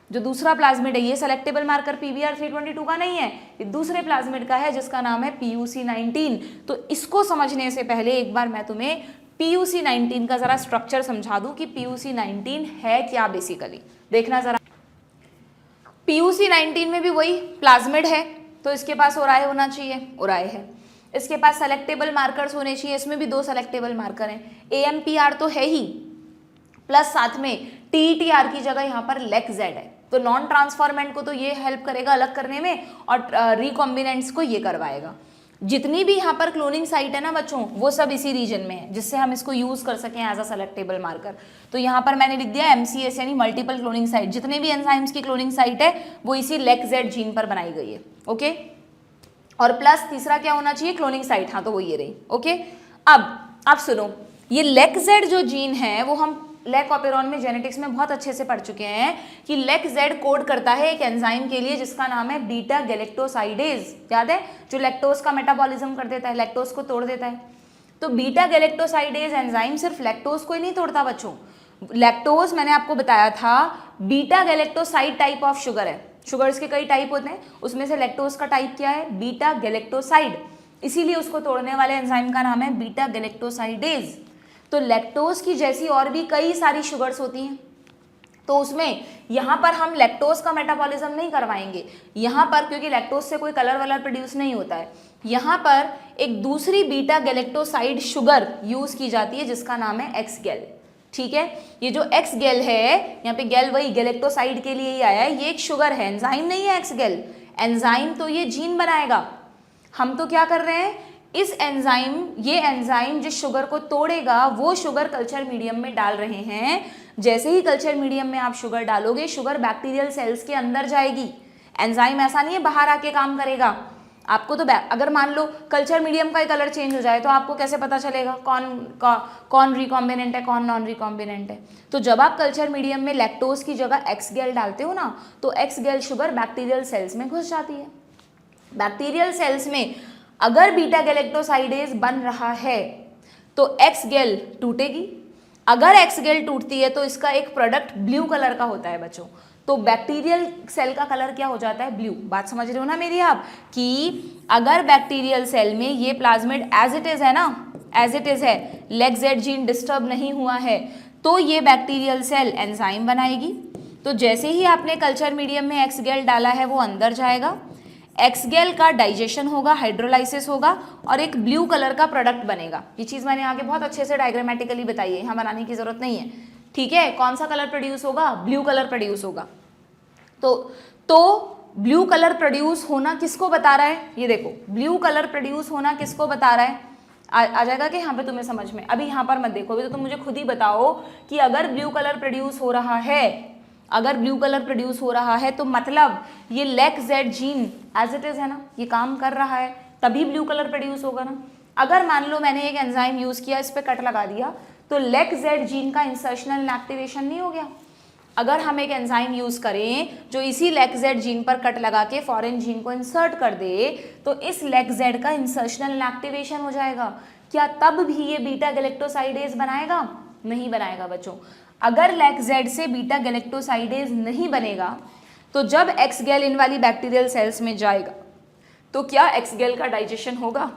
जो दूसरा प्लाज्मिड है ये सेलेक्टेबल मार्कर PBr322 का नहीं है, ये दूसरे प्लाज्मिड का है जिसका नाम है PUC19। तो इसको समझने से पहले एक बार मैं तुम्हें PUC19 का जरा स्ट्रक्चर समझा दूं कि PUC19 है क्या बेसिकली। देखना जरा, PUC19 में भी वही प्लाज्मिड है, तो इसके पास ओराए होना चाहिए, ओराए है। इसके पास सेलेक्टेबल मार्कर्स होने चाहिए, इसमें भी 2 सेलेक्टेबल मार्कर हैं। AMPR तो है ही, प्लस साथ में TETR की जगह यहाँ पर LECZ है। तो नॉन ट्रांसफॉर्मेंट को तो ये हेल्प करेगा अलग करने में, और रिकॉम्बिनेंट्स को ये करवाएगा। जितनी भी यहाँ पर क्लोनिंग साइट है ना बच्चों, वो सब इसी रीजन में है, जिससे हम इसको यूज कर सकें एज अ सेलेक्टेबल मार्कर। तो यहाँ पर मैंने लिख दिया MCS यानी मल्टीपल क्लोनिंग साइट। जितने भी एंजाइम्स की क्लोनिंग साइट है वो इसी LECZ जीन पर बनाई गई है। ओके, और प्लस तीसरा क्या होना चाहिए, क्लोनिंग साइट। हाँ, तो वो ये रही। ओके, अब आप सुनो, ये LECZ जो जीन है वो हम लेक ऑपेरॉन में जेनेटिक्स में बहुत अच्छे से पढ़ चुके हैं कि LECZ कोड करता है एक एंजाइम के लिए जिसका नाम है बीटा गैलेक्टोसाइडेज। याद है, जो लैक्टोज का मेटाबॉलिज्म कर देता है, लैक्टोज को तोड़ देता है। तो बीटा गैलेक्टोसाइडेज एंजाइम सिर्फ लैक्टोज को ही नहीं तोड़ता बच्चों। लैक्टोज मैंने आपको बताया था beta galactoside type of sugar है। शुगर्स के कई टाइप होते हैं, उसमें से लैक्टोज का टाइप क्या है, बीटा गैलेक्टोसाइड। इसीलिए उसको तोड़ने वाले एंजाइम का नाम है बीटा गैलेक्टोसाइडेज। तो लैक्टोज की जैसी और भी कई सारी शुगर्स होती हैं, तो उसमें यहाँ पर हम लैक्टोज का मेटाबॉलिज्म नहीं करवाएंगे यहाँ पर, क्योंकि लैक्टोज से कोई कलर वलर प्रोड्यूस नहीं होता है। यहाँ पर एक दूसरी बीटा गैलेक्टोसाइड शुगर यूज की जाती है जिसका नाम है एक्सगेल। ठीक है, ये जो एक्सगेल है, यहाँ पे गेल वही गैलेक्टोसाइड के लिए ही आया है, ये एक शुगर है, एंजाइम नहीं है एक्सगेल। एंजाइम तो ये जीन बनाएगा। हम तो क्या कर रहे हैं, इस एंजाइम, ये एंजाइम जिस शुगर को तोड़ेगा वो शुगर कल्चर मीडियम में डाल रहे हैं। जैसे ही कल्चर मीडियम में आप शुगर डालोगे, शुगर बैक्टीरियल सेल्स के अंदर जाएगी। एंजाइम ऐसा नहीं है बाहर आके काम करेगा। आपको तो अगर मान लो कल्चर मीडियम का ही कलर चेंज हो जाए तो आपको कैसे पता चलेगा कौन रिकॉम्बिनेंट है कौन नॉन रिकॉम्बिनेंट है। तो जब आप कल्चर मीडियम में लैक्टोज की जगह एक्सगेल डालते हो ना, तो एक्सगेल शुगर बैक्टीरियल सेल्स में घुस जाती है। बैक्टीरियल सेल्स में अगर बीटा गैलेक्टोसाइडेज बन रहा है तो एक्सगेल टूटेगी। अगर एक्सगेल टूटती है तो इसका एक प्रोडक्ट ब्लू कलर का होता है बच्चों। तो बैक्टीरियल सेल का कलर क्या हो जाता है, ब्लू। बात समझ रहे हो ना मेरी आप, कि अगर बैक्टीरियल सेल में ये प्लाज्मिड एज इट इज है ना, एज इट इज है, LECZ जीन डिस्टर्ब नहीं हुआ है, तो ये बैक्टीरियल सेल एंजाइम बनाएगी। तो जैसे ही आपने कल्चर मीडियम में एक्सगेल डाला है वो अंदर जाएगा, एक्सगेल का डाइजेशन होगा, हाइड्रोलाइसिस होगा और एक ब्लू कलर का प्रोडक्ट बनेगा। ये चीज़ मैंने आगे बहुत अच्छे से डायग्रामेटिकली बताई है, यहाँ बनाने की जरूरत नहीं है। ठीक है, कौन सा कलर प्रोड्यूस होगा, ब्लू कलर प्रोड्यूस होगा। तो ब्लू कलर प्रोड्यूस होना किसको बता रहा है, ये देखो, ब्लू कलर प्रोड्यूस होना किसको बता रहा है, आ जाएगा कि यहाँ पे तुम्हें समझ में। अभी यहाँ पर मत देखो, अभी तो तुम मुझे खुद ही बताओ कि अगर ब्लू कलर प्रोड्यूस हो रहा है, अगर ब्लू कलर प्रोड्यूस हो रहा है तो मतलब ये LECZ gene as it is है ना, ये काम कर रहा है, तभी ब्लू कलर प्रोड्यूस होगा ना। अगर मान लो मैंने एक एंजाइम यूज किया, इस पे कट लगा दिया, तो LECZ जीन का इंसर्शनल इनएक्टिवेशन नहीं हो गया। अगर हम एक एंजाइम यूज करें जो इसी LECZ जीन पर कट लगा के फॉरेन जीन को इंसर्ट कर दे, तो इस LECZ का इंसर्शनल इनएक्टिवेशन हो जाएगा। क्या तब भी ये बीटा गैलेक्टोसाइडेज बनाएगा? नहीं बनाएगा बच्चों। अगर LECZ से बीटा गैलेक्टोसाइडेज नहीं बनेगा तो जब एक्सगेल इन वाली बैक्टीरियल सेल्स में जाएगा तो क्या एक्सगेल का डाइजेशन होगा?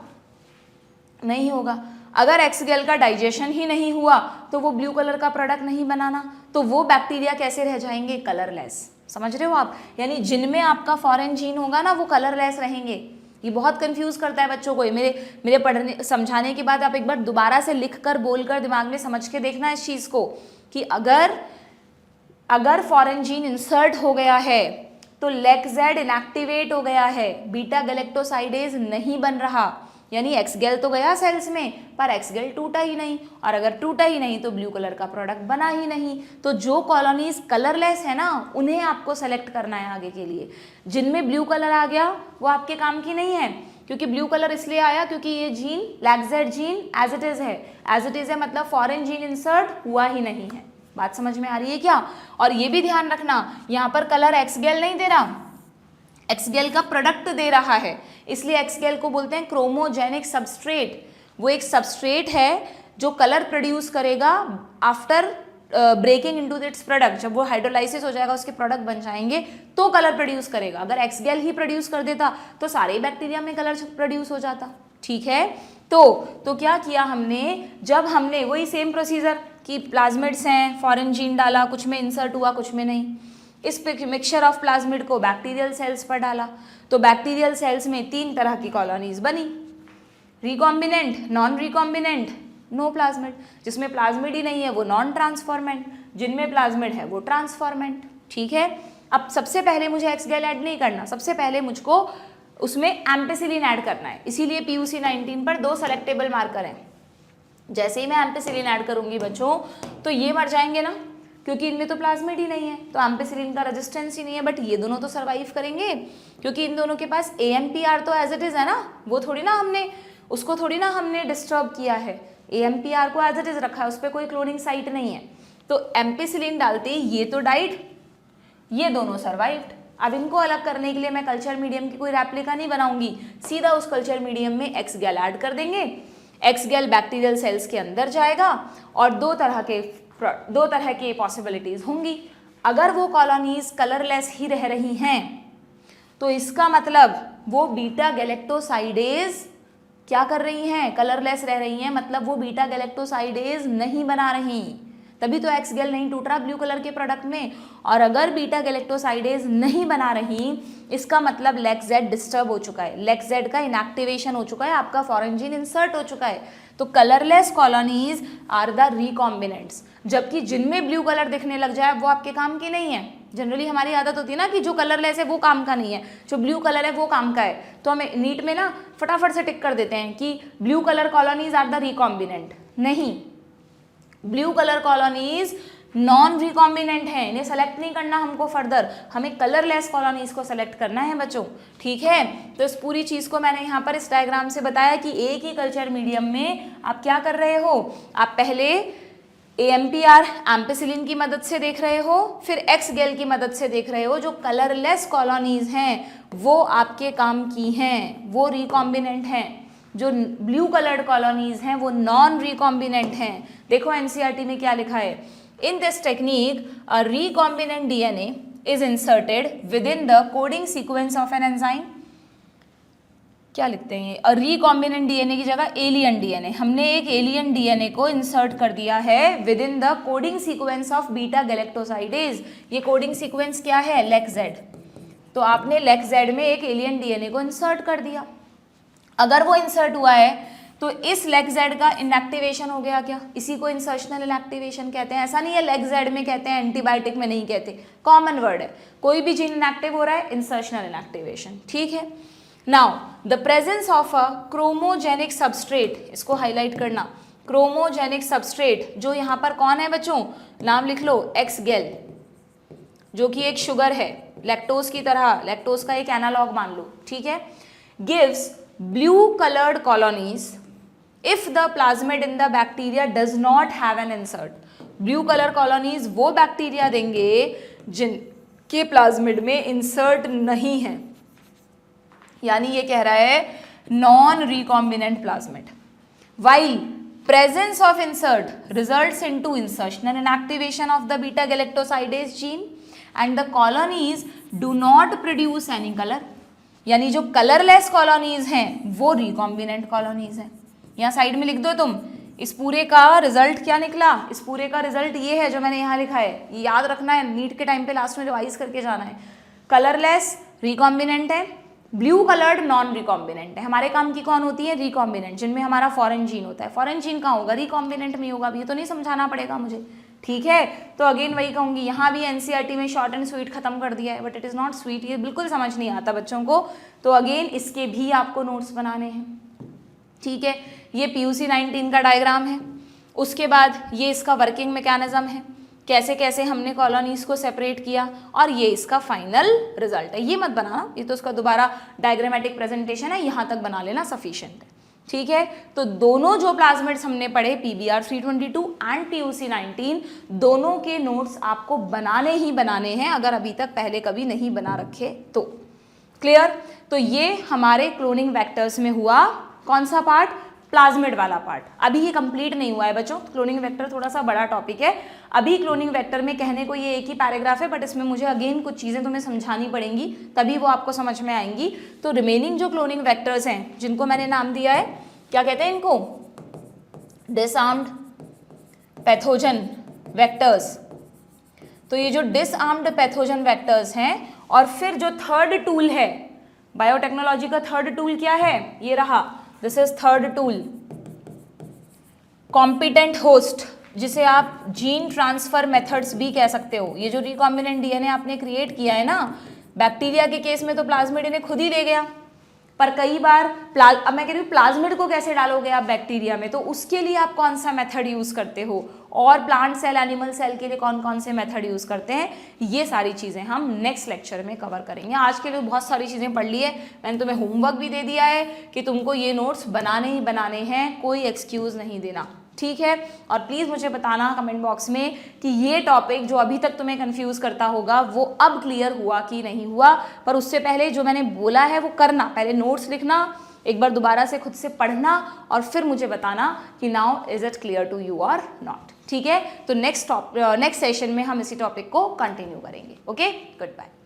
नहीं होगा। अगर एक्सगेल का डाइजेशन ही नहीं हुआ तो वो ब्लू कलर का प्रोडक्ट नहीं बनाना, तो वो बैक्टीरिया कैसे रह जाएंगे, कलरलेस। समझ रहे हो आप, यानी जिनमें आपका फॉरेन जीन होगा ना वो कलरलेस रहेंगे। ये बहुत कंफ्यूज करता है बच्चों को। मेरे पढ़ने समझाने के बाद आप एक बार दोबारा से लिख कर बोल कर दिमाग में समझ के देखना इस चीज़ को कि अगर फॉरेन जीन इंसर्ट हो गया है तो LECZ इनएक्टिवेट हो गया है, बीटा गैलेक्टोसाइडेज नहीं बन रहा, यानी एक्सगेल तो गया सेल्स में पर एक्सगेल टूटा ही नहीं, और अगर टूटा ही नहीं तो ब्लू कलर का प्रोडक्ट बना ही नहीं। तो जो कॉलोनीज कलरलेस है ना उन्हें आपको सेलेक्ट करना है आगे के लिए। जिनमें ब्लू कलर आ गया वो आपके काम की नहीं है, क्योंकि ब्लू कलर इसलिए आया क्योंकि ये gene LECZ gene as it is है। एज इट इज है मतलब फॉरेन जीन इंसर्ट हुआ ही नहीं है। बात समझ में आ रही है क्या? और ये भी ध्यान रखना, यहाँ पर कलर एक्सगेल नहीं दे रहा, एक्सगेल का प्रोडक्ट दे रहा है, इसलिए एक्सगेल को बोलते हैं क्रोमोजेनिक सबस्ट्रेट। वो एक सबस्ट्रेट है जो कलर प्रोड्यूस करेगा after breaking into its product, जब वो हाइड्रोलाइसिस हो जाएगा उसके प्रोडक्ट बन जाएंगे तो कलर प्रोड्यूस करेगा। अगर एक्सगेल ही प्रोड्यूस कर देता तो सारे बैक्टीरिया में कलर प्रोड्यूस हो जाता। ठीक है, तो क्या किया हमने, जब हमने वही सेम प्रोसीजर कि प्लाज्मिड्स हैं, फॉरेन जीन डाला, कुछ में इंसर्ट हुआ कुछ में नहीं, इस मिक्सचर ऑफ प्लाज्मिड को बैक्टीरियल सेल्स पर डाला तो बैक्टीरियल सेल्स में 3 तरह की कॉलोनीज बनी, recombinant, non recombinant, no plasmid. जिसमें प्लाज्मिड ही नहीं है वो नॉन ट्रांसफॉर्मेंट, जिनमें प्लाज्मिड है वो ट्रांसफॉर्मेंट। ठीक है, अब सबसे पहले मुझे एक्सगेल ऐड नहीं करना, सबसे पहले मुझको उसमें एम्पेसिलिन ऐड करना है, इसीलिए PUC19 पर 2 सेलेक्टेबल मार्कर हैं। जैसे ही मैं एम्पेसिलिन ऐड करूंगी बच्चों तो ये मर जाएंगे ना, क्योंकि इनमें तो प्लाज्मिड ही नहीं है, तो एम्पेसिलिन का रेजिस्टेंस ही नहीं है, बट ये दोनों तो सर्वाइव करेंगे क्योंकि इन दोनों के पास AMPR तो एज इट इज है ना, वो थोड़ी ना हमने उसको थोड़ी ना हमने डिस्टर्ब किया है, AMPR को एज इट इज रखा है, उस पर कोई क्लोनिंग साइट नहीं है। तो एम्पेसिलिन डालते ही ये तो डाइड, ये दोनों सर्वाइव्ड। अब इनको अलग करने के लिए मैं कल्चर मीडियम की कोई रेप्लिका नहीं बनाऊंगी, सीधा उस कल्चर मीडियम में एक्सगेल ऐड कर देंगे। एक्सगेल बैक्टीरियल सेल्स के अंदर जाएगा और दो तरह के पॉसिबिलिटीज होंगी। अगर वो कॉलोनीज कलरलेस ही रह रही हैं तो इसका मतलब वो बीटा गैलेक्टोसाइडेज क्या कर रही हैं, कलरलेस रह रही हैं, मतलब वो बीटा गैलेक्टोसाइडेज नहीं बना रही, तभी तो एक्सगेल नहीं टूट रहा ब्लू कलर के प्रोडक्ट में। और अगर बीटा गैलेक्टोसाइडेज नहीं बना रही इसका मतलब लेक्जेड डिस्टर्ब हो चुका है, लेक्जेड का इनएक्टिवेशन हो चुका है, आपका फॉरेन जीन इंसर्ट हो चुका है। तो colourless colonies are the recombinants, जबकि जिनमें ब्लू कलर दिखने लग जाए वो आपके काम की नहीं है। जनरली हमारी आदत होती है ना कि जो कलरलेस है वो काम का नहीं है, जो ब्लू कलर है वो काम का है, तो हमें नीट में ना फटाफट से टिक कर देते हैं कि blue colour colonies are the recombinant. नहीं, blue colour colonies non recombinant है, इन्हें सेलेक्ट नहीं करना हमको फर्दर, हमें कलरलेस कॉलोनीज को सेलेक्ट करना है बच्चों। ठीक है, तो इस पूरी चीज को मैंने यहाँ पर इस डायग्राम से बताया कि एक ही कल्चर मीडियम में आप क्या कर रहे हो, आप पहले AMPR एम्पेसिलिन की मदद से देख रहे हो, फिर एक्सगेल की मदद से देख रहे हो, जो कलरलेस कॉलोनीज हैं वो आपके काम की हैं, वो रिकॉम्बिनेंट हैं, जो ब्लू कलर्ड कॉलोनीज हैं वो नॉन रिकॉम्बिनेंट हैं। देखो NCERT में क्या लिखा है, in this technique a recombinant DNA is inserted with in the coding sequence of an enzyme. क्या लिखते हैं, अ रिकॉम्बिनेंट DNA की जगह एलियन DNA, हमने एक एलियन DNA को इंसर्ट कर दिया है with in the coding sequence of beta galactosidase. ये कोडिंग सीक्वेंस क्या है, लेक्जेड, तो आपने लेक्जेड में एक एलियन DNA को इंसर्ट कर दिया। अगर वो इंसर्ट हुआ है तो इस लेक्जेड का इनएक्टिवेशन हो गया क्या, इसी को इंसर्शनल इनएक्टिवेशन कहते हैं। ऐसा नहीं है लेक्जेड में कहते हैं, एंटीबायोटिक में नहीं कहते, कॉमन वर्ड है, कोई भी जीन इनएक्टिव हो रहा है इंसर्शनल इनएक्टिवेशन। ठीक है, now the presence of a chromogenic substrate, इसको हाईलाइट करना, क्रोमोजेनिक सबस्ट्रेट, जो यहाँ पर कौन है बच्चों, नाम लिख लो, एक्सगेल, जो कि एक शुगर है लैक्टोज की तरह, लैक्टोज का एक एनालॉग मान लो। ठीक है, gives blue coloured colonies if the plasmid in the bacteria does not have an insert. Blue colour colonies वो बैक्टीरिया देंगे जिनके प्लाज्मिड में इंसर्ट नहीं है, यानी ये कह रहा है non recombinant plasmid. While presence of insert results into insertion and inactivation of the beta galactosidase gene and the colonies do not produce any color, यानी जो कलरलेस कॉलोनीज हैं वो रिकॉम्बिनेंट कॉलोनीज हैं। यहाँ साइड में लिख दो तुम, इस पूरे का रिजल्ट क्या निकला, इस पूरे का रिजल्ट ये है जो मैंने यहाँ लिखा है, ये याद रखना है, नीट के टाइम पे लास्ट में रिवाइज करके जाना है। कलरलेस रिकॉम्बिनेंट है, ब्लू कलर्ड नॉन रिकॉम्बिनेंट है। हमारे काम की कौन होती है, रिकॉम्बिनेंट, जिनमें हमारा फॉरेन जीन होता है। फॉरेन जीन कहाँ होगा, रिकॉम्बिनेंट में होगा, ये तो नहीं समझाना पड़ेगा मुझे। ठीक है, तो अगेन वही कहूँगी, यहाँ भी NCERT में शॉर्ट एंड स्वीट खत्म कर दिया है, but it is not sweet, ये बिल्कुल समझ नहीं आता बच्चों को, तो अगेन इसके भी आपको नोट्स बनाने हैं। ठीक है, ये PUC19 का डायग्राम है, उसके बाद ये इसका वर्किंग मैकेनिज्म है, कैसे कैसे हमने कॉलोनीज को सेपरेट किया, और ये इसका फाइनल रिजल्ट है। ये मत बनाना, ये तो उसका दोबारा डायग्रामेटिक प्रेजेंटेशन है, यहाँ तक बना लेना सफिशिएंट है। ठीक है, तो दोनों जो प्लाज्मिड्स हमने पढ़े PBR 322 एंड PUC19, दोनों के नोट्स आपको बनाने ही बनाने हैं, अगर अभी तक पहले कभी नहीं बना रखे तो। क्लियर, तो ये हमारे क्लोनिंग वेक्टर्स में हुआ कौन सा पार्ट, प्लाज्मिड वाला पार्ट। अभी ये कंप्लीट नहीं हुआ है बच्चों, क्लोनिंग वेक्टर थोड़ा सा बड़ा टॉपिक है, अभी क्लोनिंग वेक्टर में कहने को ये एक ही पैराग्राफ है, बट इसमें मुझे अगेन कुछ चीज़ें तुम्हें समझानी पड़ेंगी, तभी वो आपको समझ में आएंगी। तो रिमेनिंग जो क्लोनिंग वेक्टर्स हैं, जिनको मैंने नाम दिया है, क्या कहते हैं इनको, डिसआर्म्ड पैथोजन वेक्टर्स। तो ये जो डिसआर्म्ड पैथोजन वेक्टर्स हैं, और फिर जो थर्ड टूल है बायोटेक्नोलॉजी का, थर्ड टूल क्या है, ये रहा, this is third tool, competent host, जिसे आप जीन ट्रांसफर मेथड्स भी कह सकते हो। ये जो रिकॉम्बिनेंट डीएनए आपने क्रिएट किया है ना, बैक्टीरिया के केस में तो प्लाज्मिड इन्हें खुद ही दे गया, पर कई बार अब मैं कह रही हूँ प्लाज्मिड को कैसे डालोगे आप बैक्टीरिया में, तो उसके लिए आप कौन सा मेथड यूज़ करते हो, और प्लांट सेल एनिमल सेल के लिए कौन कौन से मेथड यूज़ करते हैं, ये सारी चीज़ें हम नेक्स्ट लेक्चर में कवर करेंगे। आज के लिए बहुत सारी चीज़ें पढ़ ली है, मैंने तुम्हें होमवर्क भी दे दिया है कि तुमको ये नोट्स बनाने ही बनाने हैं, कोई एक्सक्यूज़ नहीं देना, ठीक है। और प्लीज़ मुझे बताना कमेंट बॉक्स में कि ये टॉपिक जो अभी तक तुम्हें कंफ्यूज करता होगा वो अब क्लियर हुआ कि नहीं हुआ। पर उससे पहले जो मैंने बोला है वो करना, पहले नोट्स लिखना, एक बार दोबारा से खुद से पढ़ना, और फिर मुझे बताना कि now is it clear to you और नॉट, ठीक है। तो नेक्स्ट सेशन में हम इसी टॉपिक को कंटिन्यू करेंगे। Okay, good bye.